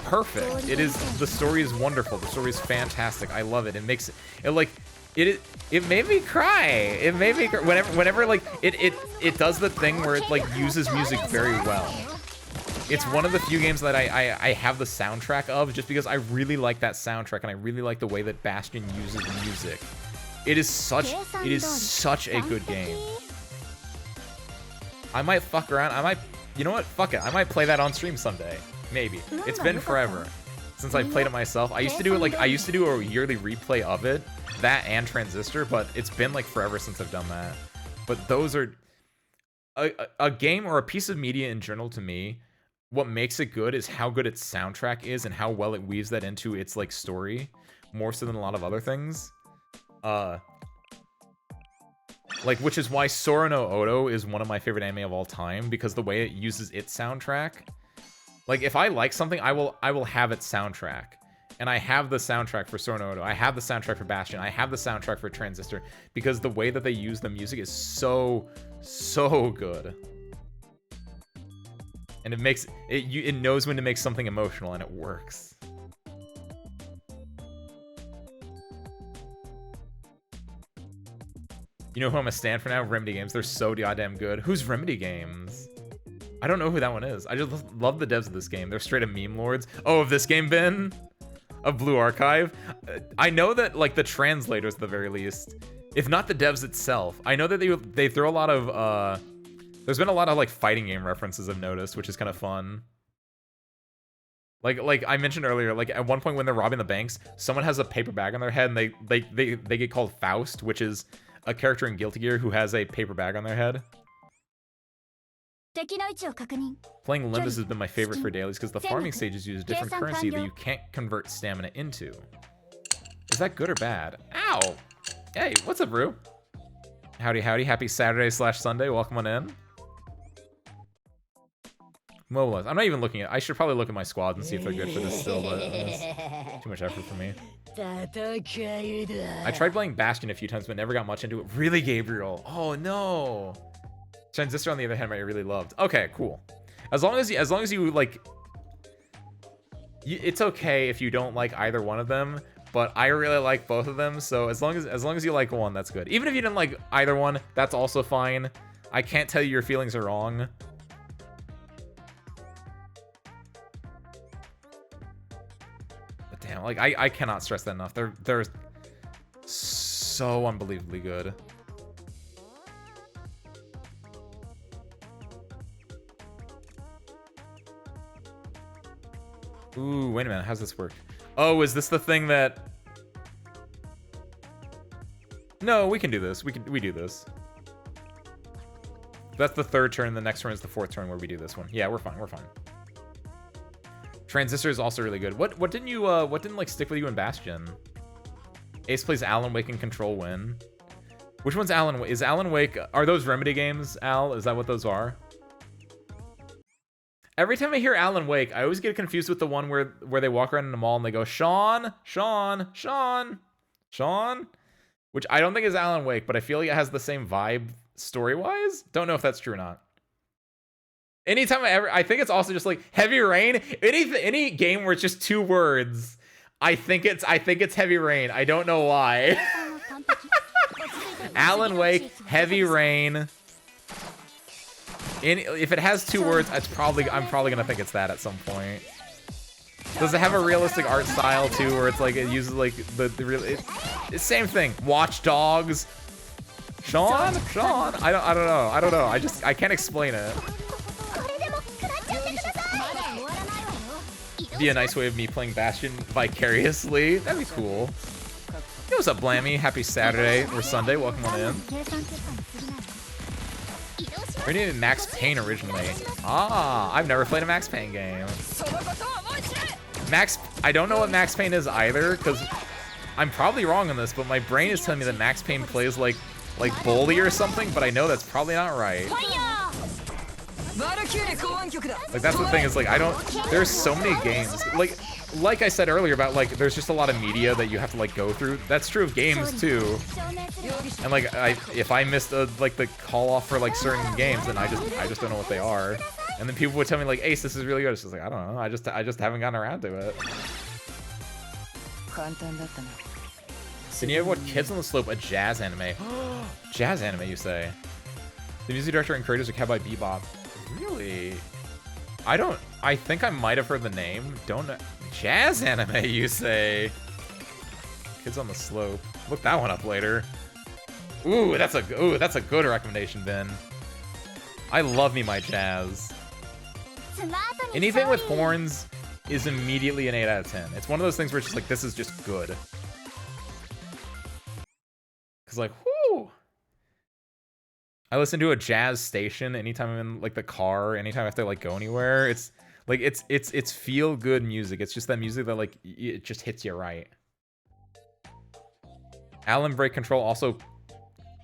perfect. The story is wonderful. The story is fantastic. I love it. It makes it like it made me cry. It made me cry. Whenever like it does the thing where it like uses music very well. It's one of the few games that I have the soundtrack of, just because I really like that soundtrack and I really like the way that Bastion uses music. It is such a good game. I might fuck around. You know what? Fuck it. I might play that on stream someday. Maybe. It's been forever since I played it myself. I used to do a yearly replay of it, that and Transistor, but it's been like forever since I've done that. But those are a game or a piece of media in general to me. What makes it good is how good its soundtrack is and how well it weaves that into its like story, more so than a lot of other things. Like, which is why Sora no Oto is one of my favorite anime of all time, because the way it uses its soundtrack. Like, if I like something, I will have its soundtrack. And I have the soundtrack for Sora no Oto. I have the soundtrack for Bastion. I have the soundtrack for Transistor, because the way that they use the music is so good. And it makes it knows when to make something emotional, and it works. You know who I'm a stand for now? Remedy Games. They're so goddamn good. Who's Remedy Games? I don't know who that one is. I just love the devs of this game. They're straight up meme lords. Oh, have this game been? Of Blue Archive? I know that, like, the translators at the very least, if not the devs itself, I know that they throw a lot of, there's been a lot of, like, fighting game references I've noticed, which is kind of fun. Like I mentioned earlier, like, at one point when they're robbing the banks, someone has a paper bag on their head, and they get called Faust, which is a character in Guilty Gear who has a paper bag on their head. Playing Olympus has been my favorite for dailies because the farming stages use a different currency that you can't convert stamina into. Is that good or bad? Ow! Hey, what's up, Rue? Howdy, howdy. Happy Saturday / Sunday. Welcome on in. Mobilize. I'm not even looking at. I should probably look at my squads and see if they're good for this still, but it's too much effort for me. I tried playing Bastion a few times, but never got much into it. Really, Gabriel? Oh no. Transistor, on the other hand, I really loved. Okay, cool. As long as you like, it's okay if you don't like either one of them. But I really like both of them, so as long as you like one, that's good. Even if you didn't like either one, that's also fine. I can't tell you your feelings are wrong. But damn, like I cannot stress that enough. They're so unbelievably good. Ooh, wait a minute. How's this work? Oh, is this the thing that... No, we can do this. We do this. That's the third turn. The next turn is the fourth turn where we do this one. Yeah, we're fine. We're fine. Transistor is also really good. What didn't like stick with you in Bastion? Ace plays Alan Wake and Control Win. Which one's Alan Wake? Is Alan Wake... Are those Remedy games, Al? Is that what those are? Every time I hear Alan Wake, I always get confused with the one where they walk around in the mall and they go, Sean, Sean, Sean, Sean. which I don't think is Alan Wake, but I feel like it has the same vibe story-wise. Don't know if that's true or not. Anytime I think it's also just like Heavy Rain. Any game where it's just 2 words, I think it's Heavy Rain. I don't know why. Alan Wake, Heavy Rain. If it has 2 words, I'm probably gonna think it's that at some point. Does it have a realistic art style too, where it's like it uses like the real? It's same thing. Watch Dogs. Sean. I don't know. I can't explain it. Be a nice way of me playing Bastion vicariously. That'd be cool. Hey, what's up, Blammy? Happy Saturday or Sunday. Welcome on in. We needed Max Payne originally. Ah, I've never played a Max Payne game. I don't know what Max Payne is either, because I'm probably wrong on this, but my brain is telling me that Max Payne plays like Bully or something, but I know that's probably not right. Like, that's the thing, is like, there's so many games. Like I said earlier about, like, there's just a lot of media that you have to, like, go through. That's true of games, too. And, like, if I missed, like, the call-off for, like, certain games, then I just don't know what they are. And then people would tell me, like, Ace, this is really good. It's just like, I don't know. I just haven't gotten around to it. Then you have what? Kids on the Slope, a jazz anime. Jazz anime, you say? The music director and creators are Cowboy Bebop. Really? I think I might have heard the name. Don't know. Jazz anime, you say? Kids on the Slope. Look that one up later. Ooh, that's a good recommendation, Ben. I love me my jazz. Anything with horns is immediately an 8 out of 10. It's one of those things where it's just like, this is just good. Cause like, whoo! I listen to a jazz station anytime I'm in like the car, anytime I have to like go anywhere. It's like it's feel good music. It's just that music that like it just hits you right. Alan Break Control, also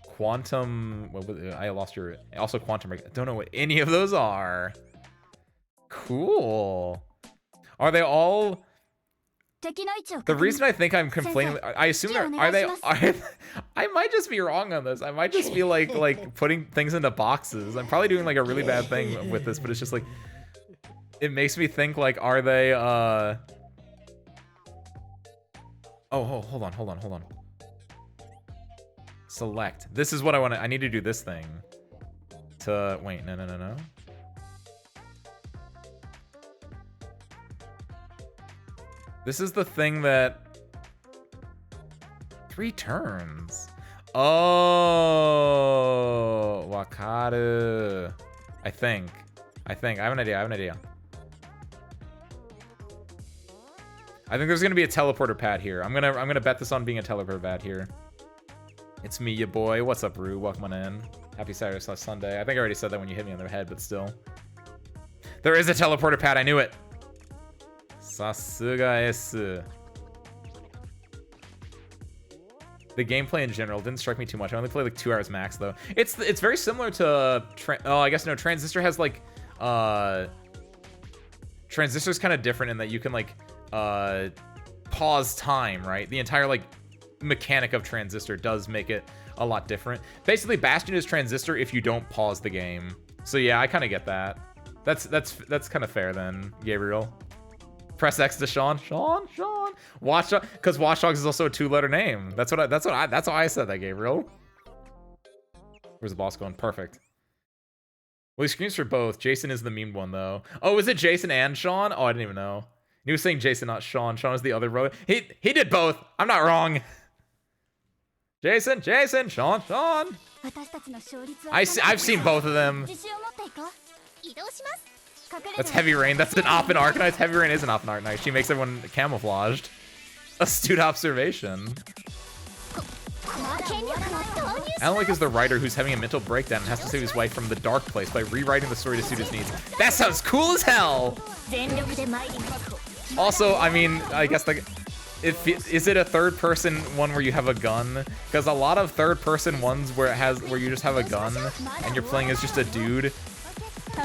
Quantum. What was it? I lost your. Also Quantum Break. I don't know what any of those are. Cool. Are they all? The reason I think I'm complaining, I assume I might just be wrong on this. I might just be like putting things into boxes. I'm probably doing like a really bad thing with this, but it's just like, it makes me think like, are they, oh, hold on. Select. This is what I want to, I need to do this thing. Wait, no. This is the thing that... 3 turns. Oh, wakaru. I think. I have an idea. I think there's gonna be a teleporter pad here. I'm gonna bet this on being a teleporter pad here. It's me, ya boy. What's up, Rue? Welcome on in. Happy Saturday/Sunday. I think I already said that when you hit me on the head, but still. There is a teleporter pad. I knew it. Sasuga esu. The gameplay in general didn't strike me too much. I only played like 2 hours max though. It's very similar to I guess no, Transistor has like Transistor's kind of different in that you can like pause time, right? The entire like mechanic of Transistor does make it a lot different. Basically, Bastion is Transistor if you don't pause the game. So yeah, I kind of get that. That's kind of fair then, Gabriel. Press X to Sean. Watch Dogs, because Watch Dogs is also a 2-letter name. That's why I said that, Gabriel. Where's the boss going? Perfect. Well, he screams for both. Jason is the memed one though. Oh, is it Jason and Sean? Oh, I didn't even know. He was saying Jason, not Sean. Sean is the other brother. He did both. I'm not wrong. Jason, Sean. I've seen both of them. That's Heavy Rain. That's an Oppen Arcanite. Heavy Rain is an Oppen Arcanite. She makes everyone camouflaged. Astute observation. Alan Wake is the writer who's having a mental breakdown and has to save his wife from the dark place by rewriting the story to suit his needs. That sounds cool as hell! Also, I mean, I guess like, is it a third-person one where you have a gun? Because a lot of third-person ones where you just have a gun and you're playing as just a dude.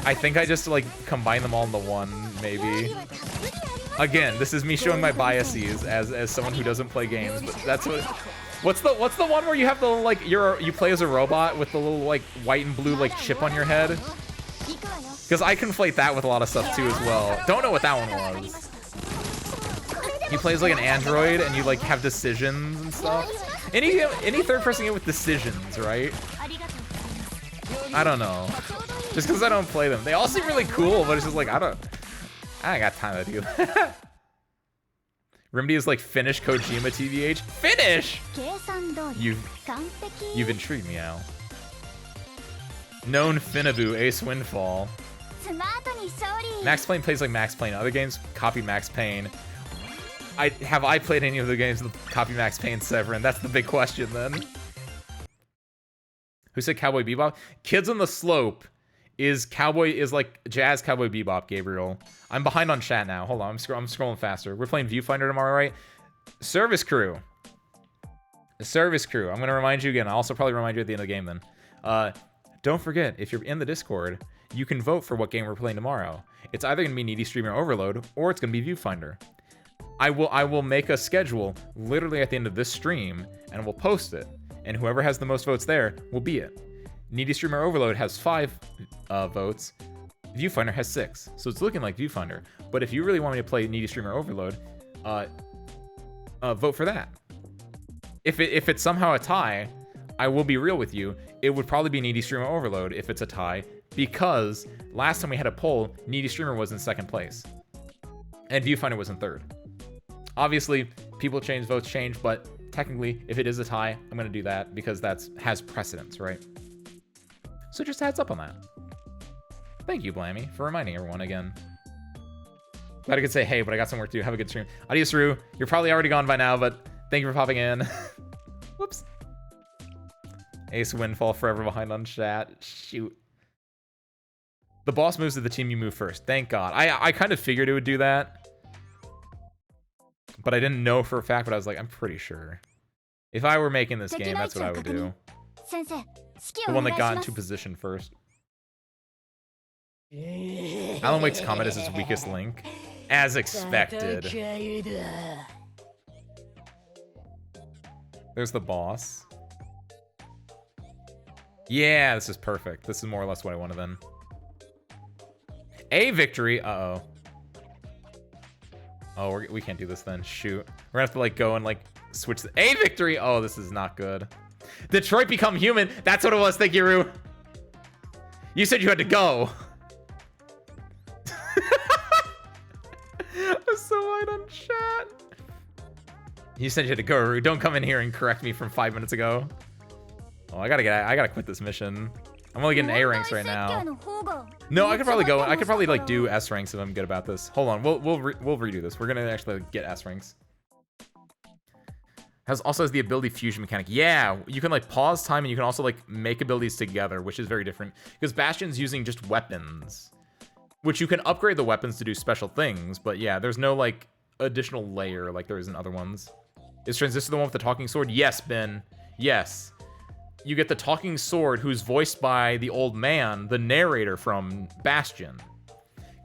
I think I just like combine them all into one, maybe. Again, this is me showing my biases as someone who doesn't play games, but What's the one where you have the like you play as a robot with the little like white and blue like chip on your head? Because I conflate that with a lot of stuff too as well. Don't know what that one was. He plays like an android and you like have decisions and stuff. Any third-person game with decisions, right? I don't know. Just because I don't play them. They all seem really cool, but it's just like I ain't got time to do that. Rimdy is like Finnish Kojima TVH. Finnish! You've intrigued me, Al. Known Finnabu, Ace Windfall. Max Payne plays like Max Payne. Other games copy Max Payne. Have I played any of the games that copy Max Payne, Severin? That's the big question then. Who said Cowboy Bebop? Kids on the Slope is like Jazz Cowboy Bebop, Gabriel. I'm behind on chat now. Hold on, I'm scrolling faster. We're playing Viewfinder tomorrow, right? Service Crew. Service Crew. I'm gonna remind you again. I'll also probably remind you at the end of the game then. Don't forget, if you're in the Discord, you can vote for what game we're playing tomorrow. It's either gonna be Needy Streamer Overload or it's gonna be Viewfinder. I will make a schedule literally at the end of this stream and we'll post it. And whoever has the most votes there will be it. Needy Streamer Overload has 5 votes. Viewfinder has 6. So it's looking like Viewfinder. But if you really want me to play Needy Streamer Overload, vote for that. If it's somehow a tie, I will be real with you. It would probably be Needy Streamer Overload if it's a tie. Because last time we had a poll, Needy Streamer was in 2nd place. And Viewfinder was in 3rd. Obviously, people change, votes change, but technically, if it is a tie, I'm going to do that because that has precedence, right? So just a heads up on that. Thank you, Blammy, for reminding everyone again. Glad I could say hey, but I got some work to do. Have a good stream. Adios, Rue. You're probably already gone by now, but thank you for popping in. Whoops. Ace Windfall forever behind on chat. Shoot. The boss moves to the team you move first. Thank God. I kind of figured it would do that. But I didn't know for a fact, but I was like, I'm pretty sure. If I were making this game, that's what I would do. The one that got into position first. Alan Wake's comment is his weakest link. As expected. There's the boss. Yeah, this is perfect. This is more or less what I wanted then. A victory. Uh-oh. Oh, we can't do this then. Shoot. We're gonna have to like go and like switch the A victory. Oh, this is not good. Detroit become human. That's what it was. Thank you, Rue. You said you had to go. I'm so wide on chat. You said you had to go, Rue. Don't come in here and correct me from 5 minutes ago. Oh, I gotta quit this mission. I'm only getting A ranks right now. No, I could probably go. I could probably like do S ranks if I'm good about this. Hold on, we'll redo this. We're gonna actually get S ranks. Also has the ability fusion mechanic. Yeah, you can like pause time and you can also like make abilities together, which is very different because Bastion's using just weapons, which you can upgrade the weapons to do special things. But yeah, there's no like additional layer like there is in other ones. Is Transistor the one with the talking sword? Yes, Ben. Yes. You get the talking sword who's voiced by the old man, the narrator from Bastion.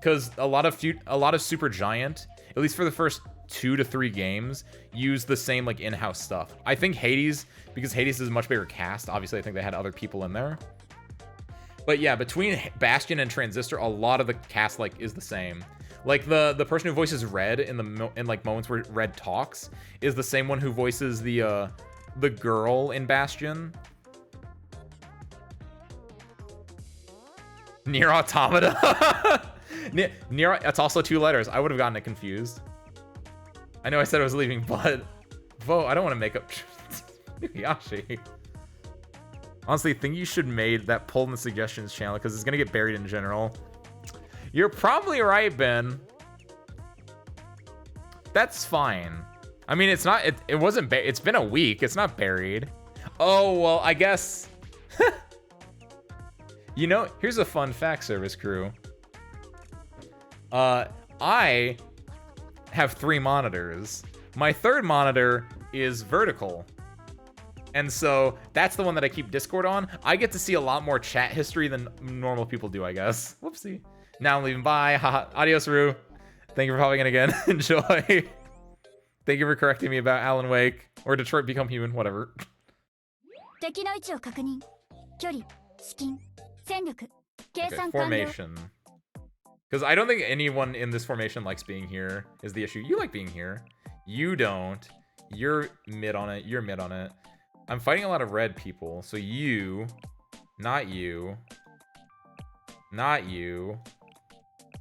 Because a lot of Supergiant, at least for the first 2 to 3 games, use the same like in-house stuff. I think Hades, because Hades is a much bigger cast, obviously I think they had other people in there. But yeah, between Bastion and Transistor, a lot of the cast like is the same. Like the person who voices Red in like moments where Red talks is the same one who voices the girl in Bastion. Nier Automata. Nier, it's also 2 letters. I would have gotten it confused. I know I said I was leaving, but I don't want to make up Yashi. Honestly, I think you should made that poll in the suggestions channel because it's gonna get buried in general. You're probably right, Ben. That's fine. I mean, it's not. It wasn't. It's been a week. It's not buried. Oh well, I guess. You know, here's a fun fact, Service Crew. I have 3 monitors. My 3rd monitor is vertical. And so that's the one that I keep Discord on. I get to see a lot more chat history than normal people do, I guess. Whoopsie. Now I'm leaving. Bye. Haha. Adios, Rue. Thank you for popping in again. Enjoy. Thank you for correcting me about Alan Wake or Detroit Become Human, whatever. Okay, formation. Because I don't think anyone in this formation likes being here is the issue. You like being here. You don't. You're mid on it. You're mid on it. I'm fighting a lot of red people. So you, not you, not you,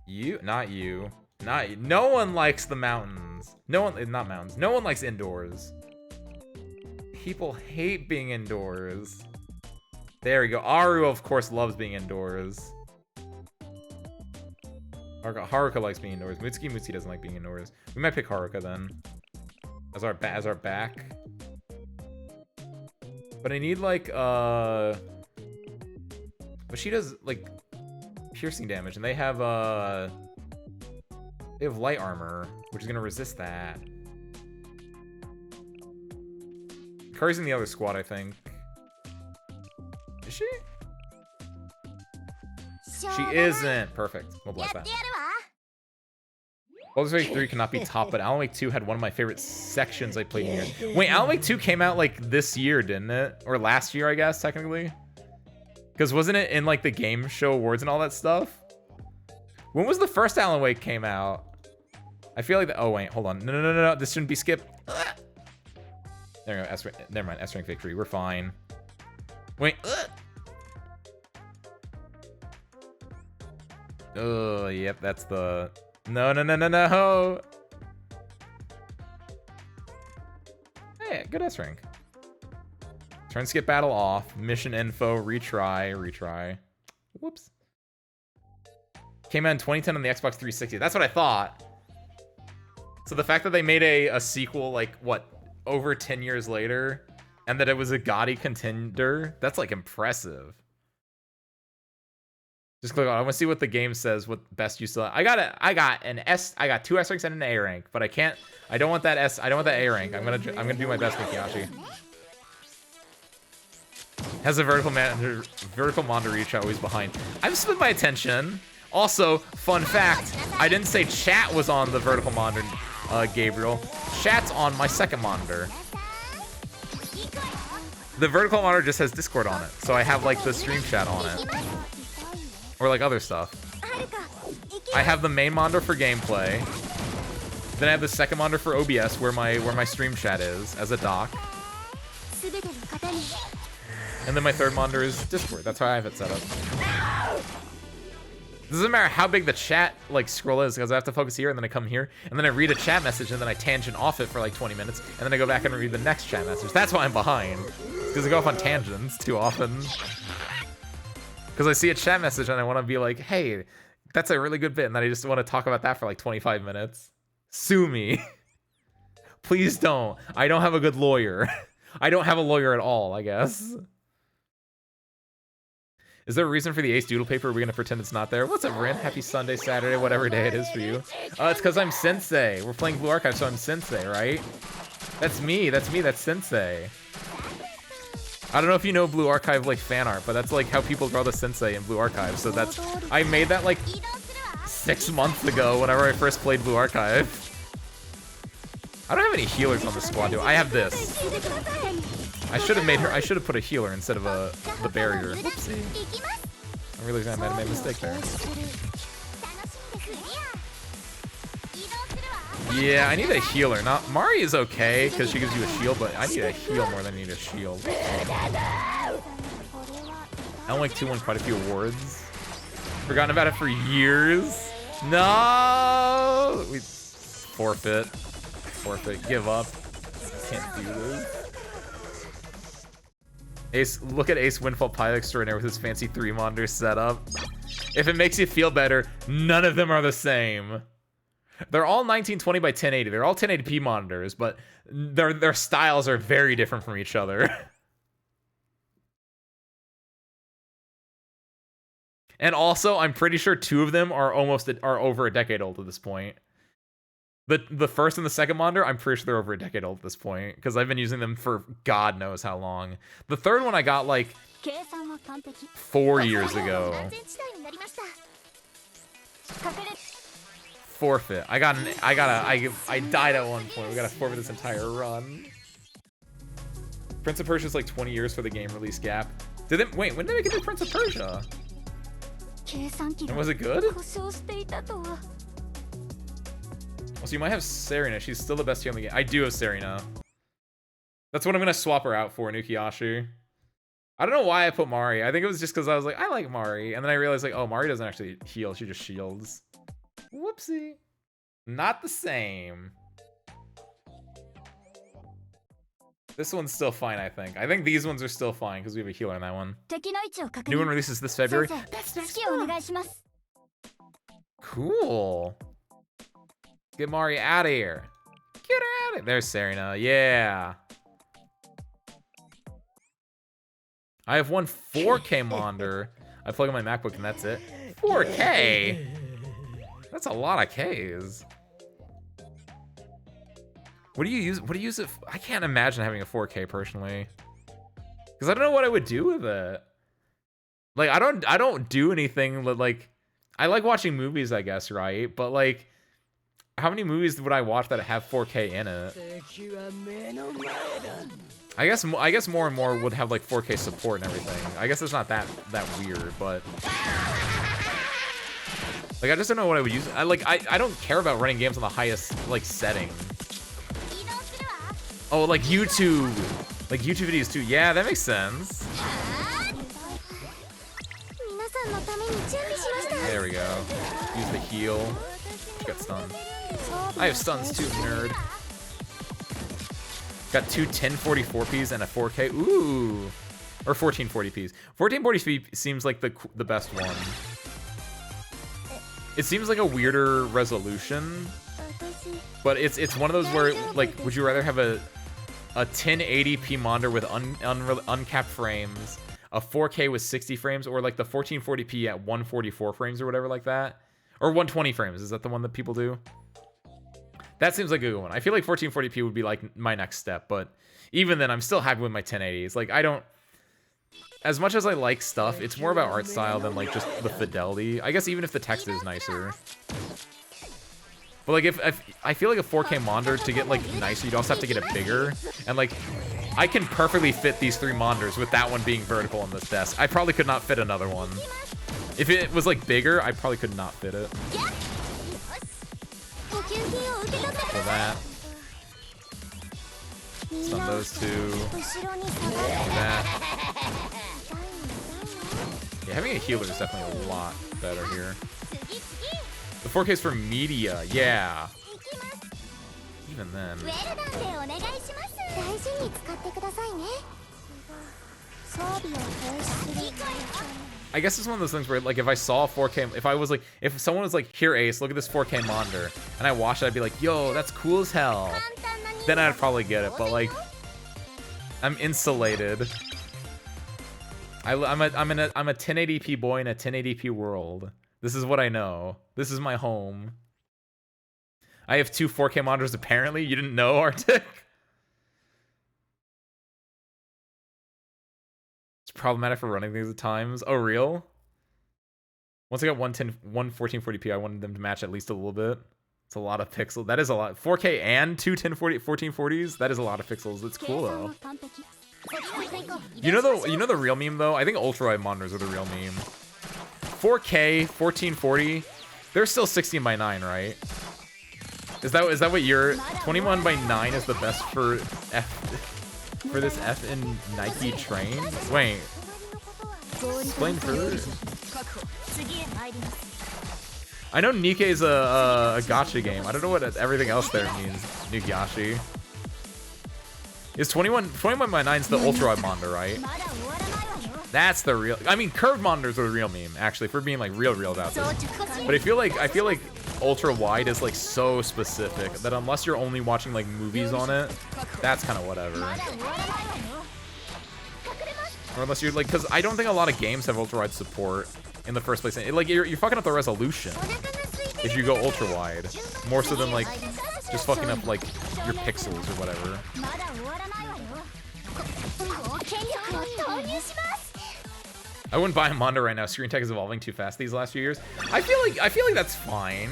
you, not you, not you. No one likes the mountains. No one, not mountains. No one likes indoors. People hate being indoors. There we go. Aru, of course, loves being indoors. Haruka likes being indoors. Mutsuki doesn't like being indoors. We might pick Haruka then. As our back. But I need like but she does like piercing damage, and they have light armor, which is gonna resist that. Kari's in the other squad, I think. Is she? She isn't. Perfect. We'll bless that. Baldur's Gate 3 cannot be top, but Alan Wake 2 had one of my favorite sections I played in here. Wait, Alan Wake 2 came out like this year, didn't it? Or last year, I guess, technically? Because wasn't it in like the game show awards and all that stuff? When was the first Alan Wake came out? I feel like oh wait, hold on. No. This shouldn't be skipped. There we go. Never mind. S rank victory. We're fine. Wait. Oh, yep, that's the... No. Hey, good S rank. Turn skip battle off. Mission info, retry. Whoops. Came out in 2010 on the Xbox 360. That's what I thought. So the fact that they made a sequel, like, what, over 10 years later, and that it was a gaudy contender, that's, like, impressive. Just click on. I want to see what the game says. What best you still? I got an S. I got 2 S ranks and an A rank, but I can't. I don't want that S. I don't want that A rank. I'm gonna do my best, Mikiashi. Has a vertical monitor reach always behind. I've split my attention. Also, fun fact: I didn't say chat was on the vertical monitor, Gabriel. Chat's on my second monitor. The vertical monitor just has Discord on it, so I have like the stream chat on it. Or like other stuff. I have the main monitor for gameplay. Then I have the second monitor for OBS where my stream chat is as a dock. And then my third monitor is Discord. That's how I have it set up. It doesn't matter how big the chat like scroll is, because I have to focus here and then I come here and then I read a chat message and then I tangent off it for like 20 minutes and then I go back and read the next chat message. That's why I'm behind. Because I go off on tangents too often. Because I see a chat message and I want to be like, hey, that's a really good bit. And then I just want to talk about that for like 25 minutes. Sue me. Please don't. I don't have a good lawyer. I don't have a lawyer at all, I guess. Is there a reason for the Ace Doodle paper? Are we going to pretend it's not there? What's up, Rin? Happy Sunday, Saturday, whatever day it is for you. It's because I'm Sensei. We're playing Blue Archive, so I'm Sensei, right? That's me. That's Sensei. I don't know if you know Blue Archive like fan art, but that's like how people draw the Sensei in Blue Archive. So that's I made that like 6 months ago whenever I first played Blue Archive. I don't have any healers on the squad, do I? I have this. I should have put a healer instead of the barrier. Whoopsie. I'm realizing I might have made a mistake there. Yeah, I need a healer. Not Mari is okay because she gives you a shield, but I need a heal more than I need a shield. Alan Wake 2 won quite a few awards. Forgotten about it for years. No, we forfeit. Give up. Can't do this. Ace, look at Ace Windfall Pilot Extraordinaire with his fancy 3 monitor setup. If it makes you feel better, none of them are the same. They're all 1920 by 1080. They're all 1080p monitors, but their styles are very different from each other. And also, I'm pretty sure 2 of them are over a decade old at this point. The first and the second monitor, I'm pretty sure they're over a decade old at this point, because I've been using them for God knows how long. The third one I got like 4 years ago. Forfeit. I died at one point. We gotta forfeit this entire run. Prince of Persia is like 20 years for the game release gap. Wait, when did they make a new Prince of Persia? And was it good? So you might have Serena. She's still the best here in the game. I do have Serena. That's what I'm gonna swap her out for, Nukiyashi. I don't know why I put Mari. I think it was just because I was like, I like Mari. And then I realized, like, oh, Mari doesn't actually heal. She just shields. Whoopsie. Not the same. This one's still fine, I think. I think these ones are still fine because we have a healer in that one. New one releases this February. That's next month. Cool. Get Mari out of here. Get her out of here. There's Serena. Yeah. I have one 4K monitor. I plug in my MacBook and that's it. 4K? That's a lot of Ks. What do you use it for? I can't imagine having a 4K personally. Because I don't know what I would do with it. Like, I don't do anything like, I like watching movies, I guess, right? But like, how many movies would I watch that have 4K in it? I guess more and more would have like 4K support and everything. I guess it's not that weird, but like I just don't know what I would use. I don't care about running games on the highest like setting. Oh, like YouTube videos too. Yeah, that makes sense. There we go. Use the heal. She got stunned. I have stuns too, nerd. Got two 1040p and a 4K. Ooh. Or 1440p. 1440p seems like the best one. It seems like a weirder resolution. But it's one of those where, like, would you rather have a 1080p monitor with uncapped frames, a 4K with 60 frames, or like the 1440p at 144 frames or whatever like that? Or 120 frames, is that the one that people do? That seems like a good one. I feel like 1440p would be like my next step, but even then, I'm still happy with my 1080s. Like, I don't... As much as I like stuff, it's more about art style than like just the fidelity. I guess even if the text is nicer. But like, if I feel like a 4K monitor to get like nicer, you'd also have to get it bigger. And like, I can perfectly fit these 3 monitors with that one being vertical on this desk. I probably could not fit another one. If it was like bigger, I probably could not fit it. For that. Stun those 2. That. Yeah, having a healer is definitely a lot better here. The 4K is for media, yeah. Even then. I guess it's one of those things where, like, if I saw 4K, if someone was like, here, Ace, look at this 4K monitor, and I watched it, I'd be like, yo, that's cool as hell. Then I'd probably get it, but like, I'm insulated. I'm a 1080p boy in a 1080p world. This is what I know. This is my home. I have 2 4K monitors apparently. You didn't know, Arctic? It's problematic for running things at times. Oh, real? Once I got one 1440p, I wanted them to match at least a little bit. It's a lot of pixels. That is a lot. 4K and 2 1440s? That is a lot of pixels. That's cool, though. You know the real meme, though? I think ultra-wide monitors are the real meme. 4K, 1440, they're still 16:9, right? Is that what you're... 21:9 is the best for this F in Nike train? Wait. Explain further. I know Nikkei's a gacha game. I don't know what everything else there means, Nukiyashi. Is 21:9's the ultra-wide monitor, right? That's the real... I mean, curved monitors are the real meme, actually, for being, like, real about this. But I feel like ultra-wide is, like, so specific that unless you're only watching, like, movies on it, that's kind of whatever. Or unless you're, like... Because I don't think a lot of games have ultra-wide support in the first place. Like, you're fucking up the resolution if you go ultra-wide. More so than, like, just fucking up, like, your pixels or whatever. I wouldn't buy a Mondo right now. Screen tech is evolving too fast these last few years. I feel like that's fine.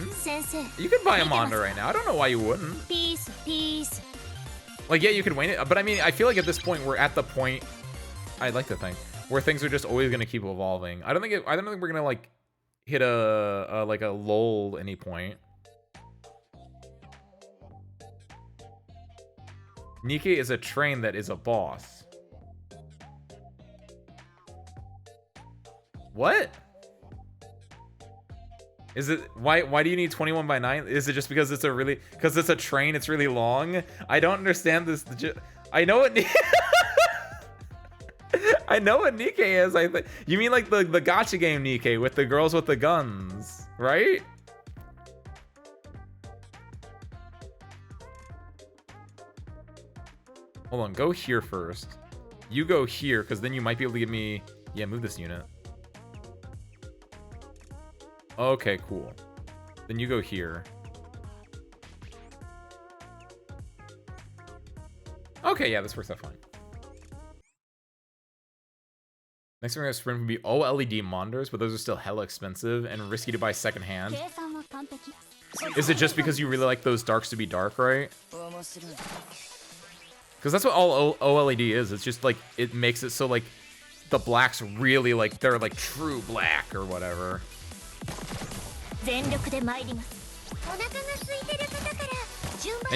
You could buy a Mondo right now. I don't know why you wouldn't. Like, yeah, you could wait it, but I mean, I feel like at this point we're at the point, I'd like to think, where things are just always gonna keep evolving. I don't think we're gonna like hit a like a lull any point. Nikkei is a train that is a boss. What? Is it why do you need 21 by 9? Is it just because it's a train, it's really long? I don't understand this. I know what I know what Nikkei is. You mean like the gacha game Nikkei with the girls with the guns, right? Hold on, go here first. You go here, because then you might be able to give me... Yeah, move this unit. Okay, cool. Then you go here. Okay, yeah, this works out fine. Next thing we're gonna sprint would be OLED monitors, but those are still hella expensive and risky to buy secondhand. Is it just because you really like those darks to be dark, right? Because that's what all OLED is. It's just like, it makes it so like the blacks really like, they're like true black or whatever. And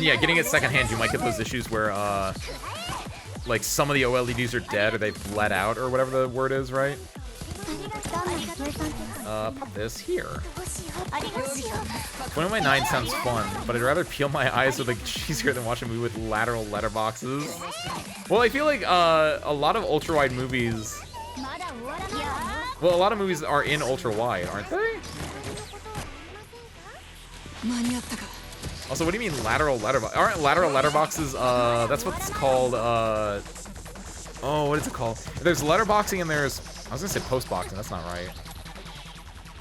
yeah, getting it secondhand, you might get those issues where like some of the OLEDs are dead or they've bled out or whatever the word is, right? Pop this here. 20 by 9 sounds fun, but I'd rather peel my eyes with a cheesier than watch a movie with lateral letterboxes. Well, I feel like a lot of ultra-wide movies... Well, a lot of movies are in ultra-wide, aren't they? Also, what do you mean lateral letterbox? Aren't lateral letterboxes, that's what it's called, oh, what is it called? There's letterboxing and there's... I was gonna say postboxing, that's not right.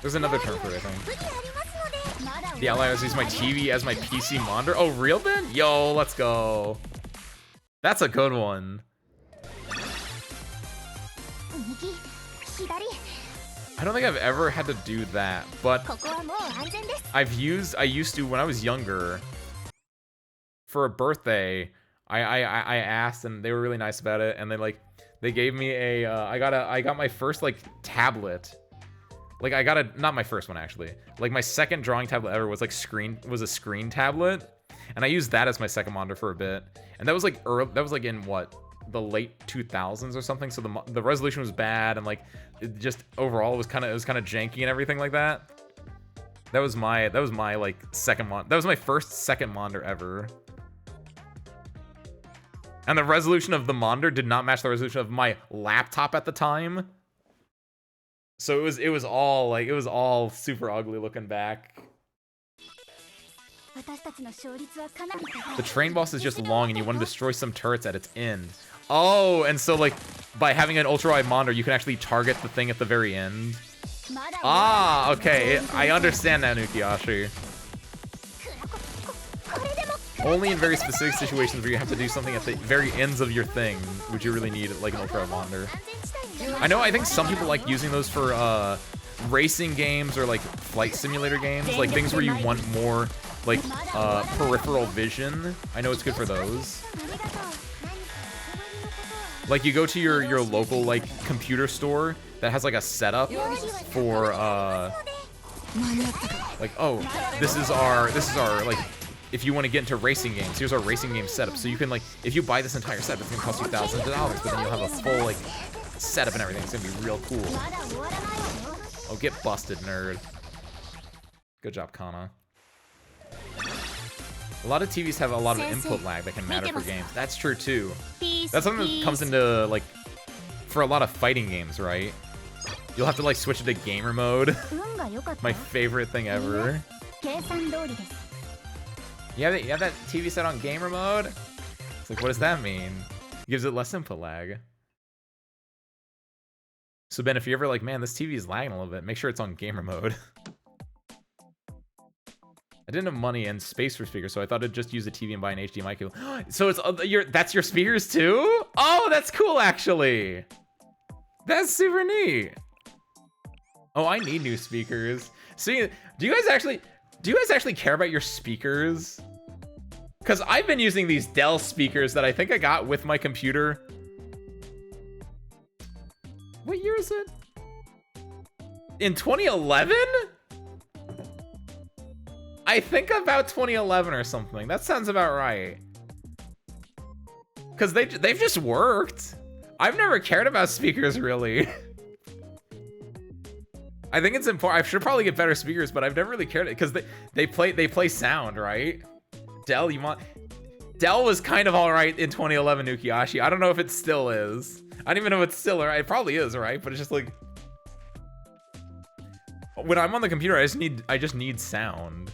There's another term for it, I think. The Outliers use my TV as my PC monitor. Oh, real then? Yo, let's go. That's a good one. I don't think I've ever had to do that, but I used to when I was younger. For a birthday, I asked and they were really nice about it, and they gave me a I got my first like tablet. Like not my first one actually. Like my second drawing tablet ever was a screen tablet, and I used that as my second monitor for a bit. And that was like in what, the late 2000s or something. So the resolution was bad, and like it just overall it was kind of janky and everything like that. That was my like second that was my first second monitor ever. And the resolution of the monitor did not match the resolution of my laptop at the time. So it was all super ugly looking back. The train boss is just long and you want to destroy some turrets at its end. Oh, and so like by having an ultra wide monitor, you can actually target the thing at the very end. Ah, okay. I understand now, Nukiashi. Only in very specific situations where you have to do something at the very ends of your thing would you really need like an ultra wide monitor. I think some people like using those for racing games or like flight simulator games, like things where you want more like peripheral vision. I know it's good for those. Like you go to your local like computer store that has like a setup for like, oh, this is our like, if you want to get into racing games, here's our racing game setup. So you can like, if you buy this entire set, it's gonna cost you thousands of dollars, but then you'll have a full like setup and everything. It's gonna be real cool. Oh, get busted, nerd. Good job, Kana. A lot of TVs have a lot of input lag that can matter for games. That's true too. That's something that comes into like, for a lot of fighting games, right? You'll have to like switch it to gamer mode. My favorite thing ever. You have that TV set on gamer mode? It's like, what does that mean? It gives it less input lag. So Ben, if you're ever like, man, this TV is lagging a little bit, make sure it's on gamer mode. I didn't have money and space for speakers, so I thought I'd just use a TV and buy an HDMI cable. So it's that's your speakers too? Oh, that's cool actually. That's super neat. Oh, I need new speakers. See, do you guys actually care about your speakers? Because I've been using these Dell speakers that I think I got with my computer. What year is it? In 2011? I think about 2011 or something. That sounds about right. Because they've just worked. I've never cared about speakers, really. I think it's important. I should probably get better speakers, but I've never really cared because they play sound, right? Dell was kind of all right in 2011, Nukiashi. I don't know if it still is. I don't even know if it's still right. It probably is, right? But it's just like when I'm on the computer, I just need sound.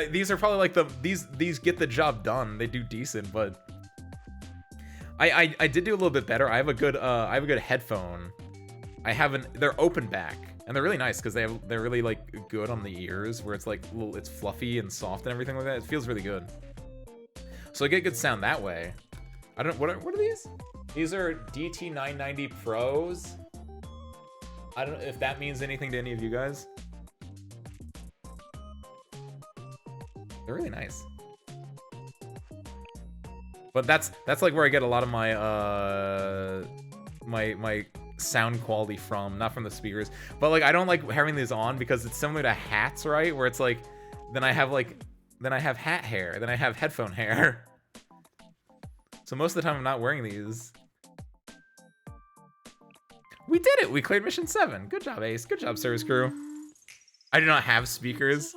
These are probably like these get the job done. They do decent, but I did do a little bit better. I have a good headphone. They're open back, and they're really nice because they're really like good on the ears, where it's like it's fluffy and soft and everything like that. It feels really good. So I get good sound that way. I don't what are these? These are DT990 Pros. I don't know if that means anything to any of you guys. They're really nice. But that's like where I get a lot of my my sound quality from, not from the speakers. But like I don't like having these on because it's similar to hats, right? Where it's like then I have hat hair, then I have headphone hair. So most of the time I'm not wearing these. We did it! We cleared mission 7. Good job, Ace. Good job, service crew. I do not have speakers.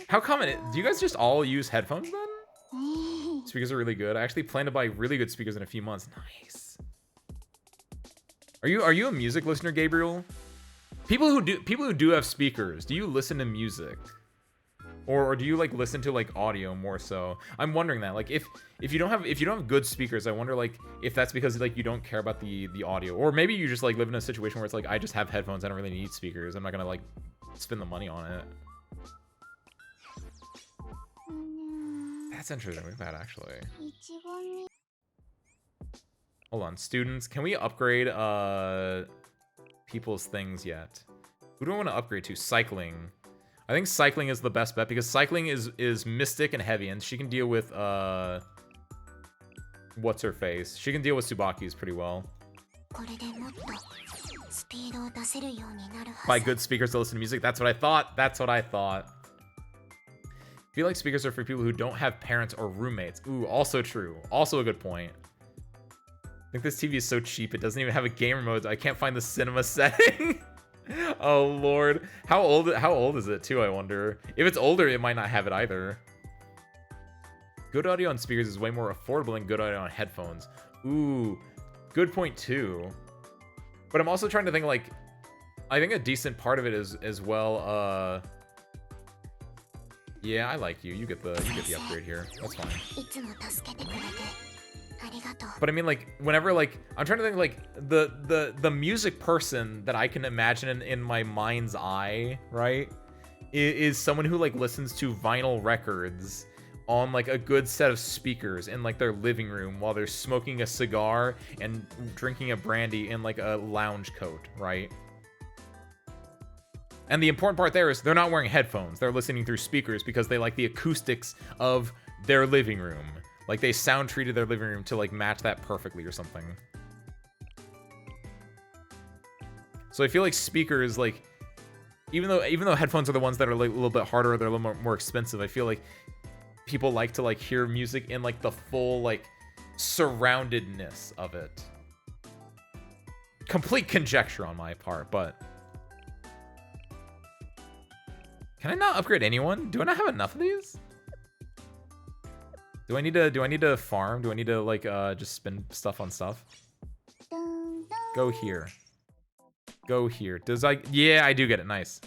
How common? Do you guys just all use headphones then? Speakers are really good. I actually plan to buy really good speakers in a few months. Nice. Are you a music listener, Gabriel? People who do have speakers, do you listen to music? Or do you like listen to like audio more so? I'm wondering that. Like if you don't have good speakers, I wonder like if that's because like you don't care about the audio, or maybe you just like live in a situation where it's like I just have headphones, I don't really need speakers. I'm not gonna like spend the money on it. That's interesting. Look at that actually. Hold on, students. Can we upgrade people's things yet? Who do I want to upgrade to? Cycling. I think cycling is the best bet because cycling is mystic and heavy, and she can deal with what's her face? She can deal with Tsubaki's pretty well. Buy good speakers to listen to music. That's what I thought. That's what I thought. I feel like speakers are for people who don't have parents or roommates. Ooh, also true. Also a good point. I think this TV is so cheap it doesn't even have a gamer mode. I can't find the cinema setting. Oh lord. How old is it too, I wonder? If it's older, it might not have it either. Good audio on speakers is way more affordable than good audio on headphones. Ooh, good point too. But I'm also trying to think like, I think a decent part of it is as well, yeah, I like you. You get the upgrade here. That's fine. But I mean, like, whenever, like, I'm trying to think, like, the music person that I can imagine in my mind's eye, right, is someone who, like, listens to vinyl records on, like, a good set of speakers in, like, their living room while they're smoking a cigar and drinking a brandy in, like, a lounge coat, right? And the important part there is they're not wearing headphones. They're listening through speakers because they like the acoustics of their living room. Like they sound treated their living room to like match that perfectly or something. So I feel like speakers, like, even though headphones are the ones that are like a little bit harder, or they're a little more expensive, I feel like people like to like hear music in like the full like surroundedness of it. Complete conjecture on my part, but can I not upgrade anyone? Do I not have enough of these? Do I need to farm? Do I need to like just spend stuff on stuff? Go here. Go here. Yeah, I do get it. Nice.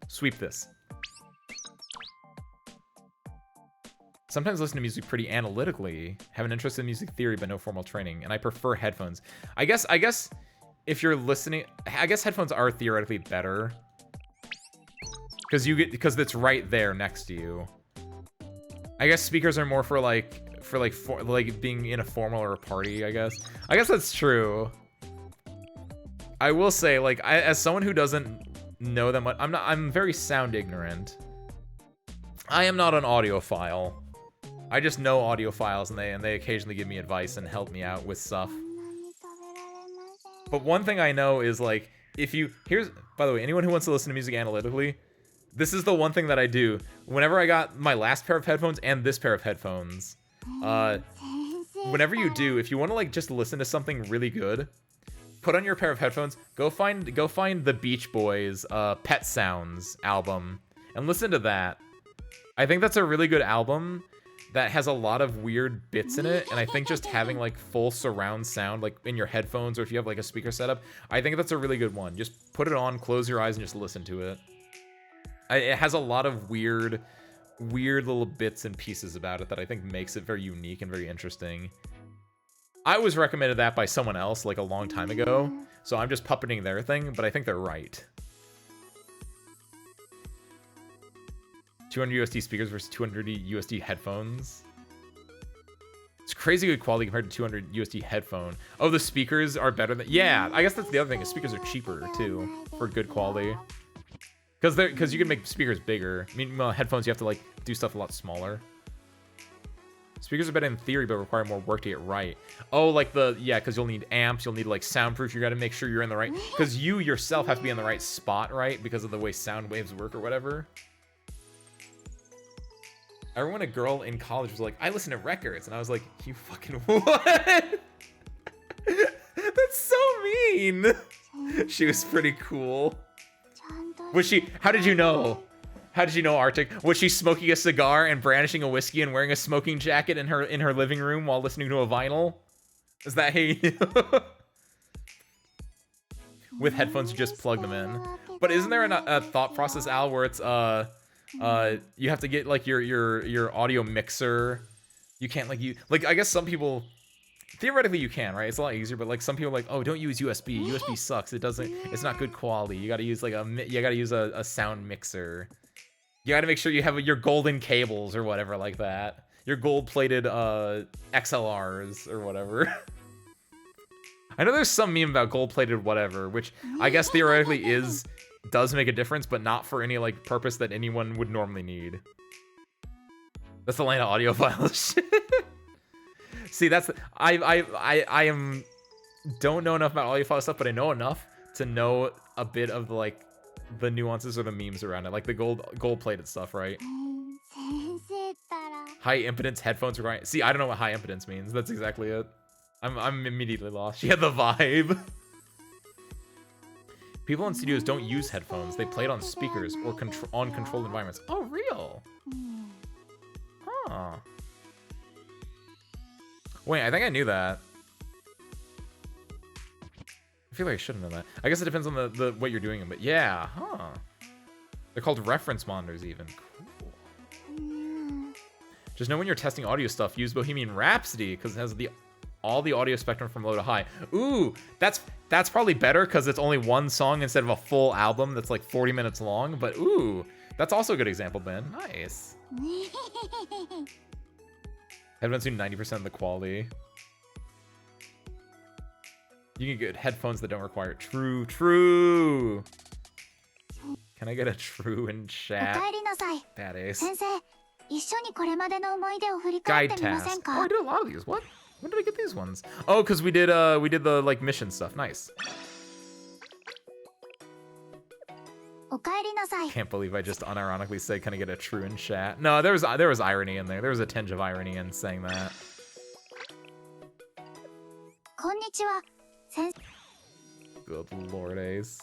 Sweep this. Sometimes listen to music pretty analytically. Have an interest in music theory but no formal training, and I prefer headphones. I guess if you're listening, I guess headphones are theoretically better. Because it's right there next to you. I guess speakers are more for being in a formal or a party, I guess. I guess that's true. I will say, like, as someone who doesn't know that much, I'm very sound ignorant. I am not an audiophile. I just know audiophiles, and they occasionally give me advice and help me out with stuff. But one thing I know is, like, by the way, anyone who wants to listen to music analytically, this is the one thing that I do. Whenever I got my last pair of headphones and this pair of headphones, whenever you do, if you want to, like, just listen to something really good, put on your pair of headphones, go find the Beach Boys Pet Sounds album and listen to that. I think that's a really good album that has a lot of weird bits in it, and I think just having, like, full surround sound, like, in your headphones, or if you have, like, a speaker setup, I think that's a really good one. Just put it on, close your eyes, and just listen to it. It has a lot of weird little bits and pieces about it that I think makes it very unique and very interesting. I was recommended that by someone else, like, a long time ago, so I'm just puppeting their thing, but I think they're right. 200 USD speakers versus 200 USD headphones. It's crazy good quality compared to 200 USD headphone. Oh, the speakers are better than... Yeah, I guess that's the other thing, is speakers are cheaper, too, for good quality. Because you can make speakers bigger. I mean, headphones, you have to, like, do stuff a lot smaller. Speakers are better in theory, but require more work to get right. Oh, like yeah, because you'll need amps, you'll need, like, soundproof, you gotta make sure you're in the right... Because you yourself have to be in the right spot, right? Because of the way sound waves work or whatever. I remember when a girl in college was like, I listen to records, and I was like, you fucking what? That's so mean. She was pretty cool. Was she, how did you know? How did you know, Arctic? Was she smoking a cigar and brandishing a whiskey and wearing a smoking jacket in her living room while listening to a vinyl? Is that how you knew? With headphones, you just plug them in. But isn't there a thought process, Al, where it's you have to get, like, your audio mixer. You can't, like, I guess some people, theoretically you can, right? It's a lot easier, but, like, some people are like, oh, don't use USB. USB sucks. It's not good quality. You gotta use, like, a sound mixer. You gotta make sure you have your golden cables or whatever like that. Your gold-plated XLRs or whatever. I know there's some meme about gold-plated whatever, which I guess theoretically does make a difference, but not for any, like, purpose that anyone would normally need. That's the line of audiophiles. See, that's I don't know enough about audiophile stuff, but I know enough to know a bit of the nuances or the memes around it, like the gold-plated stuff, right? High impedance headphones requiring. See, I don't know what high impedance means. That's exactly it. I'm immediately lost. She had the vibe. People in studios don't use headphones. They play it on speakers or on controlled environments. Oh, real? Huh. Wait, I think I knew that. I feel like I should have known that. I guess it depends on the what you're doing, but yeah, huh. They're called reference monitors even. Cool. Just know when you're testing audio stuff, use Bohemian Rhapsody, because it has all the audio spectrum from low to high. Ooh, that's probably better because it's only one song instead of a full album that's like 40 minutes long. But ooh, that's also a good example, Ben. Nice. Headphones do 90% of the quality. You can get headphones that don't require it. True, true. Can I get a true in chat? That is. Guide task. Oh, I did a lot of these. What? When did I get these ones? Oh, because we did the like mission stuff. Nice. Can't believe I just unironically said, "Can I get a true in chat?" No, there was irony in there. There was a tinge of irony in saying that. Good lord, Ace.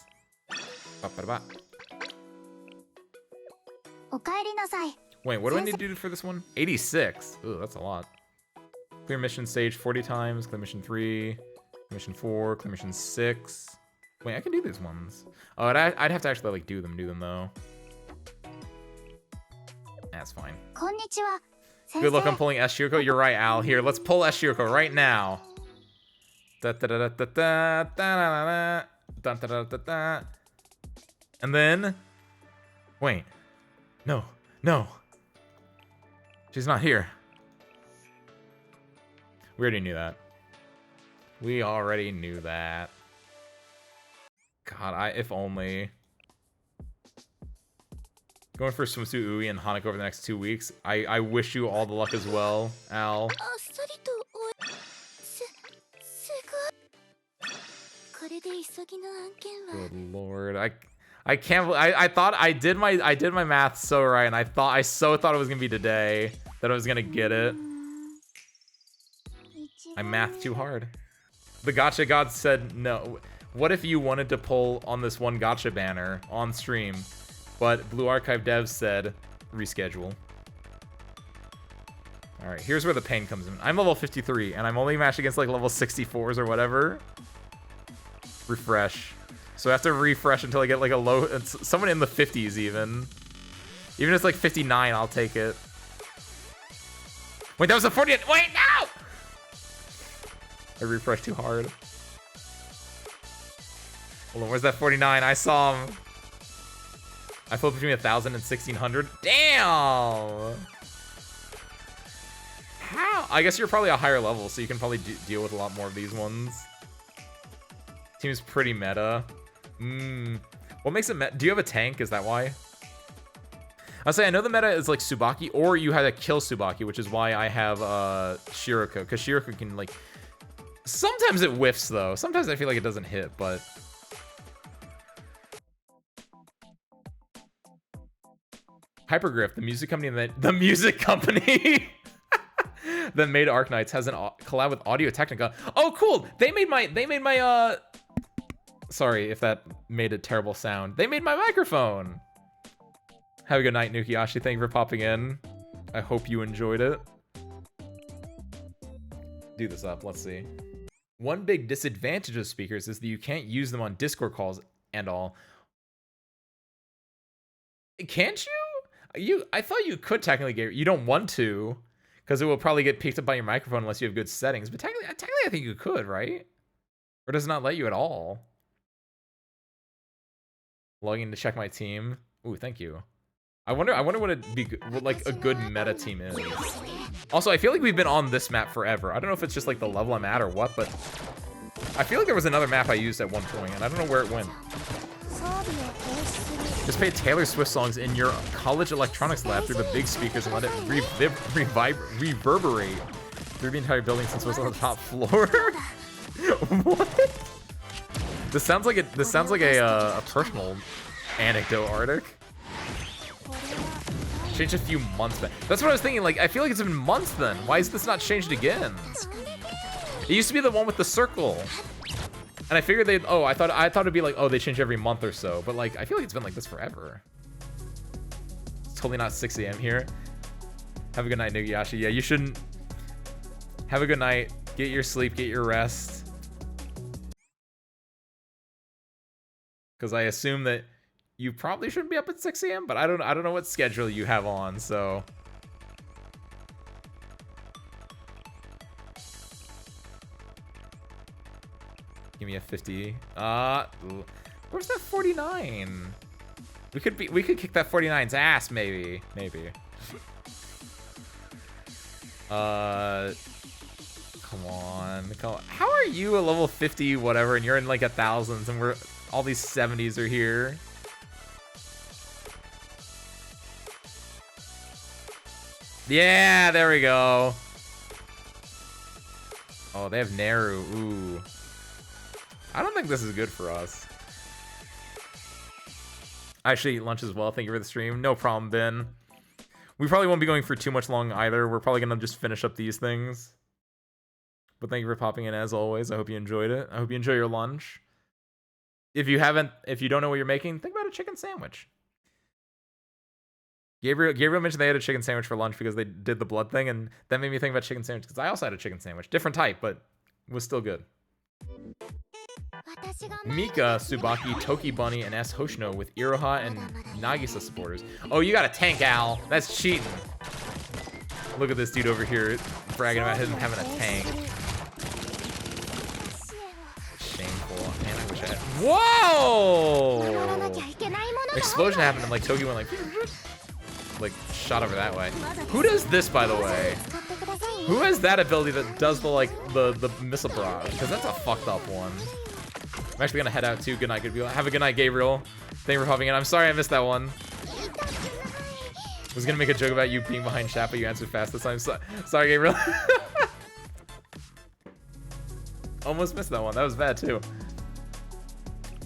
Wait, what do I need to do for this one? 86. Ooh, that's a lot. Clear mission stage 40 times. Clear mission 3. Clear mission 4. Clear mission 6. Wait, I can do these ones. Oh, I'd have to actually like do them though. That's fine. Good luck on pulling S. Shiroko. You're right, Al. Here, let's pull S. Shiroko right now. And then, wait, no, she's not here. We already knew that. God, if only. Going for swimsuit Ui and Hanukkah over the next 2 weeks. I wish you all the luck as well, Al. Good lord, I can't. I thought I did my math so right, and I thought it was gonna be today that I was gonna get it. I mathed too hard. The Gacha God said no. What if you wanted to pull on this one Gacha banner on stream, but Blue Archive devs said reschedule? All right, here's where the pain comes in. I'm level 53, and I'm only matched against like level 64s or whatever. Refresh. So I have to refresh until I get like a low, it's someone in the 50s even. Even if it's like 59, I'll take it. Wait, that was a 48. Wait, no! I refreshed too hard. Hold on, where's that 49? I saw him. I flipped between 1,000 and 1,600. Damn! How? I guess you're probably a higher level, so you can probably deal with a lot more of these ones. Seems pretty meta. What makes it meta? Do you have a tank? Is that why? I'll say I know the meta is like Tsubaki, or you had to kill Tsubaki, which is why I have Shiroko, because Shiroko can like. Sometimes it whiffs though. Sometimes I feel like it doesn't hit, but. Hypergriff, the music company that that made Arknights has an collab with Audio Technica. Oh, cool! They made my sorry if that made a terrible sound. They made my microphone. Have a good night, Nukiyashi. Thank you for popping in. I hope you enjoyed it. Do this up. Let's see. One big disadvantage of speakers is that you can't use them on Discord calls and all. Can't you? I thought you could technically get. You don't want to, because it will probably get picked up by your microphone unless you have good settings. But technically, I think you could, right? Or does it not let you at all? Logging to check my team. Ooh, thank you. I wonder what it'd be what like a good meta team is. Also, I feel like we've been on this map forever. I don't know if it's just like the level I'm at or what, but I feel like there was another map I used at one point, and I don't know where it went. Just play Taylor Swift songs in your college electronics lab through the big speakers and let it reverberate through the entire building since it was on the top floor. What? This sounds like a personal anecdote, Arctic. Changed a few months back. That's what I was thinking. Like, I feel like it's been months then. Why is this not changed again? It used to be the one with the circle. And I figured they'd, I thought it'd be like, oh, they change every month or so. But like, I feel like it's been like this forever. It's totally not 6 a.m. here. Have a good night, Nugiyashi. Yeah, you shouldn't. Have a good night. Get your sleep, get your rest. Because I assume that you probably shouldn't be up at 6 a.m., but I don't know what schedule you have on, so. Give me a 50. Where's that 49? We could kick that 49's ass, maybe. Come on. How are you a level 50 whatever and you're in like 1,000s and we're all these 70s are here? Yeah, there we go. Oh, they have Neru. Ooh. I don't think this is good for us. I actually eat lunch as well. Thank you for the stream. No problem, Ben. We probably won't be going for too much long either. We're probably gonna just finish up these things. But thank you for popping in as always. I hope you enjoyed it. I hope you enjoy your lunch. If you don't know what you're making, think about a chicken sandwich. Gabriel mentioned they had a chicken sandwich for lunch because they did the blood thing, and that made me think about chicken sandwich because I also had a chicken sandwich. Different type, but it was still good. Mika, Tsubaki, Toki Bunny, and S. Hoshino with Iroha and Nagisa supporters. Oh, you got a tank, Al. That's cheating. Look at this dude over here bragging about him having a tank. Shameful. Man, I wish I had. Whoa! Explosion happened and like Toki went like shot over that way. Who does this, by the way? Who has that ability that does the missile barrage? Because that's a fucked up one. I'm actually gonna head out too. Good night, good people. Have a good night, Gabriel. Thank you for hopping in. I'm sorry I missed that one. I was gonna make a joke about you being behind chat, but you answered fast this time. Sorry, Gabriel. Almost missed that one. That was bad too.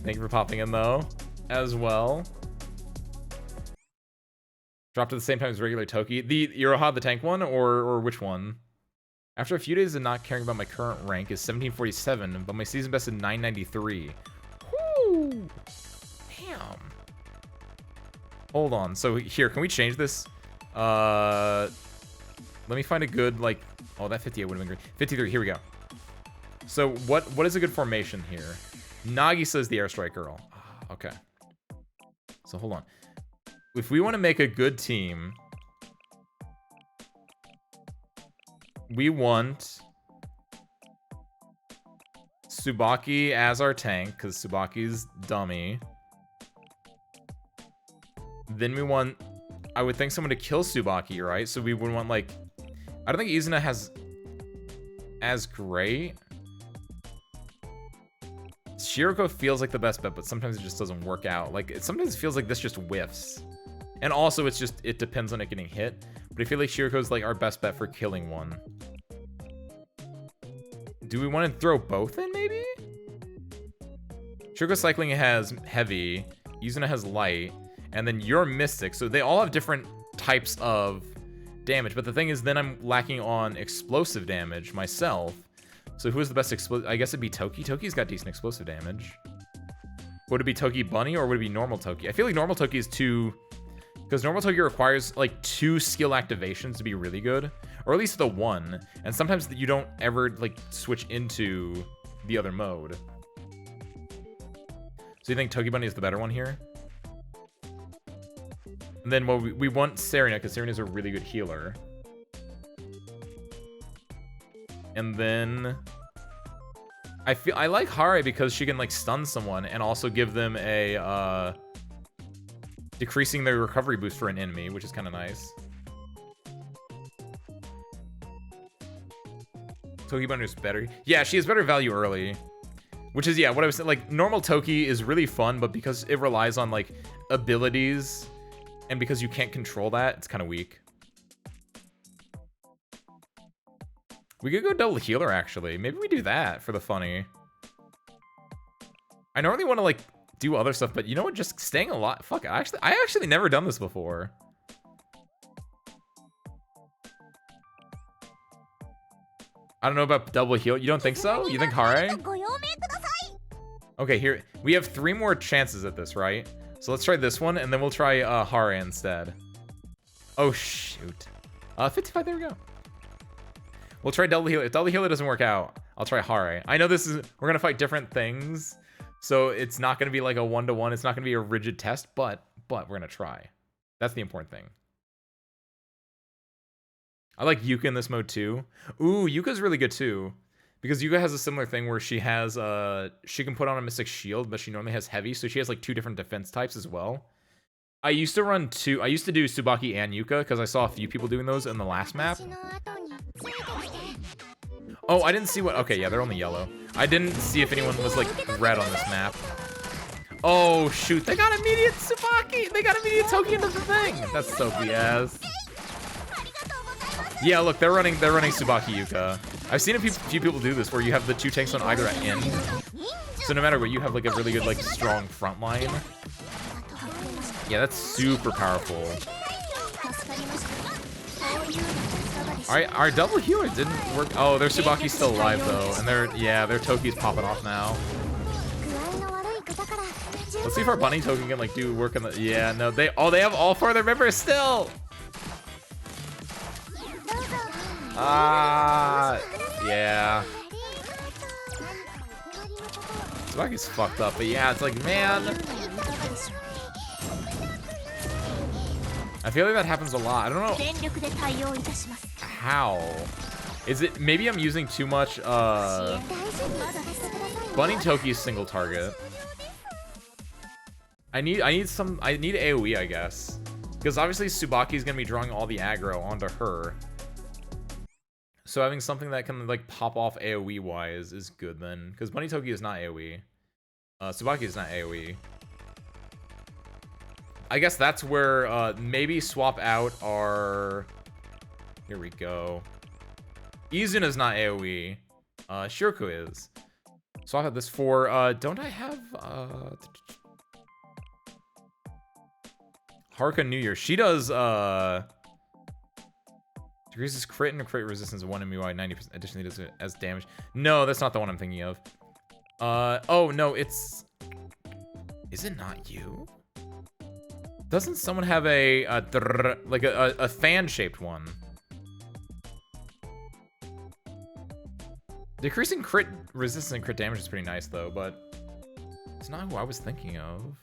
Thank you for popping in though, as well. Dropped at the same time as regular Toki. The Iroha the tank one, or which one? After a few days of not caring about my current rank is 1747, but my season best is 993. Woo! Damn. Hold on. So here, can we change this? Let me find a good, like, oh, that 58 would have been great. 53, here we go. So what is a good formation here? Nagi says the airstrike girl. Okay. So hold on. If we want to make a good team, we want Tsubaki as our tank, because Tsubaki's dummy. Then we want, I would think, someone to kill Tsubaki, right? So we would want, like, I don't think Izuna has as great. Shiroko feels like the best bet, but sometimes it just doesn't work out. Like, sometimes it feels like this just whiffs. And also, it depends on it getting hit. But I feel like Shiroko's, like, our best bet for killing one. Do we want to throw both in, maybe? Shiroko Cycling has heavy, Izuna has light, and then you're Mystic. So they all have different types of damage. But the thing is, then I'm lacking on explosive damage myself. So who is the best explosive? I guess it'd be Toki. Toki's got decent explosive damage. Would it be Toki Bunny or would it be normal Toki? I feel like normal Toki is too... Because normal Toki requires, like, 2 skill activations to be really good. Or at least the 1. And sometimes you don't ever, like, switch into the other mode. So you think Toki Bunny is the better one here? And then, well, we want Serena, because Serena's a really good healer. And then... I like Hare because she can, like, stun someone and also give them a, decreasing their recovery boost for an enemy, which is kind of nice. Toki Bunny is better. Yeah, she has better value early. Which is, yeah, what I was saying. Like, normal Toki is really fun, but because it relies on, like, abilities, and because you can't control that, it's kind of weak. We could go double healer, actually. Maybe we do that for the funny. I normally want to, like, do other stuff, but you know what? Just staying alive. Fuck, I actually never done this before. I don't know about double heal. You don't think so? You think Hare? Okay, here. We have 3 more chances at this, right? So let's try this one, and then we'll try Hare instead. Oh, shoot. 55, there we go. We'll try double healer. If double healer doesn't work out, I'll try Hare. I know this is... We're going to fight different things, so it's not going to be like a 1-to-1. It's not going to be a rigid test, but we're going to try. That's the important thing. I like Yuka in this mode too. Ooh, Yuka's really good too. Because Yuka has a similar thing where she has, she can put on a Mystic Shield, but she normally has heavy, so she has like 2 different defense types as well. I used to do Tsubaki and Yuka, because I saw a few people doing those in the last map. Oh, I didn't see what... Okay, yeah, they're only yellow. I didn't see if anyone was, like, red on this map. Oh, shoot. They got immediate Tsubaki! They got immediate Toki into the thing! That's so BS. Yeah, look, they're running Tsubaki Yuka. I've seen a few people do this, where you have the 2 tanks on either end. So no matter what, you have, like, a really good, like, strong front line. Yeah, that's super powerful. Our double healer didn't work. Oh, their Tsubaki's still alive though, and their Toki's popping off now. Let's see if our bunny Toki can like do work on the. Yeah, no, they have all 4 of their members still. Yeah. Tsubaki's fucked up, but yeah, it's like, man. I feel like that happens a lot. I don't know how. Is it maybe I'm using too much Bunny Toki's single target. I need AoE, I guess. Because obviously Tsubaki's gonna be drawing all the aggro onto her. So having something that can like pop off AoE wise is good then. Because Bunny Toki is not AoE. Tsubaki is not AoE. I guess that's where maybe swap out our... Here we go. Izuna's not AoE. Shiroko is. Swap out this for... don't I have... Haruka New Year. She does... Decreases crit and crit resistance of 1 MUI 90%. Additionally, does it as damage. No, that's not the one I'm thinking of. Oh, no, it's... Is it not you? Doesn't someone have a fan-shaped one? Decreasing crit resistance and crit damage is pretty nice, though, but it's not who I was thinking of.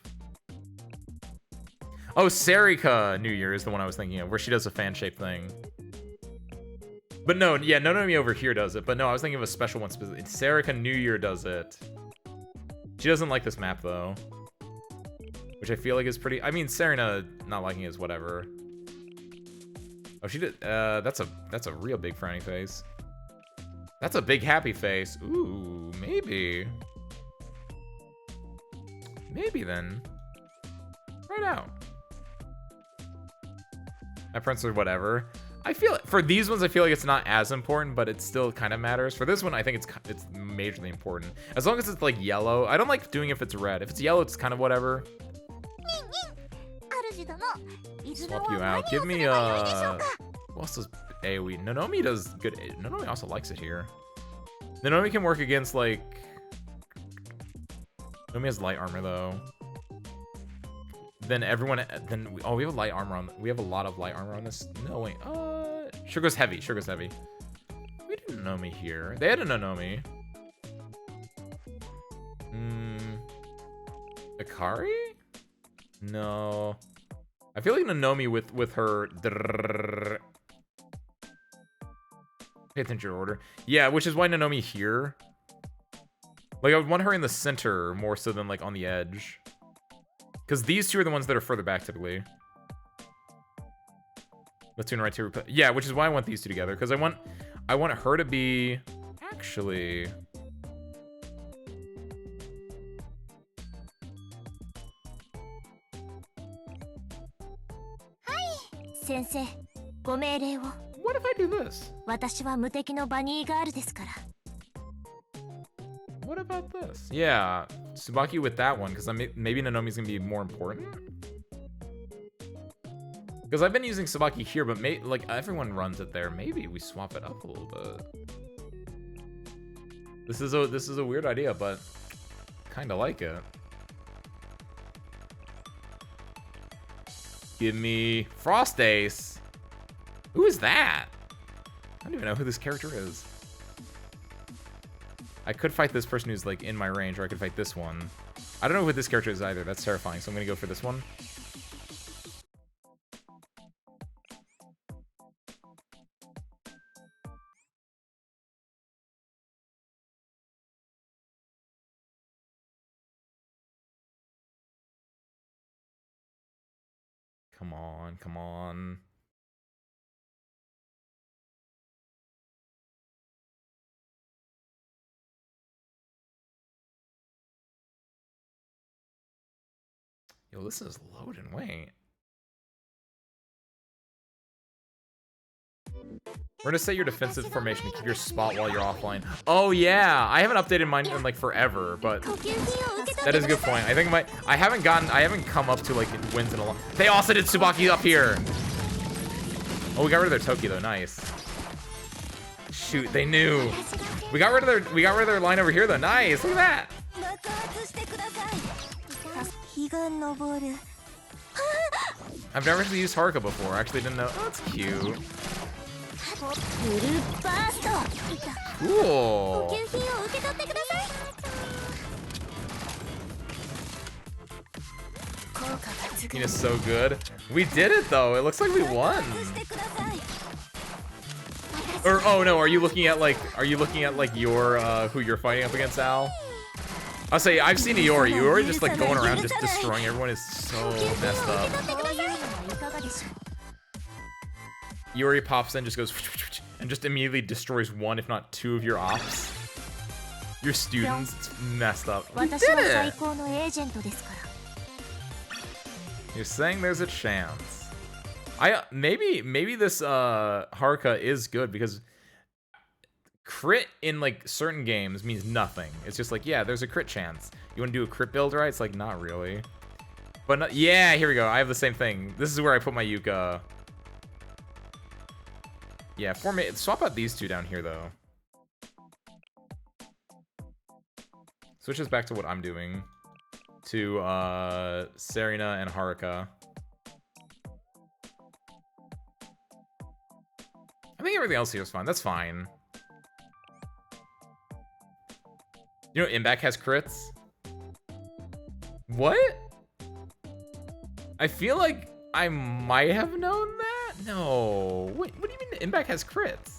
Oh, Sarika New Year is the one I was thinking of, where she does a fan-shaped thing. But no, yeah, Nonomi over here does it. But no, I was thinking of a special one specifically. Sarika New Year does it. She doesn't like this map, though. Which I feel like is pretty... I mean, Serena not liking it is whatever. Oh, she did... that's a real big frowny face. That's a big happy face. Ooh, maybe. Maybe then. Right out. My prince or whatever. I feel for these ones, I feel like it's not as important, but it still kind of matters. For this one, I think it's majorly important. As long as it's like yellow. I don't like doing it if it's red. If it's yellow, it's kind of whatever. Swap you out. Give me who else does AoE? Nonomi does good. Nonomi also likes it here. Nonomi can work against like. Nonomi has light armor though. Then everyone. Then we have light armor on. We have a lot of light armor on this. No wait. Sugar's heavy. Sugar's heavy. We didn't know me here. They had a Nonomi. Akari? No. I feel like Nonomi with her. Pay attention to your order. Yeah, which is why Nonomi here. Like I would want her in the center more so than like on the edge. Because these two are the ones that are further back typically. Left two and right two. Yeah, which is why I want these two together. Because I want her to be actually. Sensei, what if I do this? What about this? Yeah, Tsubaki with that one, because maybe Nonomi's gonna be more important. Because I've been using Tsubaki here, but like everyone runs it there. Maybe we swap it up a little bit. This is a weird idea, but kind of like it. Give me Frost Ace. Who is that? I don't even know who this character is. I could fight this person who's like in my range, or I could fight this one. I don't know who this character is either. That's terrifying. So I'm gonna go for this one. Come on, come on. Yo, this is loading. Wait. We're gonna set your defensive formation to keep your spot while you're offline. Oh yeah, I haven't updated mine in like forever, but that is a good point. I think I haven't come up to like wins in a lot. They also did Tsubaki up here. Oh, we got rid of their Toki though. Nice. Shoot, they knew. We got rid of their line over here though. Nice. Look at that. I've never actually used Haruka before. I actually didn't know. Oh, that's cute. Cool. Tina's so good. We did it though. It looks like we won. Or oh no, are you looking at like your who you're fighting up against, Al? I'll say I've seen Iori. Iori just like going around just destroying everyone is so messed up. Iori pops in, just goes and just immediately destroys one, if not two, of your ops. Your students, it's messed up. We did 私は it! 最高のエージェントですから。 You're saying there's a chance. Maybe this Haruka is good because crit in like certain games means nothing. It's just like, yeah, there's a crit chance. You want to do a crit build, right? It's like, not really. But no, yeah, here we go. I have the same thing. This is where I put my Yuka. Yeah, swap out these two down here though. Switch us back to what I'm doing. To Serena and Haruka. I think everything else here is fine. That's fine. You know, Impact has crits? What? I feel like I might have known that? No. Wait, what do you mean Impact has crits?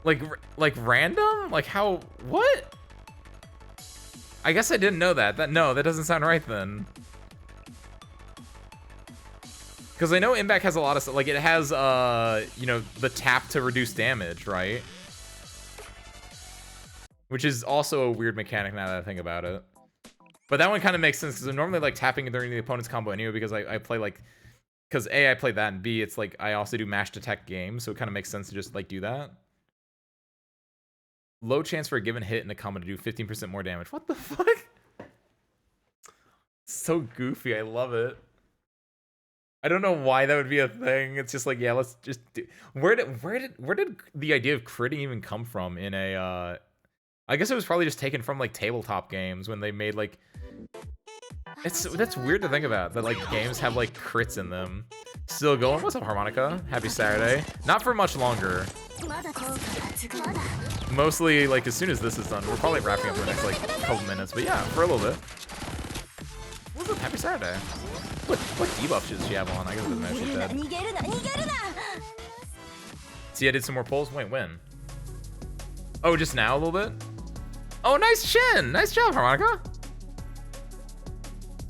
Like random? Like how, what? I guess I didn't know that. No, that doesn't sound right then. Because I know Impact has a lot of stuff, like it has, you know, the tap to reduce damage, right? Which is also a weird mechanic now that I think about it. But that one kind of makes sense because I'm normally like tapping during the opponent's combo anyway because I play like, because A, I play that, and B, it's like I also do mash detect games, so it kind of makes sense to just like do that. Low chance for a given hit in a combo to do 15% more damage. What the fuck? So goofy, I love it. I don't know why that would be a thing. It's just like, yeah, let's just do. Where did the idea of critting even come from in a I guess it was probably just taken from like tabletop games when they made like that's weird to think about that like games have like crits in them. Still going. What's up, Harmonica? Happy Saturday. Not for much longer. Mostly like as soon as this is done. We're probably wrapping up in the next like couple minutes, but yeah, for a little bit. What's up? Happy Saturday. What debuff should she have on? I guess it doesn't matter. She's dead. See, I did some more pulls. Wait, when? Oh, just now a little bit? Oh, nice chin! Nice job, Harmonica!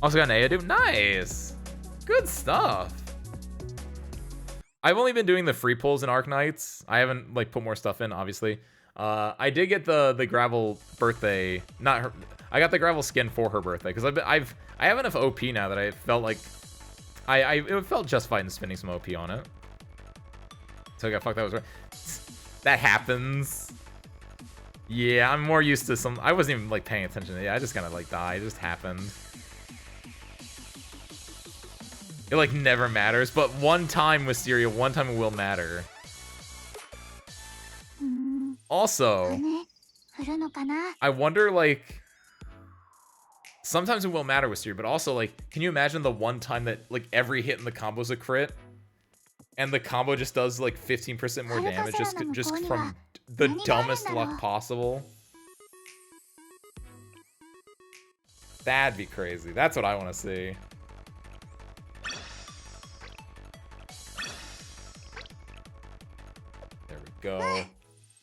Also got an A, dude. Nice! Good stuff. I've only been doing the free pulls in Arknights. I haven't, like, put more stuff in, obviously. I did get the Gravel birthday... Not her... I got the Gravel skin for her birthday, because I have enough OP now that I felt like... it felt justified in spending some OP on it. So I got fucked, that was right. That happens. Yeah, I'm more used to some... I wasn't even, like, paying attention. Yeah, I just kind of, like, died. It just happened. It, like, never matters. But one time, Wisteria, one time it will matter. Also, I wonder, like... Sometimes it will matter, Wisteria, but also, like, can you imagine the one time that, like, every hit in the combo is a crit? And the combo just does, like, 15% more damage just from the dumbest luck possible? That'd be crazy. That's what I want to see. There we go.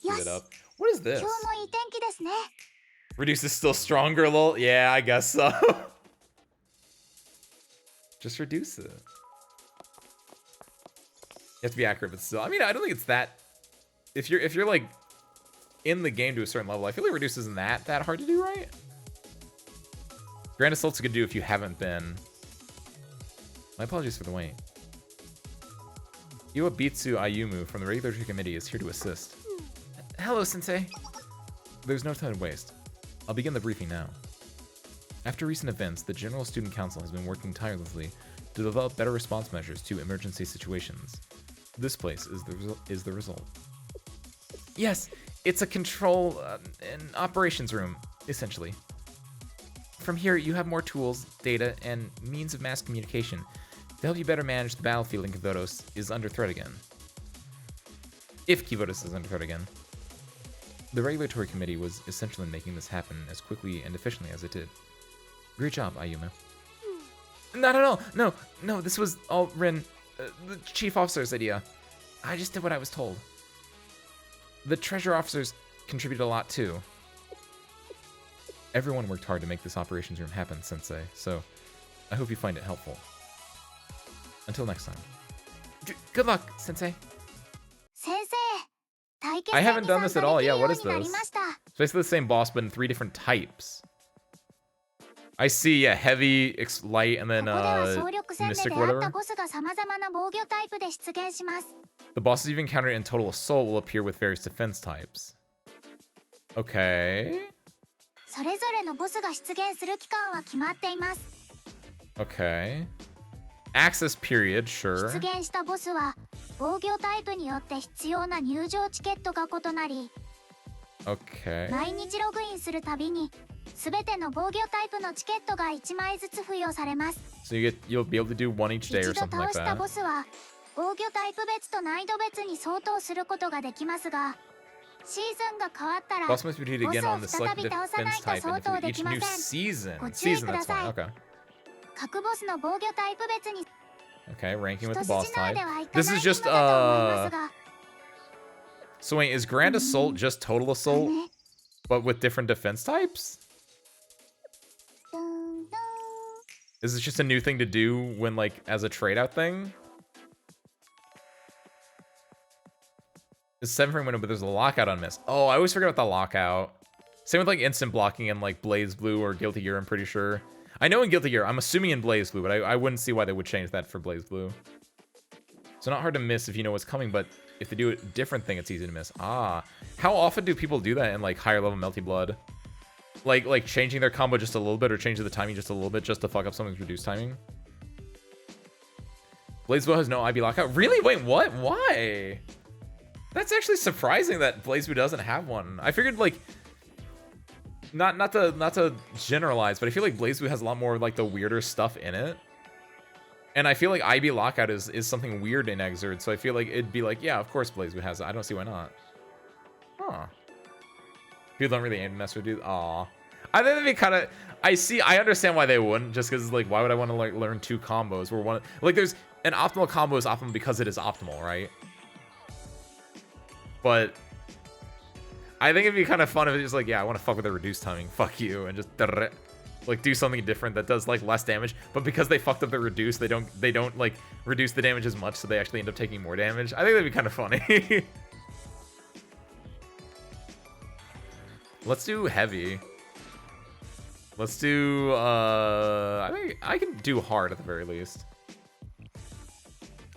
Speed it up. What is this? Reduce is still stronger, lol. Yeah, I guess so. Just reduce it. You have to be accurate, but still. I mean, I don't think it's that. If you're like in the game to a certain level, I feel like reduce isn't that hard to do, right? Grand Assault's good to do if you haven't been. My apologies for the wait. Iwabitsu Ayumu from the Regulatory Committee is here to assist. Hello, Sensei. There's no time to waste. I'll begin the briefing now. After recent events, the General Student Council has been working tirelessly to develop better response measures to emergency situations. This place is the result. Yes, it's a control and operations room, essentially. From here, you have more tools, data, and means of mass communication to help you better manage the battlefield in Kivodos is under threat again. If Kivodos is under threat again. The Regulatory Committee was essential in making this happen as quickly and efficiently as it did. Great job, Ayumu. Not at all. No, this was all Rin, the chief officer's idea. I just did what I was told. The treasure officers contributed a lot too. Everyone worked hard to make this operations room happen, Sensei, so I hope you find it helpful. Until next time. Good luck, Sensei. 先生、大 I haven't done this at all. Yeah, what is this? It's basically the same boss, but in 3 different types. I see, yeah, heavy, light, and then mystic, whatever. The bosses you've encountered in Total Assault will appear with various defense types. Okay. Okay. Access period, sure. Okay. So you'll be able to do 1 each day or something like that. Boss must be defeated again on the selected defense type and defeat each new season. Season, that's fine, okay. Okay, ranking with the boss type. This is just, So wait, is Grand Assault just Total Assault, but with different defense types? Is this just a new thing to do when, like, as a trade-out thing? It's 7-frame window, but there's a lockout on miss. Oh, I always forget about the lockout. Same with, like, instant blocking in, like, Blaze Blue or Guilty Gear, I'm pretty sure. I know in Guilty Gear, I'm assuming in Blaze Blue, but I wouldn't see why they would change that for Blaze Blue. So not hard to miss if you know what's coming, but if they do a different thing, it's easy to miss. Ah. How often do people do that in, like, higher level Melty Blood? Like changing their combo just a little bit or changing the timing just a little bit just to fuck up something's reduced timing? Blaze Blue has no IB lockout. Really? Wait, what? Why? That's actually surprising that Blaze Blue doesn't have one. I figured, like, not to generalize, but I feel like Blaze Blue has a lot more, like, the weirder stuff in it. And I feel like IB lockout is something weird in Exerd, so I feel like it'd be like, yeah, of course Blaze Blue has it. I don't see why not. Huh. People don't really aim to mess with dude. Aw. I think that'd be kind of... I understand why they wouldn't, just because, like, why would I want to, like, learn 2 combos where one... Like, there's... An optimal combo is optimal because it is optimal, right? But... I think it'd be kind of fun if it's just like, yeah, I want to fuck with the reduced timing. Fuck you. And just... Like, do something different that does, like, less damage. But because they fucked up the reduce, they don't, like, reduce the damage as much, so they actually end up taking more damage. I think that'd be kind of funny. Let's do heavy. Let's do, I think I can do hard at the very least.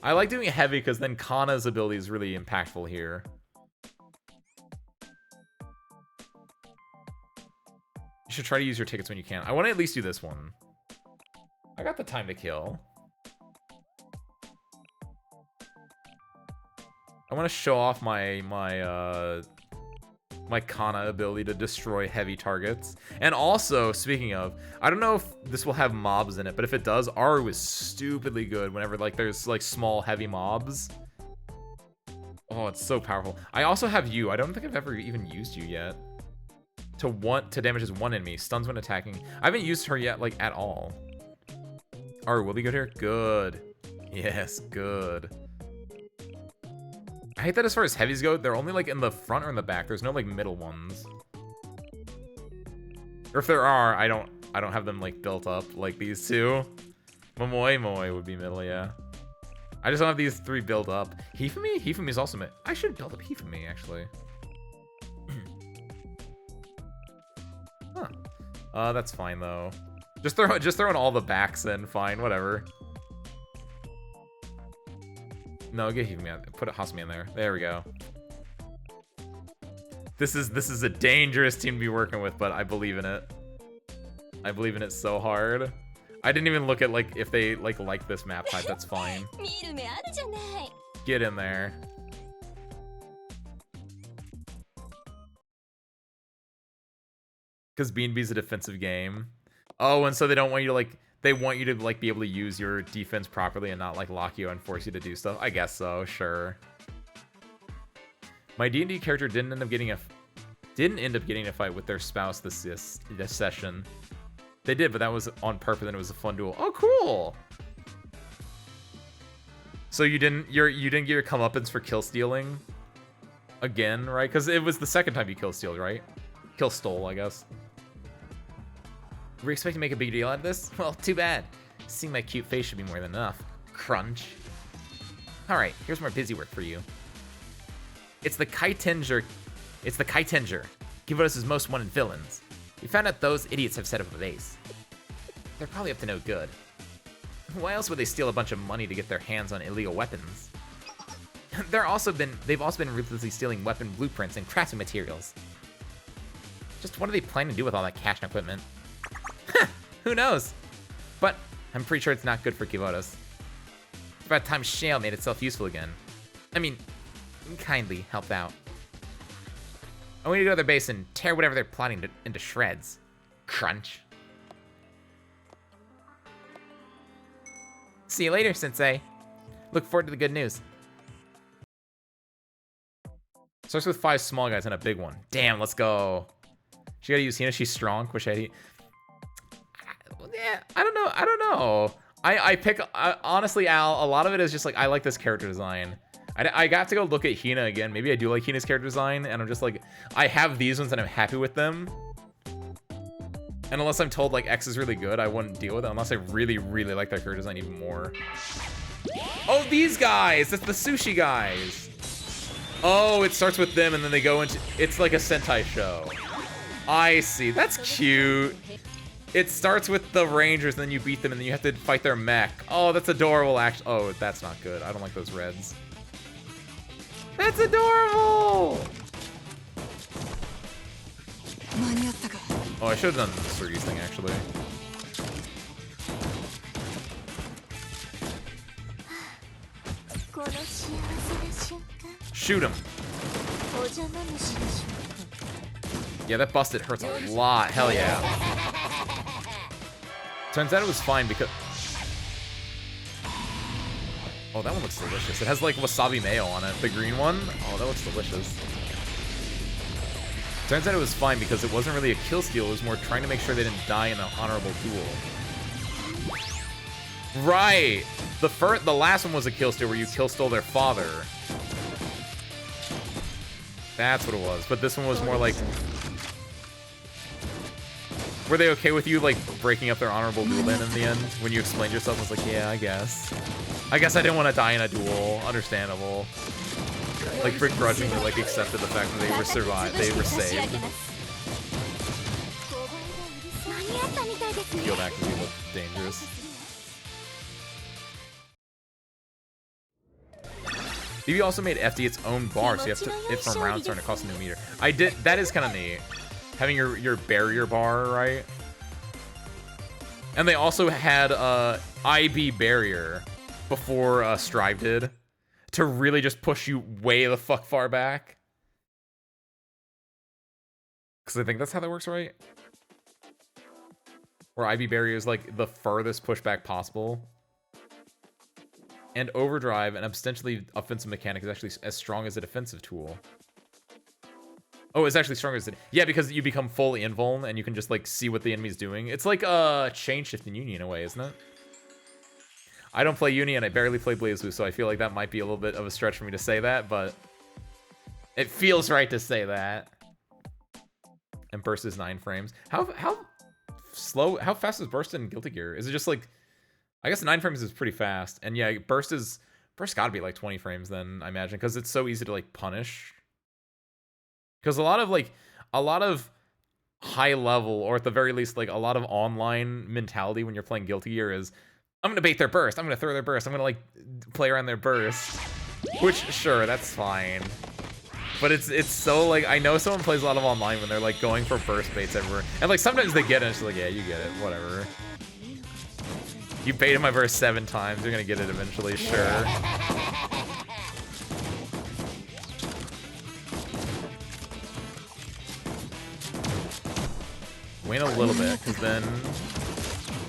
I like doing heavy because then Kana's ability is really impactful here. You should try to use your tickets when you can. I want to at least do this one. I got the time to kill. I want to show off my Kana ability to destroy heavy targets. And also, speaking of, I don't know if this will have mobs in it, but if it does, Aru is stupidly good whenever, like, there's, like, small, heavy mobs. Oh, it's so powerful. I also have you. I don't think I've ever even used you yet. To damage his one enemy. Stuns when attacking. I haven't used her yet, like, at all. Aru, will be good here? Good. Yes, good. I hate that as far as heavies go, they're only, like, in the front or in the back. There's no, like, middle ones. Or if there are, I don't have them, like, built up like these two. Momoe would be middle, yeah. I just don't have these 3 built up. Hifumi? Hifumi's also mid. I should build up Hifumi, actually. Huh. That's fine, though. Just throw in all the backs in. Fine, whatever. No, get Hifumi. Put Hasumi in there. There we go. This is a dangerous team to be working with, but I believe in it. I believe in it so hard. I didn't even look at, like, if they like this map type. That's fine. Get in there. Because B&B's a defensive game. Oh, and so they don't want you to, like, they want you to, like, be able to use your defense properly and not, like, lock you and force you to do stuff. I guess so, sure. My D&D character didn't end up getting a fight with their spouse this session. They did, but that was on purpose and it was a fun duel. Oh, cool. So you didn't get your comeuppance for kill stealing again, right? Because it was the second time you kill stealed, right? Kill stole, I guess. Were you expecting to make a big deal out of this? Well, too bad. Seeing my cute face should be more than enough. Crunch. Alright, here's more busy work for you. It's the Kaitenger. It's the Kaitenger, Kivotos' most wanted villains. We found out those idiots have set up a base. They're probably up to no good. Why else would they steal a bunch of money to get their hands on illegal weapons? They've also been ruthlessly stealing weapon blueprints and crafting materials. Just what are they planning to do with all that cash and equipment? Who knows? But I'm pretty sure it's not good for Kivotos. It's about time Shale made itself useful again. I mean, kindly help out. I want you to go to their base and tear whatever they're plotting into shreds. Crunch. See you later, Sensei. Look forward to the good news. Starts with 5 small guys and a big one. Damn, let's go. She gotta use Hina. She's strong. Wish I had. Yeah, I don't know. I pick honestly, Al. A lot of it is just like I like this character design. I got to go look at Hina again. Maybe I do like Hina's character design, and I'm just like I have these ones and I'm happy with them. And unless I'm told like X is really good, I wouldn't deal with it unless I really like their character design even more. Oh, these guys! That's the sushi guys. Oh, it starts with them and then they go into... It's like a Sentai show. I see. That's cute. It starts with the Rangers and then you beat them and then you have to fight their mech. Oh, that's adorable, actually. Oh, that's not good. I don't like those reds. That's adorable! Oh, I should have done the Surge's thing, actually. Shoot him. Yeah, that busted hurts a lot. Hell yeah. Turns out it was fine because... Oh, that one looks delicious. It has like wasabi mayo on it. The green one? Oh, that looks delicious. Turns out it was fine because it wasn't really a kill steal. It was more trying to make sure they didn't die in an honorable duel. Right! The last one was a kill steal where you kill stole their father. That's what it was. But this one was more like... Were they okay with you, like, breaking up their honorable duel then in the end? When you explained yourself, I was like, yeah, I guess. I guess I didn't want to die in a duel. Understandable. Like, begrudgingly, like, accepted the fact that they were survived. They were saved. Field actively looked dangerous. BB also made FD its own bar, so you have to hit from round start and it costs a new meter. I did. That is kind of neat. Having your barrier bar, right? And they also had IB barrier before Strive did to really just push you way the fuck far back. Because I think that's how that works, right? Where IB barrier is like the furthest pushback possible. And overdrive, an ostensibly offensive mechanic, is actually as strong as a defensive tool. Oh, it's actually stronger as it. Yeah, because you become fully invuln and you can just like see what the enemy's doing. It's like chain shift in Uni in a way, isn't it? I don't play Uni and I barely play BlazBlue, so I feel like that might be a little bit of a stretch for me to say that, but it feels right to say that. And burst is 9 frames. How fast is burst in Guilty Gear? Is it just like, I guess 9 frames is pretty fast. And yeah, burst gotta be like 20 frames then, I imagine, because it's so easy to like punish. Because a lot of high level, or at the very least, like a lot of online mentality when you're playing Guilty Gear is, I'm gonna bait their burst, I'm gonna throw their burst, I'm gonna like play around their burst. Which, sure, that's fine. But it's so like, I know someone plays a lot of online when they're like going for burst baits everywhere. And like sometimes they get it and it's like, yeah, you get it, whatever. You baited my burst 7 times, you're gonna get it eventually, sure. Wait a little bit, because then...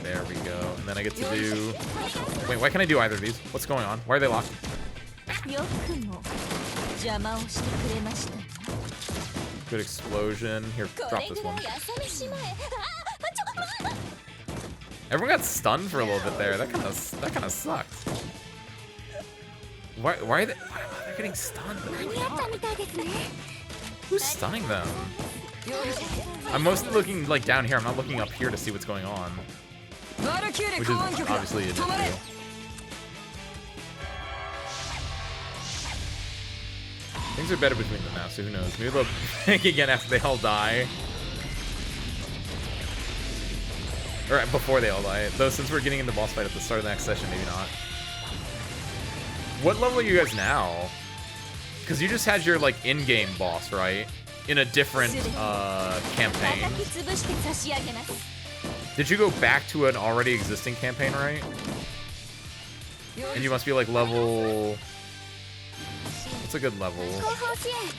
There we go. And then I get to do... Wait, why can't I do either of these? What's going on? Why are they locked? Good explosion. Here, drop this one. Everyone got stunned for a little bit there. That kind of sucked. Why are they getting stunned? Who's stunning them? I'm mostly looking like down here. I'm not looking up here to see what's going on. Which is obviously an issue. Things are better between them now, so who knows? Maybe they'll pick again after they all die. Or before they all die. Though since we're getting into boss fight at the start of the next session, maybe not. What level are you guys now? Because you just had your like in-game boss, right? In a different campaign. Did you go back to an already existing campaign, right? And you must be like level... What's a good level?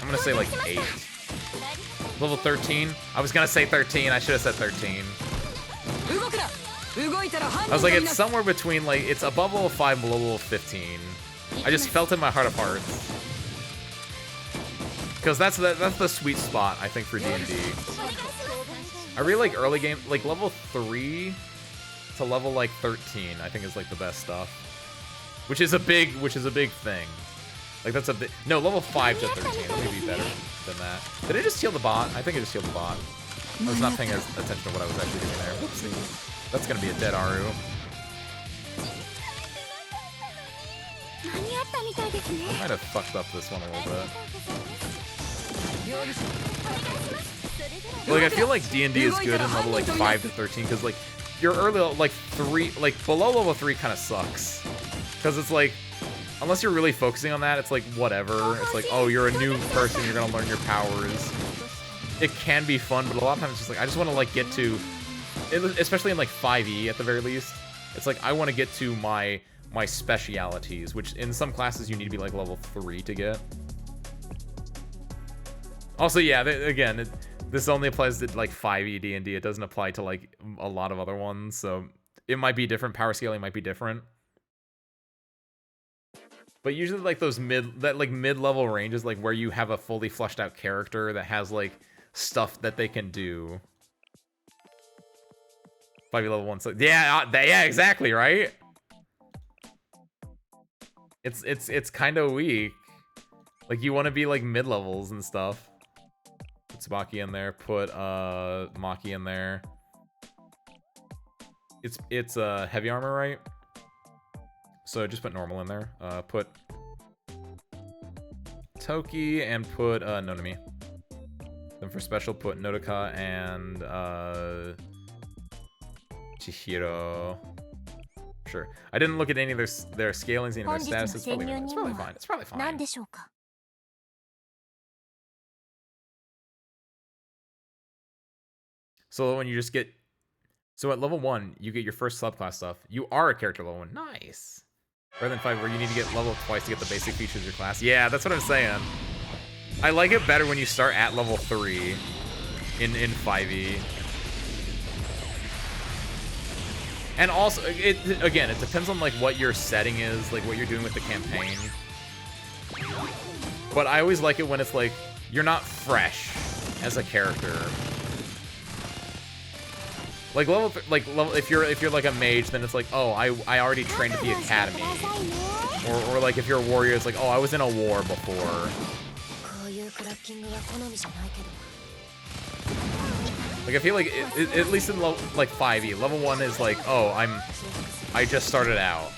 I'm gonna say like 8. Level 13? I was gonna say 13. I should have said 13. I was like, it's somewhere between like, it's above level 5 below level 15. I just felt in my heart of hearts. Because that's the sweet spot, I think, for D&D. I really like early game, like level 3 to level like 13, I think is like the best stuff. Which is a big thing. Like that's a bit, no, level 5 to 13, that may be better than that. Did I just heal the bot? I think I just healed the bot. I was not paying attention to what I was actually doing there. Whoopsie. That's gonna be a dead Aru. I might have fucked up this one a little bit. Like, I feel like D&D is good in level, like, 5 to 13, because, like, your early, like, 3, like, below level 3 kind of sucks. Because it's, like, unless you're really focusing on that, it's, like, whatever. It's, like, oh, you're a new person, you're gonna learn your powers. It can be fun, but a lot of times it's just, like, I just want to, like, get to, especially in, like, 5e at the very least, it's, like, I want to get to my specialities, which in some classes you need to be, like, level 3 to get. Also, yeah, again, this only applies to, like, 5e D&D. It doesn't apply to, like, a lot of other ones, so it might be different. Power scaling might be different. But usually, like, those mid-level ranges, like, where you have a fully fleshed out character that has, like, stuff that they can do. 5e level 1, so, yeah, exactly, right? It's kind of weak. Like, you want to be, like, mid-levels and stuff. Put Tsubaki in there, put Maki in there. It's heavy armor, right? So just put normal in there. Put Toki and put Nonami. Then for special, put Nodoka and Chihiro. Sure. I didn't look at any of their scalings, any of their statuses. It's probably fine. It's probably fine. So when you just get... So at level 1, you get your first subclass stuff. You are a character level 1. Nice. Rather than 5, where you need to get leveled twice to get the basic features of your class. Yeah, that's what I'm saying. I like it better when you start at level 3 in 5e. And also, again, it depends on, like, what your setting is, like, what you're doing with the campaign. But I always like it when it's, like, you're not fresh as a character. Like if you're like a mage, then it's like, oh, I already trained at the academy, or like if you're a warrior, it's like, oh, I was in a war before. Like I feel like at least in like 5e, level 1 is like, oh, I just started out.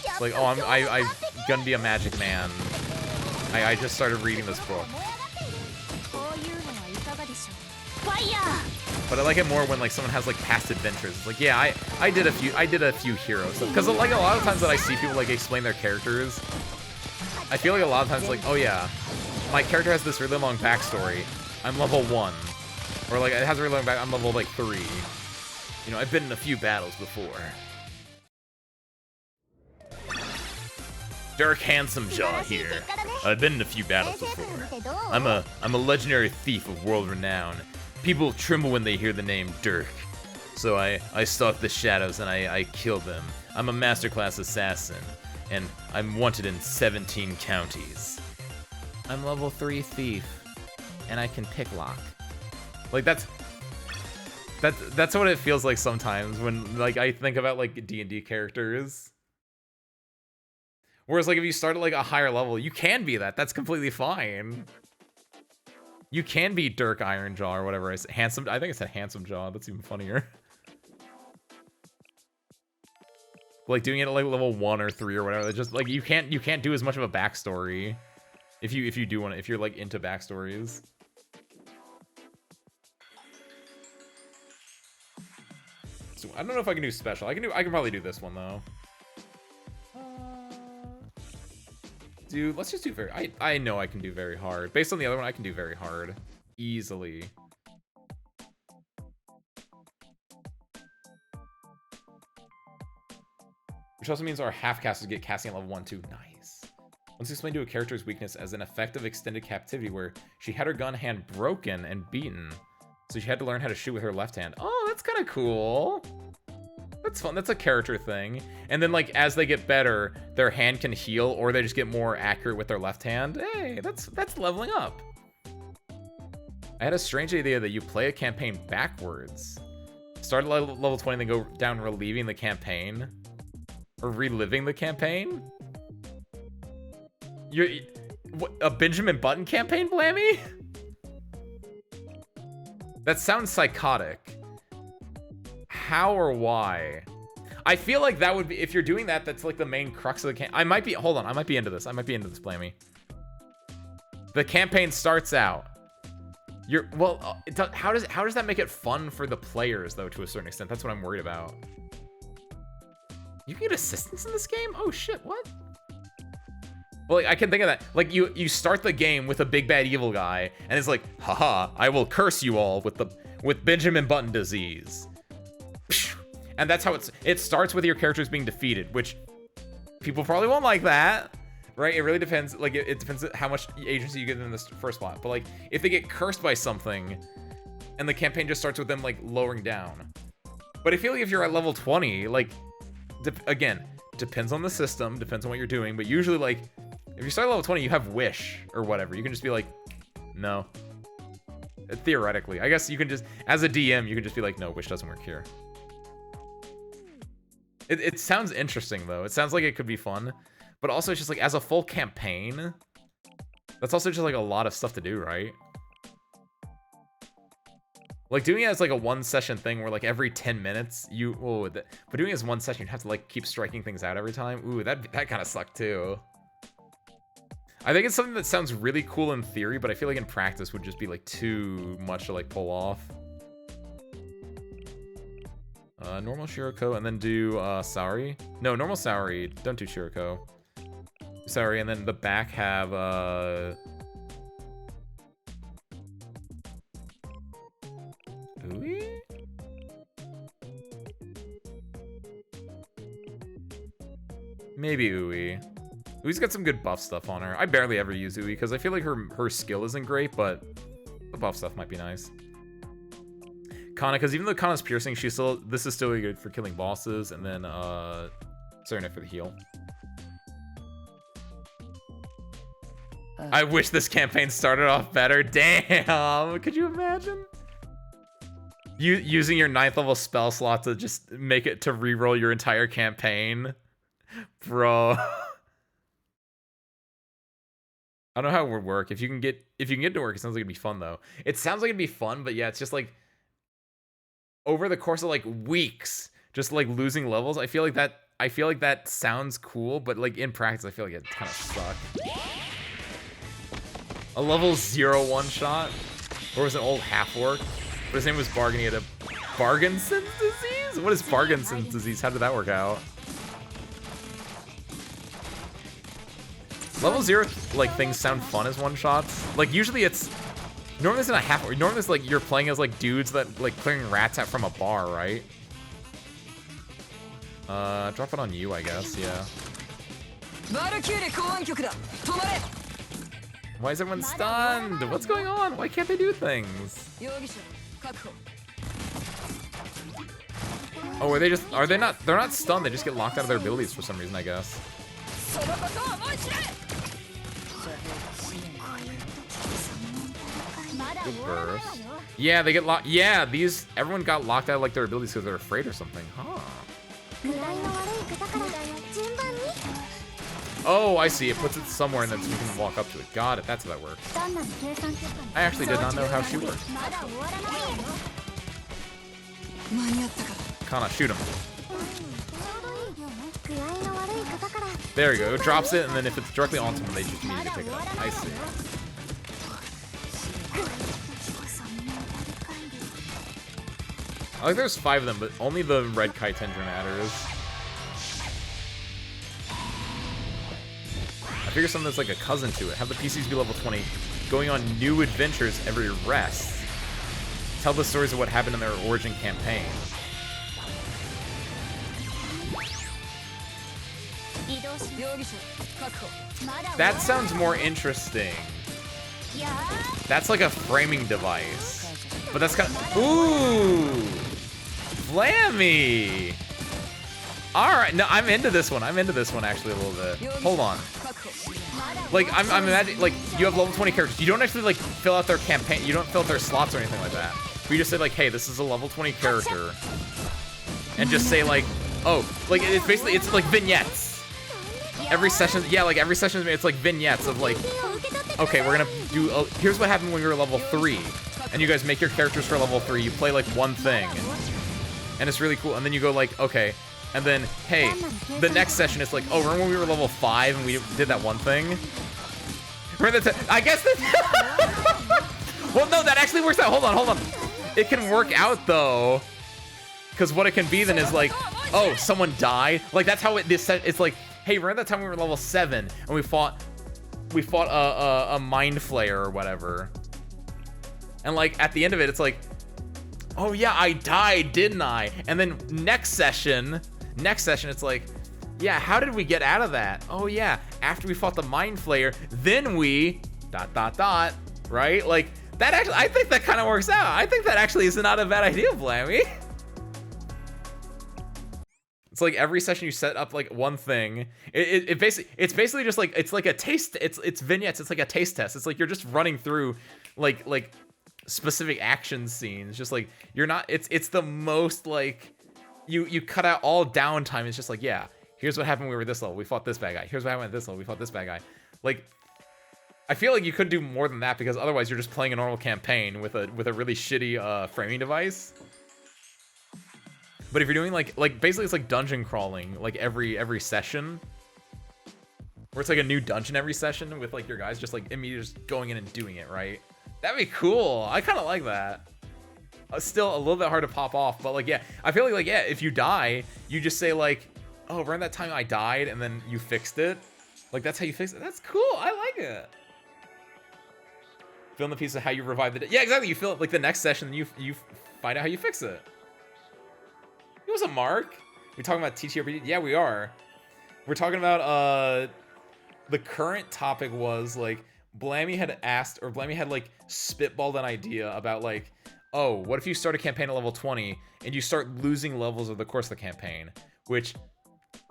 It's like, oh, I'm gonna be a magic man. I just started reading this book. But I like it more when like someone has like past adventures. It's like, yeah, I did a few heroes, because like a lot of times that I see people like explain their characters, I feel like a lot of times like, oh yeah, my character has this really long backstory. I'm level 1, or like it has a really long back. I'm level like 3. You know, I've been in a few battles before. Dirk Handsome Jaw here. I've been in a few battles before. I'm a legendary thief of world renown. People tremble when they hear the name Dirk. So I stalk the shadows and I kill them. I'm a masterclass assassin, and I'm wanted in 17 counties. I'm level 3 thief, and I can picklock. Like that's what it feels like sometimes when like I think about like D&D characters. Whereas like if you start at like a higher level, you can be that. That's completely fine. You can be Dirk Ironjaw or whatever. I think I said Handsome Jaw. That's even funnier. Like doing it at like level 1 or 3 or whatever. It's just like you can't do as much of a backstory. If you do want to, if you're like into backstories. So I don't know if I can do special. I can probably do this one though. Dude, let's just do very. I know I can do very hard. Based on the other one, I can do very hard easily. Which also means our half casters get casting at level 1, 2. Nice. Once explained to a character's weakness as an effective extended captivity where she had her gun hand broken and beaten. So she had to learn how to shoot with her left hand. Oh, that's kind of cool. That's fun. That's a character thing. And then, like, as they get better, their hand can heal, or they just get more accurate with their left hand. Hey, that's leveling up. I had a strange idea that you play a campaign backwards. Start at level 20, then go down relieving the campaign. Or reliving the campaign? You're what, a Benjamin Button campaign, Blammy? That sounds psychotic. How or why? I feel like that would be, if you're doing that, that's like the main crux of the campaign. I might be, hold on, I might be into this. I might be into this, Blammy. The campaign starts out. Well, how does that make it fun for the players though, to a certain extent? That's what I'm worried about. You can get assistance in this game? Oh shit, what? Well, like, I can think of that. Like, you start the game with a big bad evil guy, and it's like, haha, I will curse you all with Benjamin Button disease. And that's how it starts with your characters being defeated, which people probably won't like that, right? It really depends. Like, it depends on how much agency you get in this first plot. But like, if they get cursed by something, and the campaign just starts with them like lowering down. But I feel like if you're at level 20, like, again, depends on the system, depends on what you're doing, but usually, like, if you start at level 20, you have wish or whatever. You can just be like, no. Theoretically. I guess you can just, as a DM, you can just be like, no, wish doesn't work here. It sounds interesting, though. It sounds like it could be fun. But also, it's just like, as a full campaign, that's also just like a lot of stuff to do, right? Like, doing it as like a one session thing where like every 10 minutes but doing it as one session, you have to like keep striking things out every time. Ooh, that kind of sucked too. I think it's something that sounds really cool in theory, but I feel like in practice would just be like too much to like pull off. Normal Shiroko and then do Saori. No, normal Saori. Don't do Shiroko. Saori, and then the back have Ui? Maybe Ui. Ui's got some good buff stuff on her. I barely ever use Ui because I feel like her skill isn't great, but the buff stuff might be nice. Kana, because even though Kana's piercing, this is still really good for killing bosses, and then Serenite for the heal. I wish this campaign started off better. Damn, could you imagine? Using your 9th level spell slot to just make it to reroll your entire campaign. Bro. I don't know how it would work. If you can get it to work, it sounds like it'd be fun though. It sounds like it'd be fun, but yeah, it's just like over the course of like weeks, just like losing levels. I feel like that sounds cool, but like in practice, I feel like it kind of sucks. A level 0 one-shot? Or was an old half-orc? But his name was Bargain. He had a Parkinson's disease? What is Parkinson's disease? How did that work out? Level 0, like, things sound fun as one-shots. Like, usually it's... Normally it's in a half-orc. Normally it's like you're playing as, like, dudes that, like, clearing rats out from a bar, right? Drop it on you, I guess, yeah. Why is everyone stunned? What's going on? Why can't they do things? Oh, they're not stunned, they just get locked out of their abilities for some reason, I guess. Good burst. Yeah, they get locked. Yeah, everyone got locked out of like their abilities because they're afraid or something. Huh. Oh, I see. It puts it somewhere and then you can walk up to it. Got it. That's how that works. I actually did not know how she worked. Kana, shoot him. There you go. It drops it, and then if it's directly onto them, they just immediately pick it up. I see. I like there's 5 of them, but only the red Kaitendra matters. I figure something that's like a cousin to it. Have the PCs be level 20, going on new adventures every rest. Tell the stories of what happened in their origin campaign. That sounds more interesting. That's like a framing device. But that's kind of... Ooh! Flammy! Alright, no, I'm into this one. I'm into this one actually a little bit. Hold on. Like, I'm imagining, like, you have level 20 characters. You don't actually, like, fill out their campaign. You don't fill out their slots or anything like that. But you just say, like, hey, this is a level 20 character. And just say, like, oh, like, it's basically, it's like vignettes. Every session, yeah, like, every session, it's like vignettes of, like, okay, we're gonna do, here's what happened when we were level 3. And you guys make your characters for level 3. You play, like, one thing. And it's really cool. And then you go, like, okay. And then, hey, the next session is like, oh, remember when we were level 5 and we did that one thing? Remember that? I guess that... Well, no, that actually works out. Hold on. It can work out, though. Because what it can be then is like, oh, someone died. Like, that's how it's like, hey, remember that time we were level 7 and we fought a mind flayer or whatever. And, like, at the end of it, it's like, oh, yeah, I died, didn't I? And then next session, it's like, yeah, how did we get out of that? Oh, yeah, after we fought the Mind Flayer, then we... ... right? Like, that actually... I think that kind of works out. I think that actually is not a bad idea, Blammy. It's like every session you set up, like, one thing. It's basically just, like, it's like a taste... It's vignettes. It's like a taste test. It's like you're just running through, like specific action scenes. Just, like, you're not... It's the most, like... You cut out all downtime. It's just like, yeah, here's what happened when we were this level. We fought this bad guy. Here's what happened at this level. We fought this bad guy. Like, I feel like you could do more than that because otherwise you're just playing a normal campaign with a really shitty framing device. But if you're doing like basically it's like dungeon crawling like every session, where it's like a new dungeon every session with like your guys just like immediately just going in and doing it, right? That'd be cool. I kind of like that. Still a little bit hard to pop off, but like, yeah, I feel like, yeah, if you die, you just say like, oh, around that time I died, and then you fixed it. Like, that's how you fix it. That's cool. I like it. Fill in the piece of how you revive the... Yeah, exactly. You fill it, like, the next session, you find out how you fix it. It was a mark. We talking about TTRPG? Yeah, we are. We're talking about, the current topic was, like, Blammy had asked, or Blammy had, like, spitballed an idea about, like, oh, what if you start a campaign at level 20 and you start losing levels over the course of the campaign, which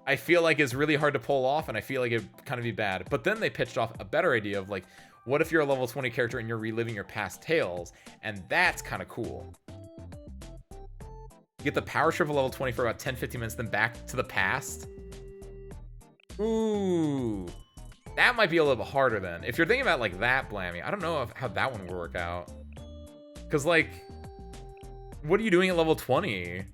I feel like is really hard to pull off, and I feel like it'd kind of be bad. But then they pitched off a better idea of like, what if you're a level 20 character and you're reliving your past tales, and that's kind of cool. You get the power trip of level 20 for about 10-15 minutes, then back to the past. Ooh, that might be a little bit harder then. If you're thinking about like that, Blammy, I don't know how that one would work out. Because, like, what are you doing at level 20?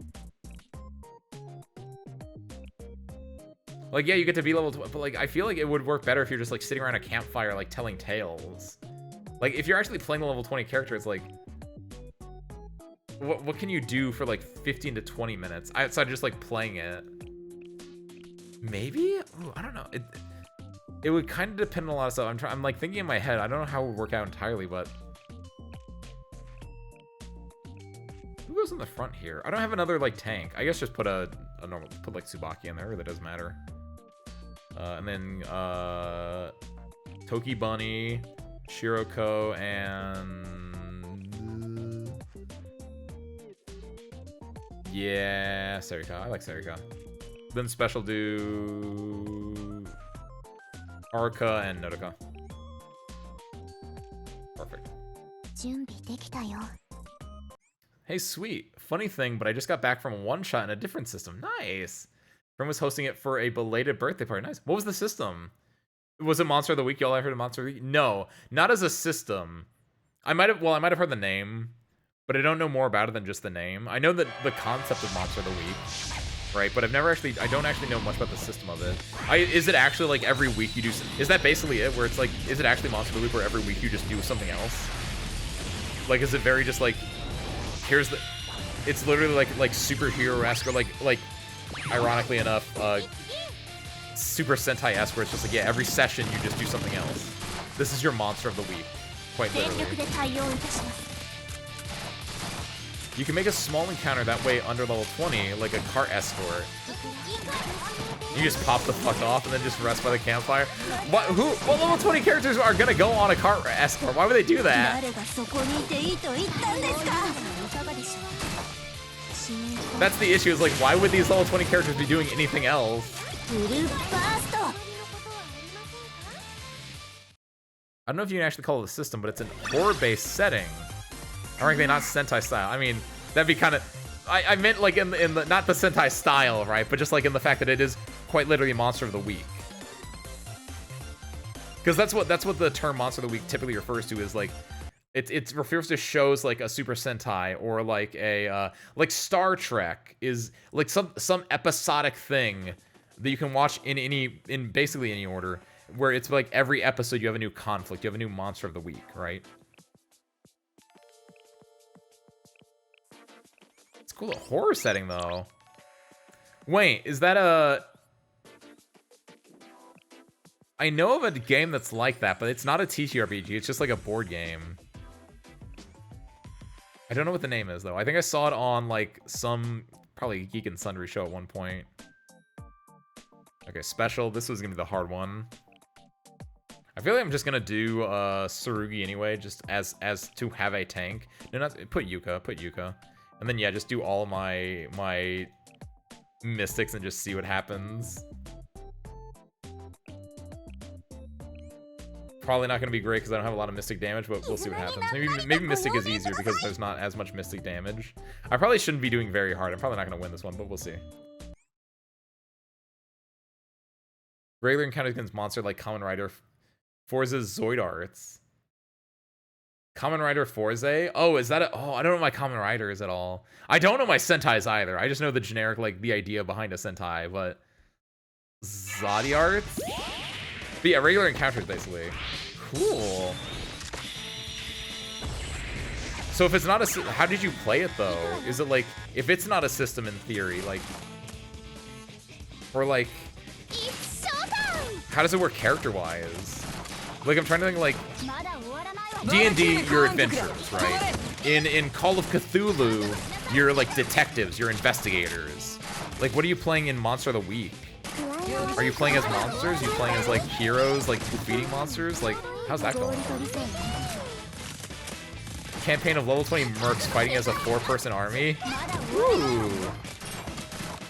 Like, yeah, you get to be level 20, but, like, I feel like it would work better if you're just, like, sitting around a campfire, like, telling tales. Like, if you're actually playing a level 20 character, it's like... What can you do for, like, 15 to 20 minutes? Outside of just, like, playing it. Maybe? Ooh, I don't know. It would kind of depend on a lot of stuff. I'm, like, thinking in my head. I don't know how it would work out entirely, but... Who goes in the front here? I don't have another like tank. I guess just put a normal, put like Tsubaki in there. It really doesn't matter. And then Toki Bunny, Shiroko, and yeah, Serika. I like Serika. Then special do Arka and Nodoka. Perfect. Hey, sweet. Funny thing, but I just got back from a one-shot in a different system. Nice. Friend was hosting it for a belated birthday party. Nice. What was the system? Was it Monster of the Week? Y'all ever heard of Monster of the Week? No, not as a system. I might have heard the name, but I don't know more about it than just the name. I know that the concept of Monster of the Week. right? But I don't actually know much about the system of it. Is it actually like every week you do, is that basically it, where it's like, is it actually Monster Loop where every week you just do something else? Like, is it very just like, here's the, it's literally like superhero-esque, or like, ironically enough, Super Sentai-esque, where it's just like, yeah, every session you just do something else. This is your monster of the week, quite literally. You can make a small encounter that way under level 20, like a cart escort. You just pop the fuck off and then just rest by the campfire. What level 20 characters are gonna go on a cart escort? Why would they do that? That's the issue, is like, why would these level 20 characters be doing anything else? I don't know if you can actually call it a system, but it's an horror-based setting. Ironically, not Sentai style. I mean, that'd be kind of... I meant like in the not the Sentai style, right? But just like in the fact that it is quite literally Monster of the Week. Because that's what the term Monster of the Week typically refers to, is like... It refers to shows like a Super Sentai, or like a like Star Trek is like some episodic thing that you can watch in basically any order, where it's like every episode you have a new conflict, you have a new Monster of the Week, right? It's cool, a horror setting though. Wait, is that a... I know of a game that's like that, but it's not a TTRPG, it's just like a board game. I don't know what the name is though. I think I saw it on like some probably Geek and Sundry show at one point. Okay, special. This was gonna be the hard one. I feel like I'm just gonna do Tsurugi anyway, just as to have a tank. No, not put Yuka. And then yeah, just do all my mystics and just see what happens. Probably not gonna be great because I don't have a lot of mystic damage, but we'll see what happens. Maybe mystic is easier because there's not as much mystic damage. I probably shouldn't be doing very hard. I'm probably not gonna win this one, but we'll see. Regular encounters against monster like Kamen Rider Forza's Zoid Arts. Kamen Rider Forza? Oh, is that a... Oh, I don't know what my Kamen Rider is at all. I don't know my Sentais either. I just know the generic, like, the idea behind a Sentai, but... Zodi Arts? But yeah, regular encounters, basically. Cool. So if it's not a... How did you play it, though? Is it, like... If it's not a system in theory, like... Or, like... How does it work character-wise? Like, I'm trying to think, like... D&D, you're adventurers, right? In Call of Cthulhu, you're, like, detectives, you're investigators. Like, what are you playing in Monster of the Week? Are you playing as monsters? Are you playing as, like, heroes, like, defeating monsters? Like, how's that going on? Campaign of level 20 mercs fighting as a 4-person army? Ooh.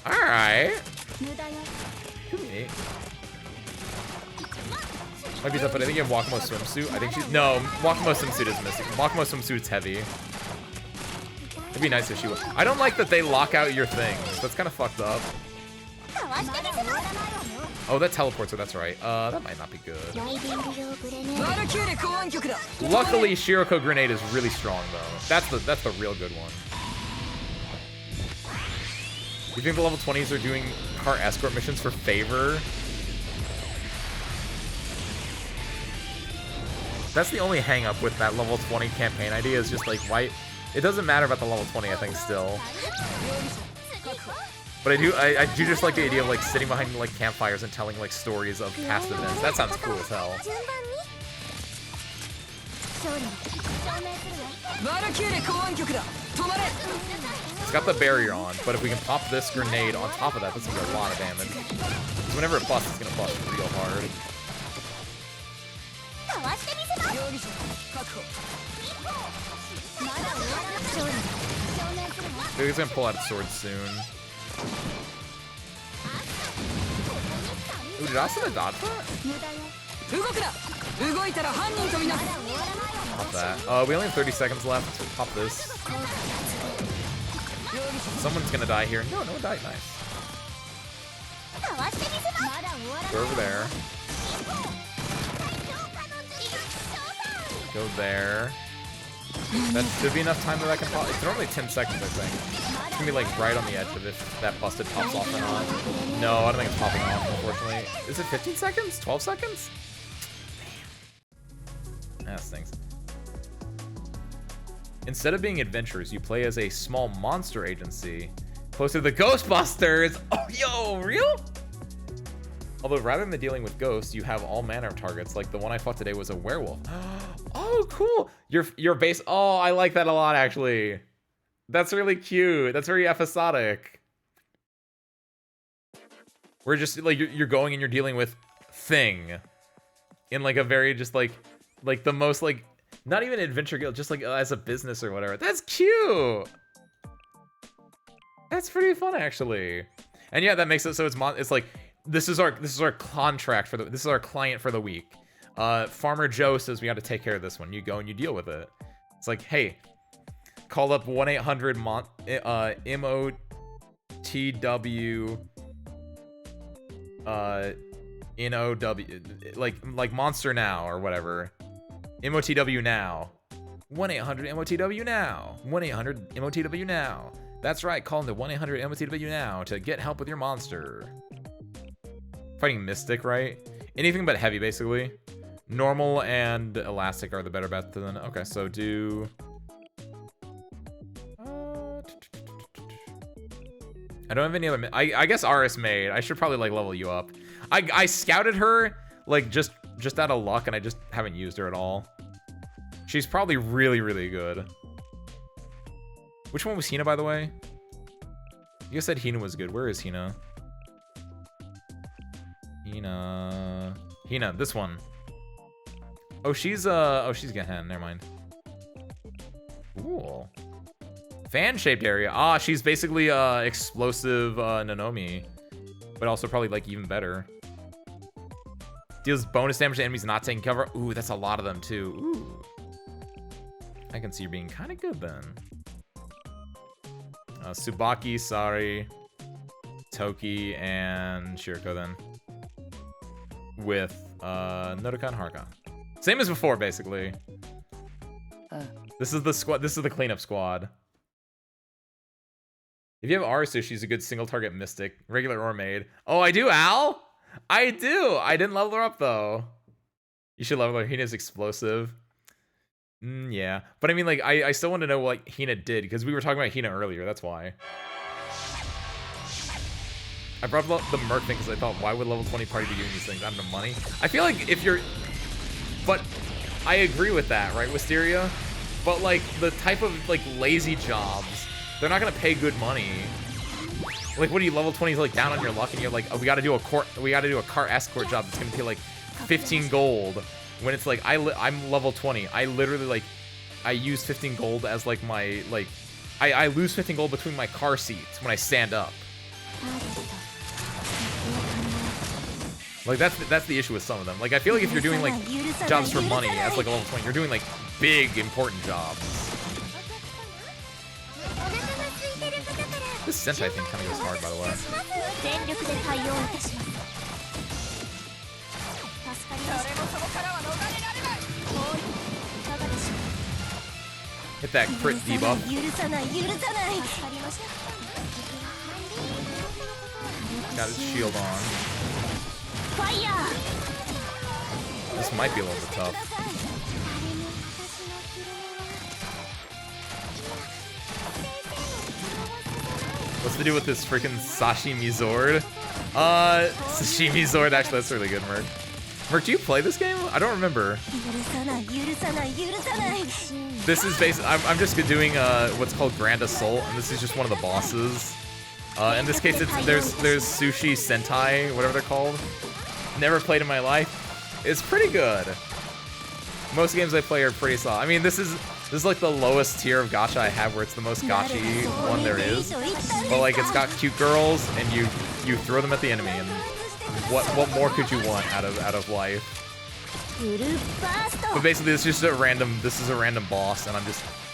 Alright. Might be tough, but I think you have Wakamo's swimsuit. I think she's... No, Wakamo's swimsuit is missing. Wakamo's swimsuit's heavy. It'd be nice if she would. I don't like that they lock out your things. That's kind of fucked up. Oh, that teleports her, that's right. That might not be good. Luckily, Shiroko Grenade is really strong, though. That's the real good one. You think the level 20s are doing car escort missions for favor? That's the only hang-up with that level 20 campaign idea, is just like, why... It doesn't matter about the level 20, I think, still. But I do just like the idea of, like, sitting behind, like, campfires and telling, like, stories of past events. That sounds cool as hell. It's got the barrier on, but if we can pop this grenade on top of that, that's gonna be a lot of damage. Because whenever it busts, it's gonna bust real hard. I think he's gonna pull out its sword soon. Ooh, did Asuna dodge that? Pop that. We only have 30 seconds left. So pop this. Someone's gonna die here. No one died. Nice. Go over there. Go there. That should be enough time that I can pop. It's normally 10 seconds, I think. It's gonna be like right on the edge of if that busted pops off or not. No, I don't think it's popping off, unfortunately. Is it 15 seconds? 12 seconds? Damn. That stinks. Instead of being adventurers, you play as a small monster agency closer to the Ghostbusters. Oh, yo, real? Although rather than dealing with ghosts, you have all manner of targets. Like the one I fought today was a werewolf. Oh, cool. Your base. Oh, I like that a lot, actually. That's really cute. That's very episodic. We're just like you're going and you're dealing with thing in like a very just like the most like not even adventure guild, just like as a business or whatever. That's cute. That's pretty fun, actually. And yeah, that makes it so it's like this is our contract for this is our client for the week. Farmer Joe says we got to take care of this one. You go and you deal with it. It's like, hey, call up 1-800 MOTW NOW like Monster Now or whatever. MOTW now. 1-800 MOTW now. 1-800 MOTW now. That's right, call into 1-800 MOTW now to get help with your monster. Fighting Mystic, right? Anything but heavy, basically. Normal and elastic are the better bets than. Okay, so do. I don't have any other. I guess RS made. I should probably like level you up. I scouted her like just out of luck, and I just haven't used her at all. She's probably really, really good. Which one was Hina, by the way? You guys said Hina was good. Where is Hina? Hina, this one. Oh, she's Gahen. Never mind. Cool. Fan-shaped area. Ah, she's basically explosive Nanomi, but also probably like even better. Deals bonus damage to enemies not taking cover. Ooh, that's a lot of them too. Ooh. I can see you being kind of good then. Tsubaki, Sari, Toki, and Shiroko then. With Nodoka and Haruka. Same as before, basically. This is the squad. This is the cleanup squad. If you have Arisu, she's a good single target mystic, regular or made. Oh, I do, Al? I do. I didn't level her up though. You should level her. Hina's explosive. Yeah, but I mean, like, I still want to know what Hina did because we were talking about Hina earlier. That's why. I brought up the Merc thing because I thought, why would level 20 party be doing these things? I don't know, money. I feel like if you're, but I agree with that, right, Wisteria? But like the type of like lazy jobs, they're not gonna pay good money. Like, what do you level 20 like down on your luck and you're like, oh, we gotta do a car escort job that's gonna pay like 15 gold. When it's like I'm level 20, I literally like I use 15 gold as like my like I lose 15 gold between my car seats when I stand up. Like that's the issue with some of them. Like I feel like if you're doing like jobs for money as like a level 20, you're doing like big important jobs. This Sentai thing kind of goes hard, by the way. Hit that crit debuff. Got his shield on. This might be a little bit tough. What's to do with this freaking Sashimi Zord? Sashimi Zord, actually that's really good, Merc. Merc, do you play this game? I don't remember. This is basically, I'm just doing what's called Grand Assault, and this is just one of the bosses. In this case, there's Sushi Sentai, whatever they're called. Never played in my life. It's pretty good. Most games I play are pretty solid. I mean, this is like the lowest tier of gacha I have, where it's the most gachi one there is. But like, it's got cute girls, and you throw them at the enemy, and what more could you want out of life? But basically, it's just a random. This is a random boss, and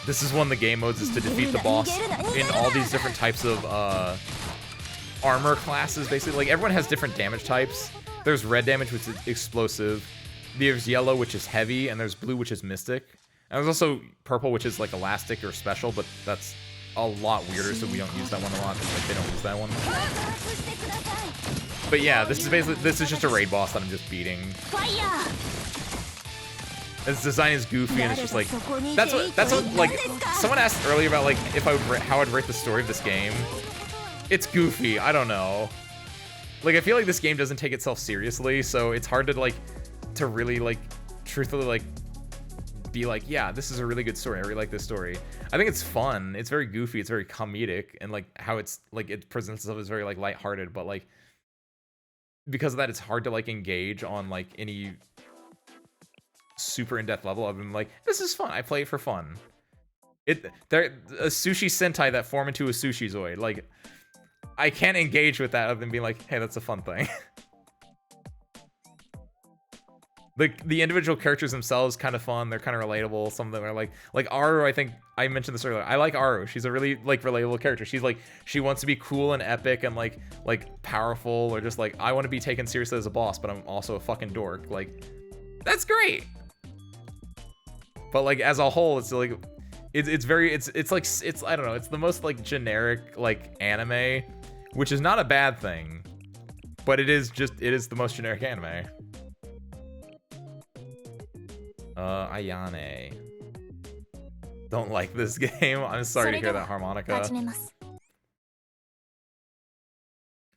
this is one of the game modes is to defeat the boss in all these different types of armor classes. Basically, like everyone has different damage types. There's red damage, which is explosive. There's yellow, which is heavy, and there's blue, which is mystic. And there's also purple, which is like elastic or special, but that's a lot weirder, so we don't use that one a lot. Like, they don't use that one. But yeah, this is just a raid boss that I'm just beating. Its design is goofy, and it's just like that's what like someone asked earlier about like if how I'd rate the story of this game. It's goofy. I don't know. Like, I feel like this game doesn't take itself seriously, so it's hard to like to really like truthfully like be like, yeah, this is a really good story. I really like this story. I think it's fun. It's very goofy. It's very comedic, and like how it's like it presents itself as very like lighthearted, but like because of that, it's hard to like engage on like any super in-depth level. I've been like, this is fun. I play it for fun. They're a sushi sentai that form into a sushi zoid. Like, I can't engage with that other than being like, hey, that's a fun thing. The individual characters themselves kind of fun. They're kind of relatable. Some of them are like Aru. I think I mentioned this earlier. I like Aru. She's a really like relatable character. She's like, she wants to be cool and epic and like powerful, or just like, I want to be taken seriously as a boss, but I'm also a fucking dork. Like, that's great. But like as a whole, it's like it's I don't know. It's the most like generic like anime, which is not a bad thing, but it is the most generic anime. Ayane. Don't like this game. I'm sorry to hear that, Harmonica.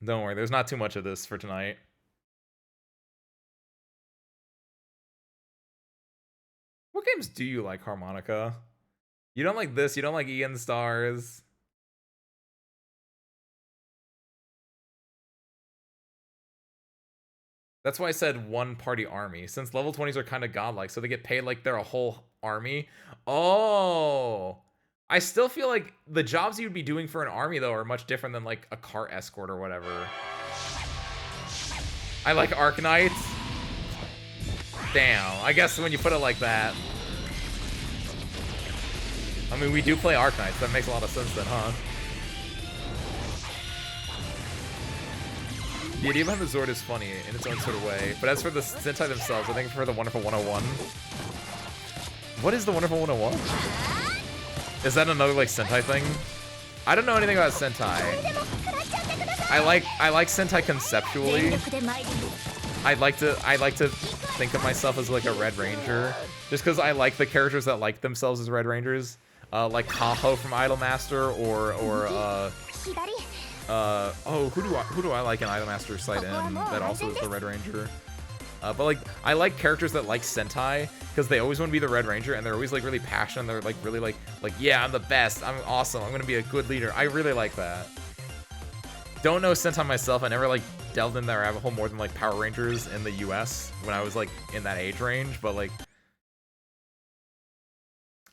Don't worry, there's not too much of this for tonight. What games do you like, Harmonica? You don't like this, you don't like Ian Stars. That's why I said one party army, since level 20s are kind of godlike, so they get paid like they're a whole army. Oh, I still feel like the jobs you'd be doing for an army though are much different than like a cart escort or whatever. I like Arknights. Damn, I guess when you put it like that. I mean, we do play Arknights, that makes a lot of sense then, huh? The idea behind the Zord is funny in its own sort of way, but as for the Sentai themselves, I think for the Wonderful 101. What is the Wonderful 101? Is that another like Sentai thing? I don't know anything about Sentai. I like Sentai conceptually. I'd like to think of myself as like a Red Ranger, just because I like the characters that like themselves as Red Rangers, like Kaho from Idolmaster, or who do I like in Idolmaster Sight M that also is the Red Ranger? But like, I like characters that like Sentai because they always want to be the Red Ranger, and they're always like really passionate. They're like really like yeah, I'm the best. I'm awesome. I'm gonna be a good leader. I really like that. Don't know Sentai myself. I never like delved in that rabbit hole more than like Power Rangers in the US when I was like in that age range. But like,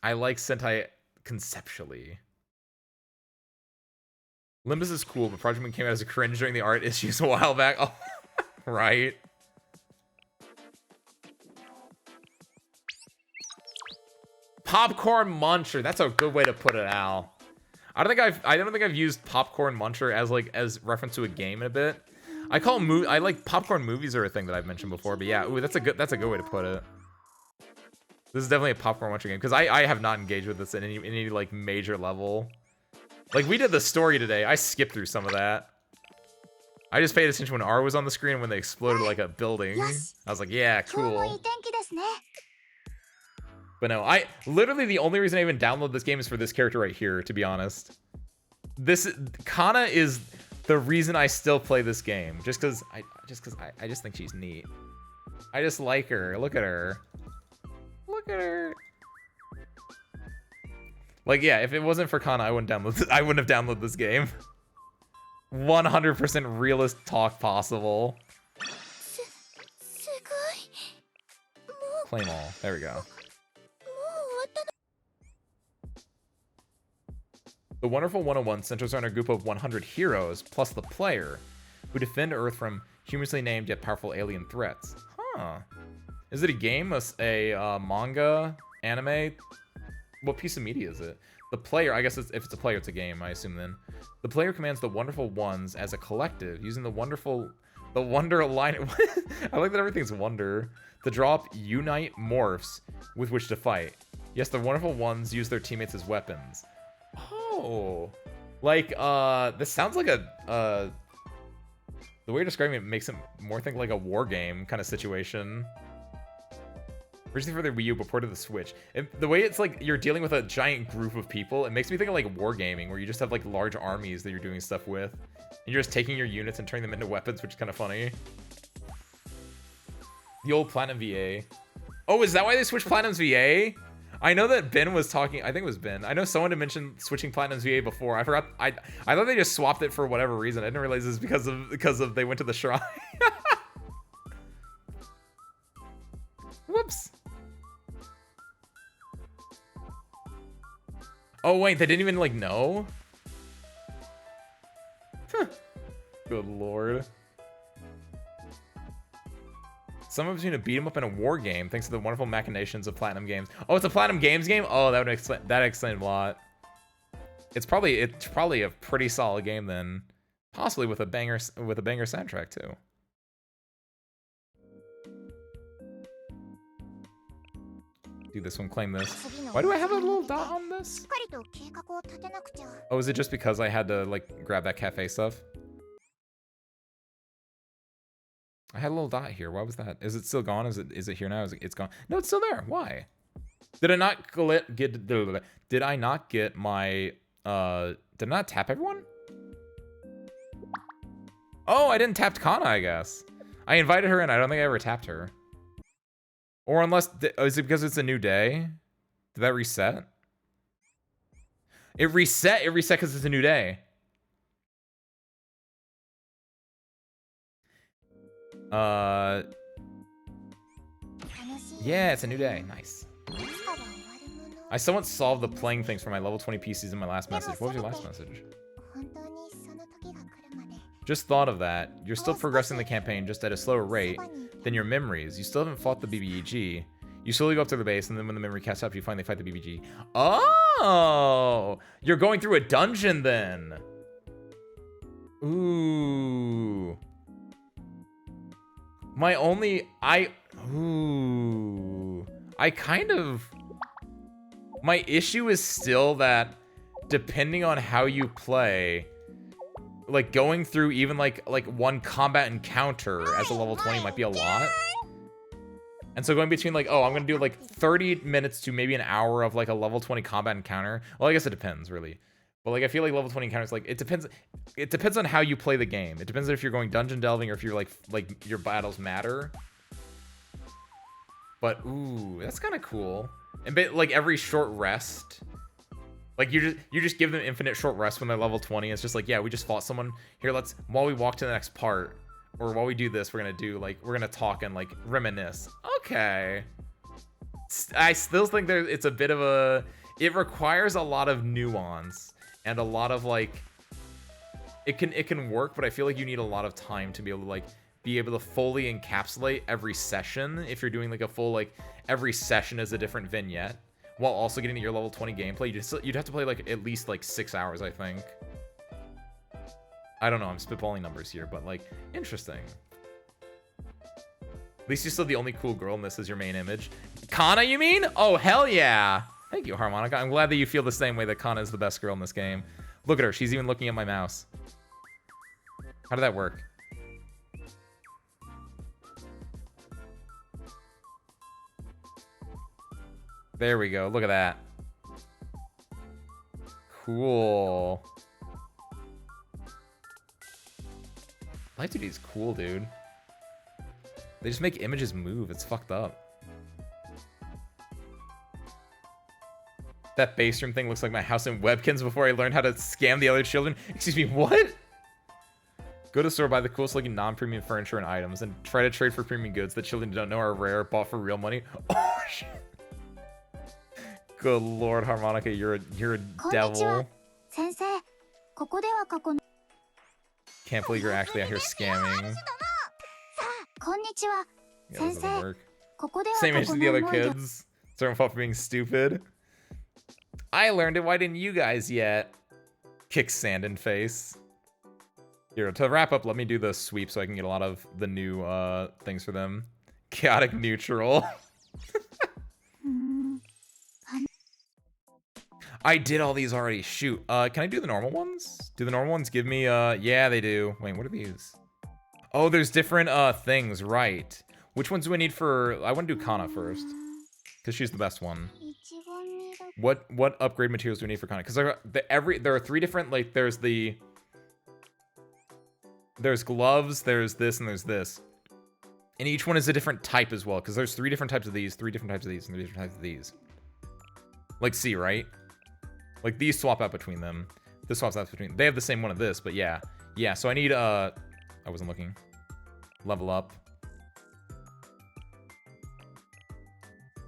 I like Sentai conceptually. Limbus is cool, but Project Moon came out as a cringe during the art issues a while back. Oh, right. Popcorn Muncher. That's a good way to put it, Al. I don't think I've used Popcorn Muncher as reference to a game in a bit. I like popcorn movies are a thing that I've mentioned before, but yeah, ooh, that's a good way to put it. This is definitely a Popcorn Muncher game because I have not engaged with this in any like major level. Like, we did the story today. I skipped through some of that. I just paid attention when R was on the screen when they exploded like a building. I was like, yeah, cool. But no, literally the only reason I even download this game is for this character right here, to be honest. Kana is the reason I still play this game. Just because I just think she's neat. I just like her. Look at her. Look at her. Like, yeah, if it wasn't for Kana, I wouldn't have downloaded this game. 100% realist talk possible. Claim all. There we go. The Wonderful 101 centers on a group of 100 heroes, plus the player, who defend Earth from humorously named yet powerful alien threats. Huh. Is it a game, a manga, anime? What piece of media is it? The player, I guess if it's a player, it's a game, I assume then. The player commands the Wonderful Ones as a collective, using the Wonder line. I like that everything's Wonder. To draw up Unite morphs with which to fight. Yes, the wonderful ones use their teammates as weapons. Oh. Like, this sounds like a, the way you're describing it makes it more think like a war game kind of situation. Originally for the Wii U, but ported to the Switch. The way it's like you're dealing with a giant group of people, it makes me think of like wargaming, where you just have like large armies that you're doing stuff with. And you're just taking your units and turning them into weapons, which is kind of funny. The old Platinum VA. Oh, is that why they switched Platinum's VA? I know that Ben was talking, I think it was Ben. I know someone had mentioned switching Platinum's VA before. I forgot, I thought they just swapped it for whatever reason. I didn't realize it was because of they went to the shrine. Whoops. Oh wait, they didn't even like know? Huh. Good lord. Some of us need to beat him up in a war game thanks to the wonderful machinations of Platinum Games. Oh, it's a Platinum Games game? Oh, that would explain, that explains a lot. It's probably a pretty solid game then. Possibly with a banger soundtrack too. Do this one, claim this. Why do I have a little dot on this? Oh, is it just because I had to like grab that cafe stuff? I had a little dot here. Why was that? Is it still gone? Is it here now? It's gone? No, it's still there. Why? Did I not get did I not get my did I not tap everyone? Oh, I didn't tap Kana, I guess. I invited her in. I don't think I ever tapped her. Or unless, is it because it's a new day? Did that reset? It reset because it's a new day. Yeah, it's a new day. Nice. I somewhat solved the playing things for my level 20 PCs in my last message. What was your last message? Just thought of that. You're still progressing the campaign just at a slower rate than your memories. You still haven't fought the BBEG. You slowly go up to the base, and then when the memory catches up, you finally fight the BBG. Oh! You're going through a dungeon, then! Ooh. I kind of... My issue is still that, depending on how you play, like, going through even, like one combat encounter as a level 20 might be a lot. And so going between, like, oh, I'm gonna do, like, 30 minutes to maybe an hour of, like, a level 20 combat encounter. Well, I guess it depends, really. But, like, I feel like level 20 encounters, like, it depends on how you play the game. It depends on if you're going dungeon delving or if you're, like your battles matter. But, ooh, that's kind of cool. And, like, every short rest... Like, you just give them infinite short rest when they're level 20. It's just like, yeah, we just fought someone. Here, while we walk to the next part, or while we do this, we're gonna talk and, like, reminisce. Okay. I still think it's a bit of a... It requires a lot of nuance and a lot of, like... It can work, but I feel like you need a lot of time to be able to, fully encapsulate every session. If you're doing, like, a full, like, every session is a different vignette, while also getting to your level 20 gameplay, you'd have to play, like, at least, like, 6 hours, I think. I don't know, I'm spitballing numbers here, but, like, interesting. At least you're still the only cool girl in this as your main image. Kana, you mean? Oh, hell yeah! Thank you, Harmonica. I'm glad that you feel the same way that Kana is the best girl in this game. Look at her, she's even looking at my mouse. How did that work? There we go. Look at that. Cool. Light 2D is cool, dude. They just make images move. It's fucked up. That base room thing looks like my house in Webkins before I learned how to scam the other children. Excuse me, what? Go to the store, buy the coolest looking non-premium furniture and items, and try to trade for premium goods that children don't know are rare, bought for real money. Oh, shit. Good lord, Harmonica, you're a devil. Can't believe you're actually out here scamming. Yeah, this doesn't work. Same age as the other kids. It's their fault for being stupid. I learned it, why didn't you guys yet? Kick sand in face. Here, to wrap up, let me do the sweep so I can get a lot of the new things for them. Chaotic neutral. I did all these already. Shoot. Can I do the normal ones? Do the normal ones give me, yeah, they do. Wait, what are these? Oh, there's different, things, right. Which ones do I need for... I want to do Kana first. Because she's the best one. What upgrade materials do we need for Kana? Because there are 3 different, like, there's gloves, there's this, and there's this. And each one is a different type as well, because there's 3 different types of these, 3 different types of these, and 3 different types of these. Like, see, right? Like, these swap out between them. This swaps out between... They have the same one of this, but yeah. Yeah, so I need, I wasn't looking. Level up.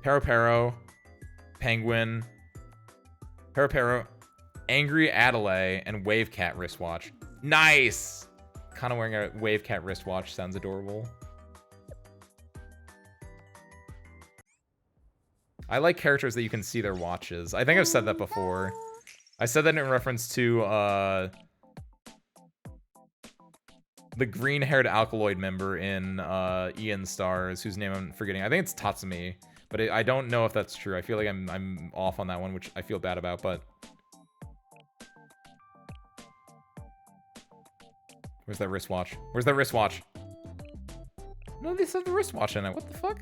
Paro, Penguin, Paro, Angry Adelaide, and Wave Cat wristwatch. Nice! Kind of wearing a Wave Cat wristwatch sounds adorable. I like characters that you can see their watches. I think I've said that before. I said that in reference to the green-haired Alkaloid member in Ian Stars, whose name I'm forgetting. I think it's Tatsumi, but I don't know if that's true. I feel like I'm off on that one, which I feel bad about, but... Where's that wristwatch? Where's that wristwatch? No, they said the wristwatch in it. What the fuck?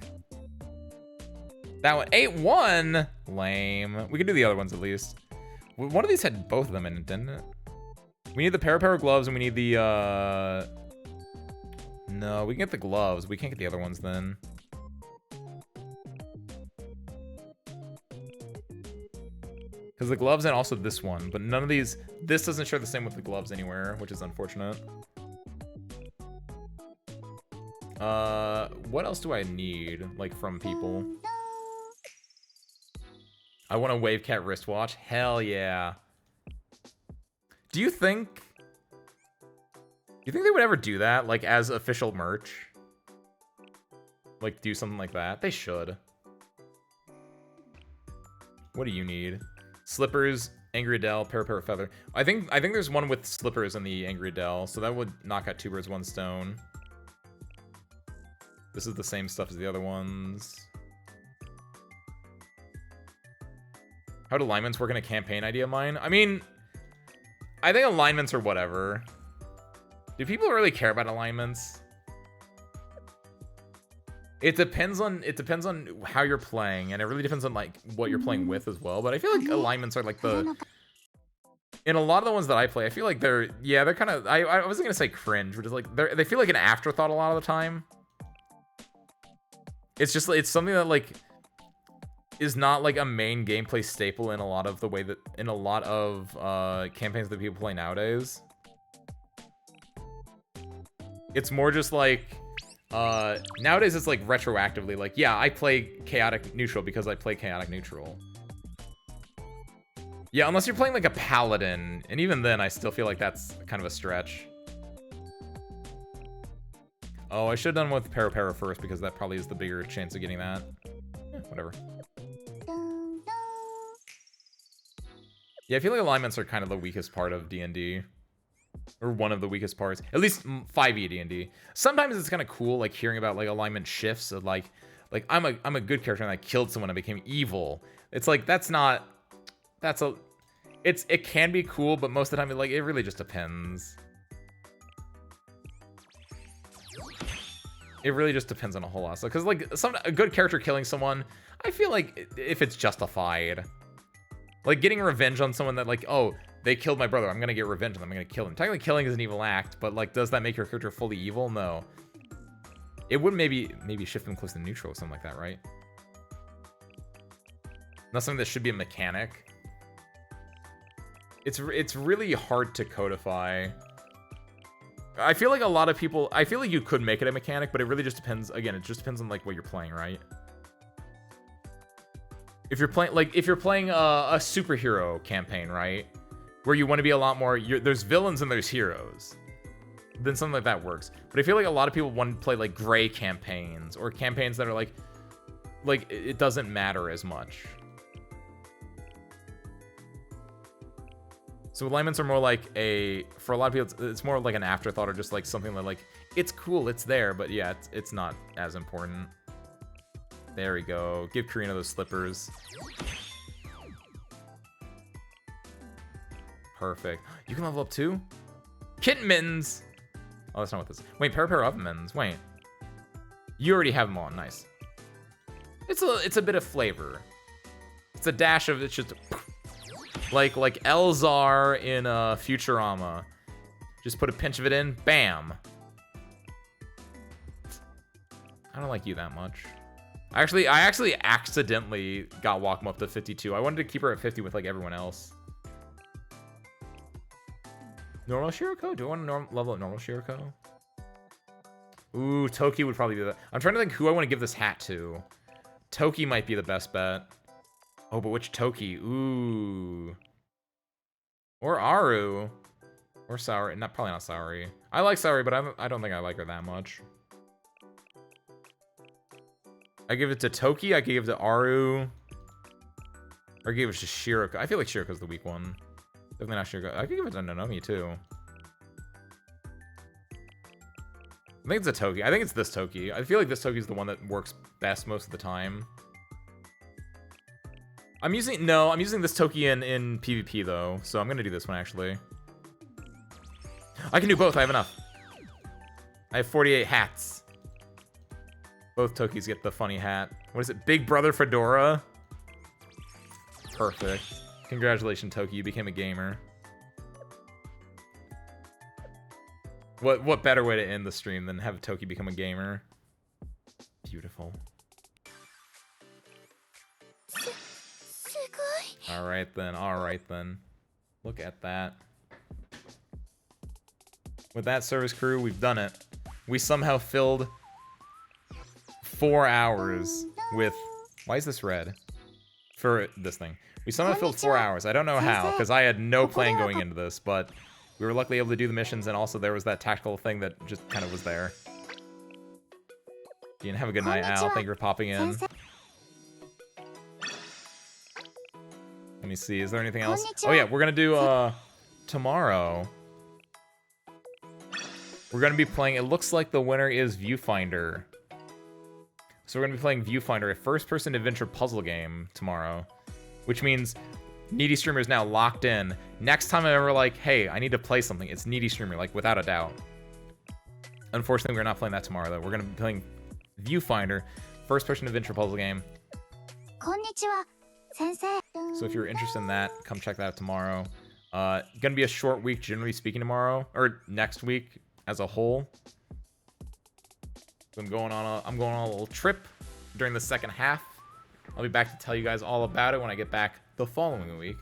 That one. 8-1? Lame. We can do the other ones at least. One of these had both of them in it, didn't it? We need the Paro gloves and we need the, No, we can get the gloves. We can't get the other ones then. Because the gloves and also this one, but none of these... This doesn't share the same with the gloves anywhere, which is unfortunate. What else do I need, like, from people? I want a Wave Cat wristwatch. Hell yeah. Do you think they would ever do that, like, as official merch? Like, do something like that? They should. What do you need? Slippers, Angry Adele, Paro Feather. I think there's one with slippers in the Angry Adele, so that would knock out 2 birds, 1 stone. This is the same stuff as the other ones. How do alignments work in a campaign idea of mine? I mean, I think alignments are whatever. Do people really care about alignments? It depends on how you're playing, and it really depends on like what you're playing with as well. But I feel like alignments are like the... In a lot of the ones that I play, I feel like they're kind of... I wasn't gonna say cringe, but it's like they feel like an afterthought a lot of the time. It's just it's something that like is not like a main gameplay staple in a lot of campaigns that people play nowadays. It's more just like nowadays it's like retroactively like, yeah, I play chaotic neutral because I play chaotic neutral. Yeah, unless you're playing like a paladin, and even then I still feel like that's kind of a stretch. Oh, I should have done with Paro first because that probably is the bigger chance of getting that. Yeah, whatever. Yeah, I feel like alignments are kind of the weakest part of D&D. Or one of the weakest parts. At least 5e D&D. Sometimes it's kind of cool, like, hearing about, like, alignment shifts of, like I'm a good character and I killed someone and became evil. It's like, it can be cool, but most of the time, like, it really just depends. It really just depends on a whole lot. Because, like, a good character killing someone, I feel like if it's justified. Like, getting revenge on someone that, like, oh, they killed my brother, I'm gonna get revenge on them, I'm gonna kill him. Technically, killing is an evil act, but, like, does that make your character fully evil? No. It would maybe shift them close to neutral or something like that, right? Not something that should be a mechanic. It's really hard to codify. I feel like a lot of people... I feel like you could make it a mechanic, but it really just depends... Again, it just depends on, like, what you're playing, right? If you're playing... Like, if you're playing a superhero campaign, right? Where you want to be a lot more... There's villains and there's heroes. Then something like that works. But I feel like a lot of people want to play, like, gray campaigns. Or campaigns that are, like... Like, it doesn't matter as much. So alignments are more like for a lot of people, it's more like an afterthought or just like something that like, it's cool, it's there, but yeah, it's not as important. There we go. Give Karina those slippers. Perfect. You can level up too? Kitten mittens! Oh, that's not what this is. Wait, pair of mittens. Wait. You already have them on. Nice. It's a bit of flavor. It's a dash of, it's just like Elzar in Futurama. Just put a pinch of it in, bam. I don't like you that much. I actually accidentally got Wakam up to 52. I wanted to keep her at 50 with like everyone else. Normal Shiroko? Do I want to level up normal Shiroko? Ooh, Toki would probably do that. I'm trying to think who I want to give this hat to. Toki might be the best bet. Oh, but which Toki? Ooh. Or Aru. Or Saori. Probably not Saori. I like Saori, but I don't think I like her that much. I give it to Toki. I could give it to Aru. Or give it to Shiroko. I feel like Shiroko's the weak one. Definitely not Shiroko. I could give it to Nonomi too. I think it's a Toki. I think it's this Toki. I feel like this Toki is the one that works best most of the time. I'm using this Toki in PvP though, so I'm gonna do this one actually. I can do both. I have enough. I have 48 hats. Both Tokis get the funny hat. What is it? Big Brother Fedora? Perfect. Congratulations, Toki. You became a gamer. What better way to end the stream than have Toki become a gamer? Beautiful. Alright then. Look at that. With that service crew, we've done it. We somehow filled 4 hours with... Why is this red? For this thing. We somehow filled 4 hours. I don't know how, because I had no plan going into this, but we were luckily able to do the missions, and also there was that tactical thing that just kind of was there. Ian, have a good night, Al. Thank you for popping in. Let me see. Is there anything else? Oh yeah, we're gonna do tomorrow. We're gonna be playing. It looks like the winner is Viewfinder. So we're gonna be playing Viewfinder, a first-person adventure puzzle game tomorrow, which means Needy Streamer is now locked in. Next time I'm ever like, hey, I need to play something, it's Needy Streamer, like without a doubt. Unfortunately, we're not playing that tomorrow though. We're gonna be playing Viewfinder, first-person adventure puzzle game. So if you're interested in that, come check that out tomorrow. Gonna be a short week, generally speaking, tomorrow or next week as a whole. So I'm going on a little trip during the second half. I'll be back to tell you guys all about it when I get back the following week.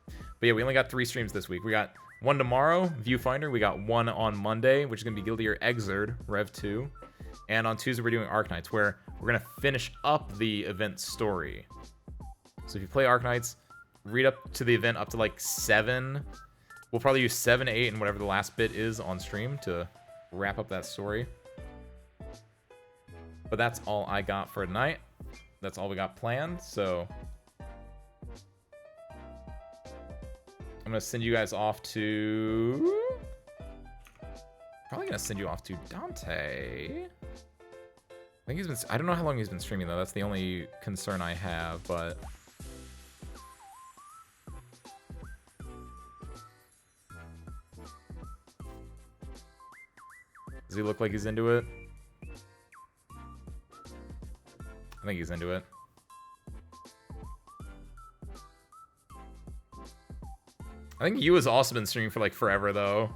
But yeah, we only got 3 streams this week. We got one tomorrow, Viewfinder. We got one on Monday, which is gonna be Guilty Gear Xrd Rev 2, and on Tuesday we're doing Arknights, where we're gonna finish up the event story. So if you play Arknights, read up to the event up to like 7. We'll probably use 7, 8, and whatever the last bit is on stream to wrap up that story. But that's all I got for tonight. That's all we got planned, so I'm gonna send you guys off to... Probably gonna send you off to Dante. I think he's been... I don't know how long he's been streaming though. That's the only concern I have, but... Does he look like he's into it? I think he's into it. I think you has also been streaming for like forever though.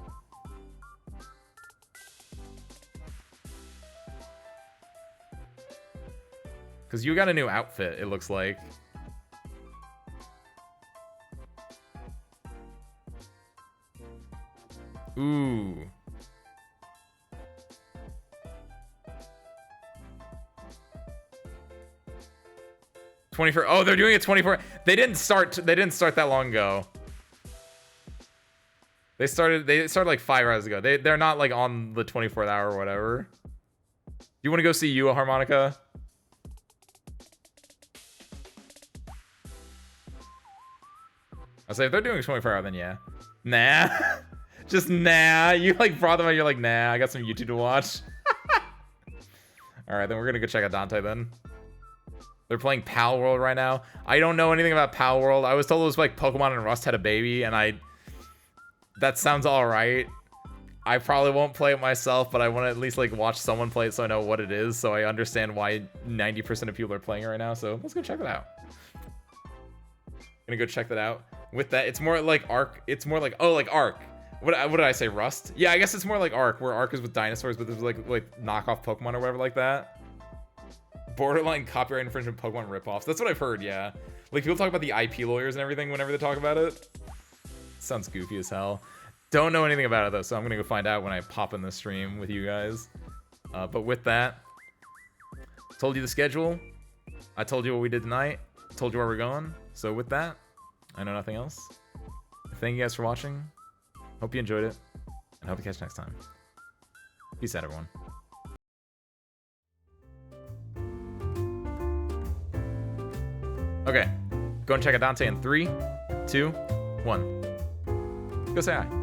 Cause you got a new outfit, it looks like. Ooh. Oh, they're doing it 24. They didn't start that long ago. They started like 5 hours ago. They're not like on the 24th hour or whatever. You want to go see Yua Harmonica? I'll say if they're doing 24 hour, then yeah. Nah. Just nah. You like brought them out, you're like, nah, I got some YouTube to watch. Alright, then we're gonna go check out Dante then. They're playing Pal World right now. I don't know anything about Pal World. I was told it was like Pokemon and Rust had a baby, and I That sounds alright. I probably won't play it myself, but I want to at least like watch someone play it so I know what it is, so I understand why 90% of people are playing it right now. So let's go check it out. Gonna go check that out. With that, it's more like Ark. It's more like, oh, like Ark. What did I say? Rust? Yeah, I guess it's more like Ark, where Ark is with dinosaurs, but there's like knockoff Pokemon or whatever like that. Borderline copyright infringement Pokemon ripoffs. That's what I've heard. Yeah, like people talk about the IP lawyers and everything whenever they talk about it. Sounds goofy as hell. Don't know anything about it though, so I'm gonna go find out when I pop in the stream with you guys. But with that, told you the schedule. I told you what we did tonight. Told you where we're going. So with that, I know nothing else. Thank you guys for watching. Hope you enjoyed it, and hope to catch you next time. Peace out, everyone. Okay, go and check out Dante in 3, 2, 1. Go say hi.